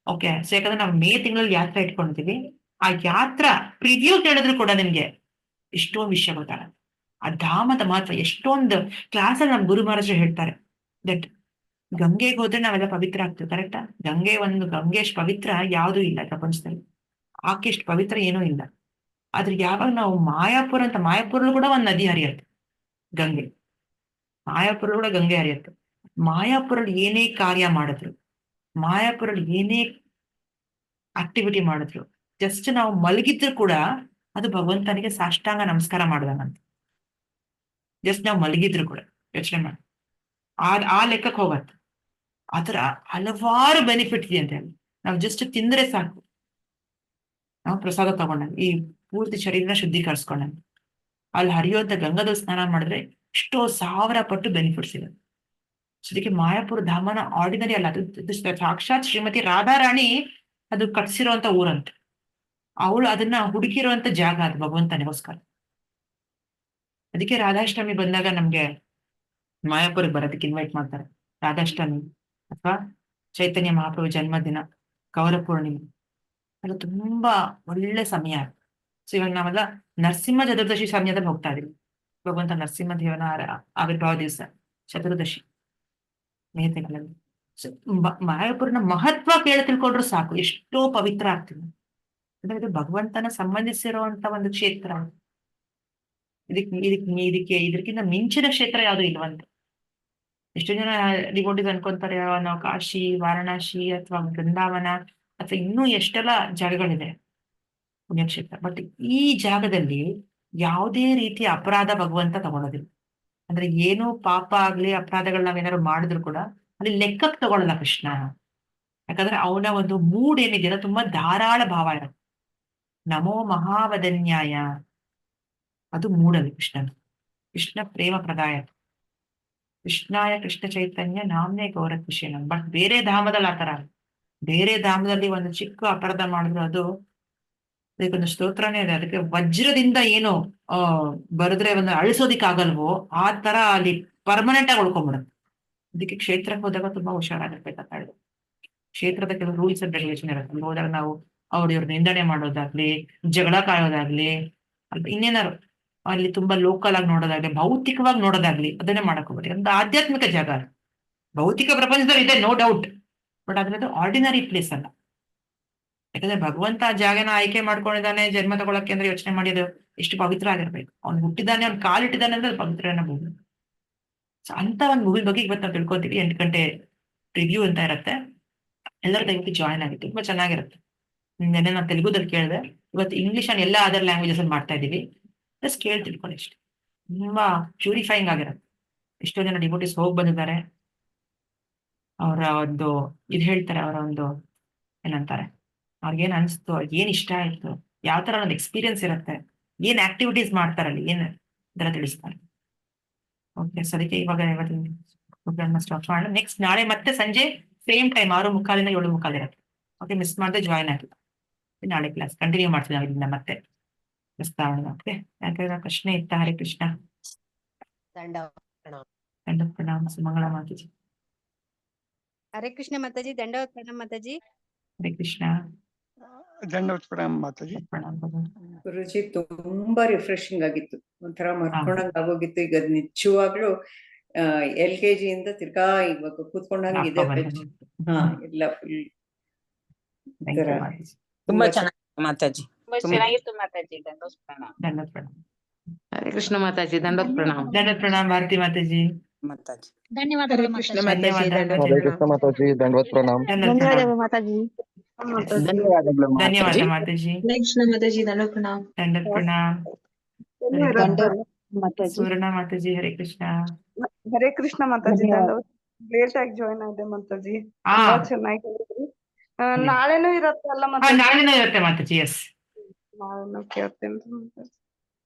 ಓಕೆ, ಸೊ ಯಾಕಂದ್ರೆ ನಾವು ಮೇ ತಿಂಗಳಲ್ಲಿ ಯಾತ್ರಾ ಇಟ್ಕೊಂಡಿದ್ದೀವಿ. ಆ ಯಾತ್ರಾ ಪ್ರಿವ್ಯೂ ಕೇಳಿದ್ರು ಕೂಡ ನಿಮ್ಗೆ ಎಷ್ಟೊಂದು ವಿಷಯ ಗೊತ್ತಾಗತ್ತೆ. ಆ ಧಾಮದ ಮಹತ್ವ ಎಷ್ಟೊಂದು ಕ್ಲಾಸಲ್ಲಿ ನಮ್ಮ ಗುರು ಮಹಾರಾಜರು ಹೇಳ್ತಾರೆ ದಟ್ ಗಂಗೆಗೆ ಹೋದ್ರೆ ನಾವೆಲ್ಲ ಪವಿತ್ರ ಆಗ್ತೀವಿ. ಕರೆಕ್ಟಾ? ಗಂಗೆ ಅಷ್ಟು ಪವಿತ್ರ ಯಾವುದೂ ಇಲ್ಲ ಪ್ರಪಂಚದಲ್ಲಿ. ಆಕೆ ಎಷ್ಟು ಪವಿತ್ರ ಏನೂ ಇಲ್ಲ. ಆದ್ರೆ ಯಾವಾಗ ನಾವು ಮಾಯಾಪುರಲ್ಲಿ ಕೂಡ ಒಂದು ನದಿ ಹರಿಯುತ್ತೆ, ಗಂಗೆ. ಮಾಯಾಪುರ ಕೂಡ ಗಂಗೆ ಹರಿಯುತ್ತೆ. ಮಾಯಾಪುರಲ್ಲಿ ಏನೇ ಕಾರ್ಯ ಮಾಡಿದ್ರು, ಮಾಯಾಪುರಲ್ಲಿ ಏನೇ ಆಕ್ಟಿವಿಟಿ ಮಾಡಿದ್ರು, ಜಸ್ಟ್ ನಾವು ಮಲಗಿದ್ರು ಕೂಡ ಅದು ಭಗವಂತನಿಗೆ ಸಾಷ್ಟಾಂಗ ನಮಸ್ಕಾರ ಮಾಡ್ದಂಗಂತ. ಜಸ್ಟ್ ನಾವು ಮಲಗಿದ್ರು ಕೂಡ ಯೋಚನೆ ಮಾಡಿ ಆ ಲೆಕ್ಕಕ್ಕೆ ಹೋಗತ್ತೆ. ಆತರ ಹಲವಾರು ಬೆನಿಫಿಟ್ ಇದೆ ಅಂತ ಹೇಳಿ. ನಾವು ಜಸ್ಟ್ ತಿಂದ್ರೆ ಸಾಕು, ನಾವು ಪ್ರಸಾದ ತಗೊಂಡಂಗೆ ಈ ಪೂರ್ತಿ ಶರೀರನ ಶುದ್ಧೀಕರಿಸ್ಕೊಂಡಂಗೆ. ಅಲ್ಲಿ ಹರಿಯುವಂತ ಗಂಗಾದಲ್ಲಿ ಸ್ನಾನ ಮಾಡಿದ್ರೆ ಎಷ್ಟೋ 1000 ಪಟ್ಟು ಬೆನಿಫಿಟ್ಸ್ ಇದೆ. ಅದಕ್ಕೆ ಮಾಯಾಪುರ ಧಾಮನ ಆರ್ಡಿನರಿ ಅಲ್ಲ, ಅದು ಸಾಕ್ಷಾತ್ ಶ್ರೀಮತಿ ರಾಧಾರಾಣಿ ಅದು ಕಟ್ಸಿರುವಂತ ಊರಂತೆ. ಅವಳು ಅದನ್ನ ಹುಡುಕಿರುವಂತ ಜಾಗ ಅದು ಭಗವಂತನಿಗೋಸ್ಕರ. ಅದಕ್ಕೆ ರಾಧಾಷ್ಟಮಿ ಬಂದಾಗ ನಮ್ಗೆ ಮಾಯಾಪುರಕ್ಕೆ ಬರೋದಕ್ಕೆ ಇನ್ವೈಟ್ ಮಾಡ್ತಾರೆ. ರಾಧಾಷ್ಟಮಿ ಅಥವಾ ಚೈತನ್ಯ ಮಹಾಪ್ರಭು ಜನ್ಮದಿನ, ಗೌರ ಪೂರ್ಣಿಮೆ, ಅದು ತುಂಬಾ ಒಳ್ಳೆ ಸಮಯ. ಸೊ ಇವಾಗ ನಾವೆಲ್ಲ ನರಸಿಂಹ ಚತುರ್ದಶಿ ಸಮಯದಲ್ಲಿ ಹೋಗ್ತಾ ಇದೀವಿ. ಭಗವಂತ ನರಸಿಂಹ ದೇವನ ಆವಿರ್ಭಾವ ದಿವಸ ಚತುರ್ದಶಿ ಮೇ ತಿಂಗಳಲ್ಲಿ. ಮಾಯಾಪುರನ ಮಹತ್ವ ಕೇಳಿ ತಿಳ್ಕೊಂಡ್ರು ಸಾಕು, ಎಷ್ಟೋ ಪವಿತ್ರ ಆಗ್ತೀವಿ. ಅಂದ್ರೆ ಇದು ಭಗವಂತನ ಸಂಬಂಧಿಸಿರುವಂತ ಒಂದು ಕ್ಷೇತ್ರ. ಇದಕ್ಕಿಂತ ಮಿಂಚಿನ ಕ್ಷೇತ್ರ ಯಾವುದು ಇಲ್ವಂತೆ. ಎಷ್ಟೋ ಜನ ಡಿವೋಟೀಸ್ ಅನ್ಕೊಂತಾರೆ ನಾವು ಕಾಶಿ, ವಾರಣಾಸಿ ಅಥವಾ ಬೃಂದಾವನ ಅಥವಾ ಇನ್ನೂ ಎಷ್ಟೆಲ್ಲ ಜಾಗಗಳಿದೆ ಪುಣ್ಯಕ್ಷೇತ್ರ. ಬಟ್ ಈ ಜಾಗದಲ್ಲಿ ಯಾವುದೇ ರೀತಿಯ ಅಪರಾಧ ಭಗವಂತ ತಗೊಳ್ಳೋದಿಲ್ಲ. ಅಂದ್ರೆ ಏನೋ ಪಾಪ ಆಗ್ಲಿ ಅಪರಾಧಗಳು ನಾವೇನಾದ್ರು ಮಾಡಿದ್ರು ಕೂಡ ಅಲ್ಲಿ ಲೆಕ್ಕಕ್ಕೆ ತಗೊಳ್ಳಲ್ಲ ಕೃಷ್ಣ. ಯಾಕಂದ್ರೆ ಅವನ ಒಂದು ಮೂಡ್ ಏನಿದೆಯಲ್ಲ ತುಂಬಾ ಧಾರಾಳ ಭಾವ ಇರುತ್ತೆ. ನಮೋ ಮಹಾವದನ್ಯಾಯ, ಅದು ಮೂಡಲ್ಲಿ ಕೃಷ್ಣ ಪ್ರೇಮ ಪ್ರದಾಯ. ಕೃಷ್ಣಾಯ ಕೃಷ್ಣ ಚೈತನ್ಯ ನಾಮ್ನೇ ಗೌರ ಕೃಷ್ಣ. ಬಟ್ ಬೇರೆ ಧಾಮದಲ್ಲಿ ಆತರ, ಬೇರೆ ಧಾಮದಲ್ಲಿ ಒಂದು ಚಿಕ್ಕ ಅಪರಾಧ ಮಾಡಿದ್ರು ಅದು ಅದಕ್ಕೊಂದು ಸ್ತೋತ್ರನೇ ಇದೆ. ಅದಕ್ಕೆ ವಜ್ರದಿಂದ ಏನು ಬರೆದ್ರೆ ಒಂದು ಅಳಿಸೋದಿಕ್ ಆಗಲ್ವೋ ಆ ತರ ಅಲ್ಲಿ ಪರ್ಮನೆಂಟ್ ಆಗಿ ಉಳ್ಕೊಂಡ್ಬಿಡುತ್ತೆ. ಅದಕ್ಕೆ ಕ್ಷೇತ್ರಕ್ಕೆ ಹೋದಾಗ ತುಂಬಾ ಹುಷಾರಾಗಿರ್ಬೇಕಂತ ಹೇಳಿದ್ರು. ಕ್ಷೇತ್ರದ ಕೆಲವು ರೂಲ್ಸ್ ಅಂಡ್ ರೆಗ್ಯುಲೇಷನ್ ಇರುತ್ತೆ. ಅಲ್ಲಿ ಹೋದಾಗ ನಾವು ಅವ್ರ ನಿಂದನೆ ಮಾಡೋದಾಗ್ಲಿ, ಜಗಳ ಕಾಯೋದಾಗ್ಲಿ, ಇನ್ನೇನಾರು ಅಲ್ಲಿ ತುಂಬಾ ಲೋಕಲ್ ಆಗಿ ನೋಡೋದಾಗ್ಲಿ, ಭೌತಿಕವಾಗಿ ನೋಡೋದಾಗ್ಲಿ ಅದನ್ನೇ ಮಾಡಕ್ ಹೋಗ್ಬೇಕು. ಒಂದು ಆಧ್ಯಾತ್ಮಿಕ ಜಾಗ ಅದು. ಭೌತಿಕ ಪ್ರಪಂಚದಲ್ಲಿ ಇದೆ ನೋ ಡೌಟ್, ಬಟ್ ಅದ್ರದ್ದು ಆರ್ಡಿನರಿ ಪ್ಲೇಸ್ ಅಲ್ಲ. ಯಾಕಂದ್ರೆ ಭಗವಂತ ಆ ಜಾಗನ ಆಯ್ಕೆ ಮಾಡ್ಕೊಂಡಿದ್ದಾನೆ ಜನ್ಮ ತಗೊಳಕ್ಕೆ ಅಂದ್ರೆ ಯೋಚನೆ ಮಾಡಿದ್ರು ಎಷ್ಟು ಪವಿತ್ರ ಆಗಿರ್ಬೇಕು. ಅವ್ನು ಹುಟ್ಟಿದ್ದಾನೆ, ಅವ್ನು ಕಾಲಿಟ್ಟಿದ್ದಾನೆ ಅಂದ್ರೆ ಅದು ಪವಿತ್ರನ ಭೂಮಿ. ಸೊ ಅಂತ ಒಂದು ಮೂವಿ ಬಗ್ಗೆ ಇವತ್ತು ನಾವು ತಿಳ್ಕೊತೀವಿ. 8 ಗಂಟೆ ರಿವ್ಯೂ ಅಂತ ಇರುತ್ತೆ. ಎಲ್ಲರೂ ದಯವಿಟ್ಟು ಜಾಯ್ನ್ ಆಗಿ, ತುಂಬಾ ಚೆನ್ನಾಗಿರುತ್ತೆ. ನೆನ್ನೆ ನಾನು ತೆಲುಗುದಲ್ಲಿ ಕೇಳಿದೆ, ಇವತ್ತು ಇಂಗ್ಲಿಷ್ ಅಂಡ್ ಎಲ್ಲ ಅದರ್ ಲ್ಯಾಂಗ್ವೇಜಸ್ ಅಲ್ಲಿ ಮಾಡ್ತಾ ಇದೀವಿ. ಜಸ್ಟ್ ಕೇಳಿ ತಿಳ್ಕೊಳ್ಳಿ ಅಷ್ಟೇ. ತುಂಬಾ ಪ್ಯೂರಿಫೈಯಿಂಗ್ ಆಗಿರುತ್ತೆ. ಎಷ್ಟೋ ಜನ ಡಿವೋಟಿಸ್ ಹೋಗಿ ಬಂದಿದ್ದಾರೆ. ಅವರ ಒಂದು ಇದು ಹೇಳ್ತಾರೆ, ಅವರ ಒಂದು ಏನಂತಾರೆ, ಅವ್ರಿಗೇನ್ ಅನಿಸ್ತು, ಏನ್ ಇಷ್ಟ ಆಯ್ತು, ಯಾವ ತರ ಒಂದು ಎಕ್ಸ್ಪೀರಿಯನ್ಸ್ ಇರುತ್ತೆ, ಏನ್ ಆಕ್ಟಿವಿಟೀಸ್ ಮಾಡ್ತಾರಲ್ಲಿ, ಏನ್ ಇದೆಲ್ಲ ತಿಳಿಸ್ತಾರೆ. ಓಕೆ, ಸೊ ಅದಕ್ಕೆ ಇವಾಗ ಇವತ್ತಿನ ಸ್ಟಾಪ್ ಮಾಡೋಣ. ನೆಕ್ಸ್ಟ್ ನಾಳೆ ಮತ್ತೆ ಸಂಜೆ ಸೇಮ್ ಟೈಮ್ 6:45 7:45 ಇರುತ್ತೆ. ಓಕೆ, ಮಿಸ್ ಮಾಡದೆ ಜಾಯ್ನ್ ಆಗಿ ನಾಳೆ ಕ್ಲಾಸ್ ಕಂಟಿನ್ಯೂ ಮಾಡ್ತೀವಿ ನಾವು ಇದನ್ನ ಮತ್ತೆ ಪ್ರಸ್ತಾವನೆ. ಓಕೆ, ಯಾಕಂದ್ರೆ ಪ್ರಶ್ನೆ ಇತ್ತ? ಹರೇ ಕೃಷ್ಣ. ದಂಡ ಪ್ರಣಾಮ. ಸುಮಂಗಳ ಮಾತಾಜಿ. ಹರೇ ಕೃಷ್ಣ ಮಾತಾಜಿ. ದಂಡವತ್ ಪ್ರಣಾಮ ಮಾತಾಜಿ. ಹರೇ ಕೃಷ್ಣ. ದಂಡವತ್ ಪ್ರಣಾಮ ಮಾತಾಜಿ. ಗುರುಜಿ ತುಂಬಾ ರಿಫ್ರೆಶಿಂಗ್ ಆಗಿತ್ತು, ಒಂಥರ ಮರ್ಕೊಂಡಂಗ್ ಆಗೋಗಿತ್ತು. ಈಗ ಅದ್ ನಿಜವಾಗ್ಲೂ LKG ಇಂದ ತಿರ್ಗಾ ಇವಾಗ ಕೂತ್ಕೊಂಡಂಗ್ ಇದೆ. ಹಾ, ಎಲ್ಲ ಫುಲ್ ತುಂಬಾ ಚೆನ್ನಾಗಿ ಮಾತಾಜಿ. ಚೆನ್ನಾಗಿತ್ತು ಮಾತಾಜಿ. ದಂಡೋತ್ ಪ್ರಣಾಮ. ದಂಡೋತ್ ಪ್ರಣಾಮ. ಹರೇ ಕೃಷ್ಣ ಮಾತಾಜಿ. ದಂಡೋತ್ ಪ್ರಣಾಮ. ದಂಡೋತ್ ಪ್ರಣಾಮ ಭಾರತಿ ಮಾತಾಜಿ. ಮಾತಾಜಿ. ಧನ್ಯವಾದಗಳು ಮಾತಾಜಿ. ಹರೇ ಕೃಷ್ಣ ಮಾತಾಜಿ. ದಂಡವತ್ ಪ್ರಣಾಮ. ಧನ್ಯವಾದಗಳು ಮಾತಾಜಿ. ಧನ್ಯವಾದ ಮಾತಾಜಿ. ಕೃಷ್ಣ ಮಾತಾಜಿ. ದಂಡೋತ್ ಪ್ರಣಾಮ. ದಂಡೋತ್ ಪ್ರಣಾಮ. ಸುವರ್ಣ ಮಾತಾಜಿ. ಹರೇ ಕೃಷ್ಣ. ಹರೇ ಕೃಷ್ಣ ಮಾತಾಜಿ. ಲೇಟ್ ಆಗಿ ಜಾಯ್ನ್ ಆದೆ ಮಾತಾಜಿ. ತುಂಬಾ ಚೆನ್ನಾಗಿ ಹೇಳಿದ್ರಿ. ನಾಳೆನೂ ಇರತ್ತಲ್ಲ ಮಾತಾಜಿ? ನಾಳೆನೂ ಇರುತ್ತೆ ಮಾತಾಜಿ. ಎಸ್, ನಾಳೆನೂ ಕೇಳ್ತೇನೆ ಮಾತಾಜಿ.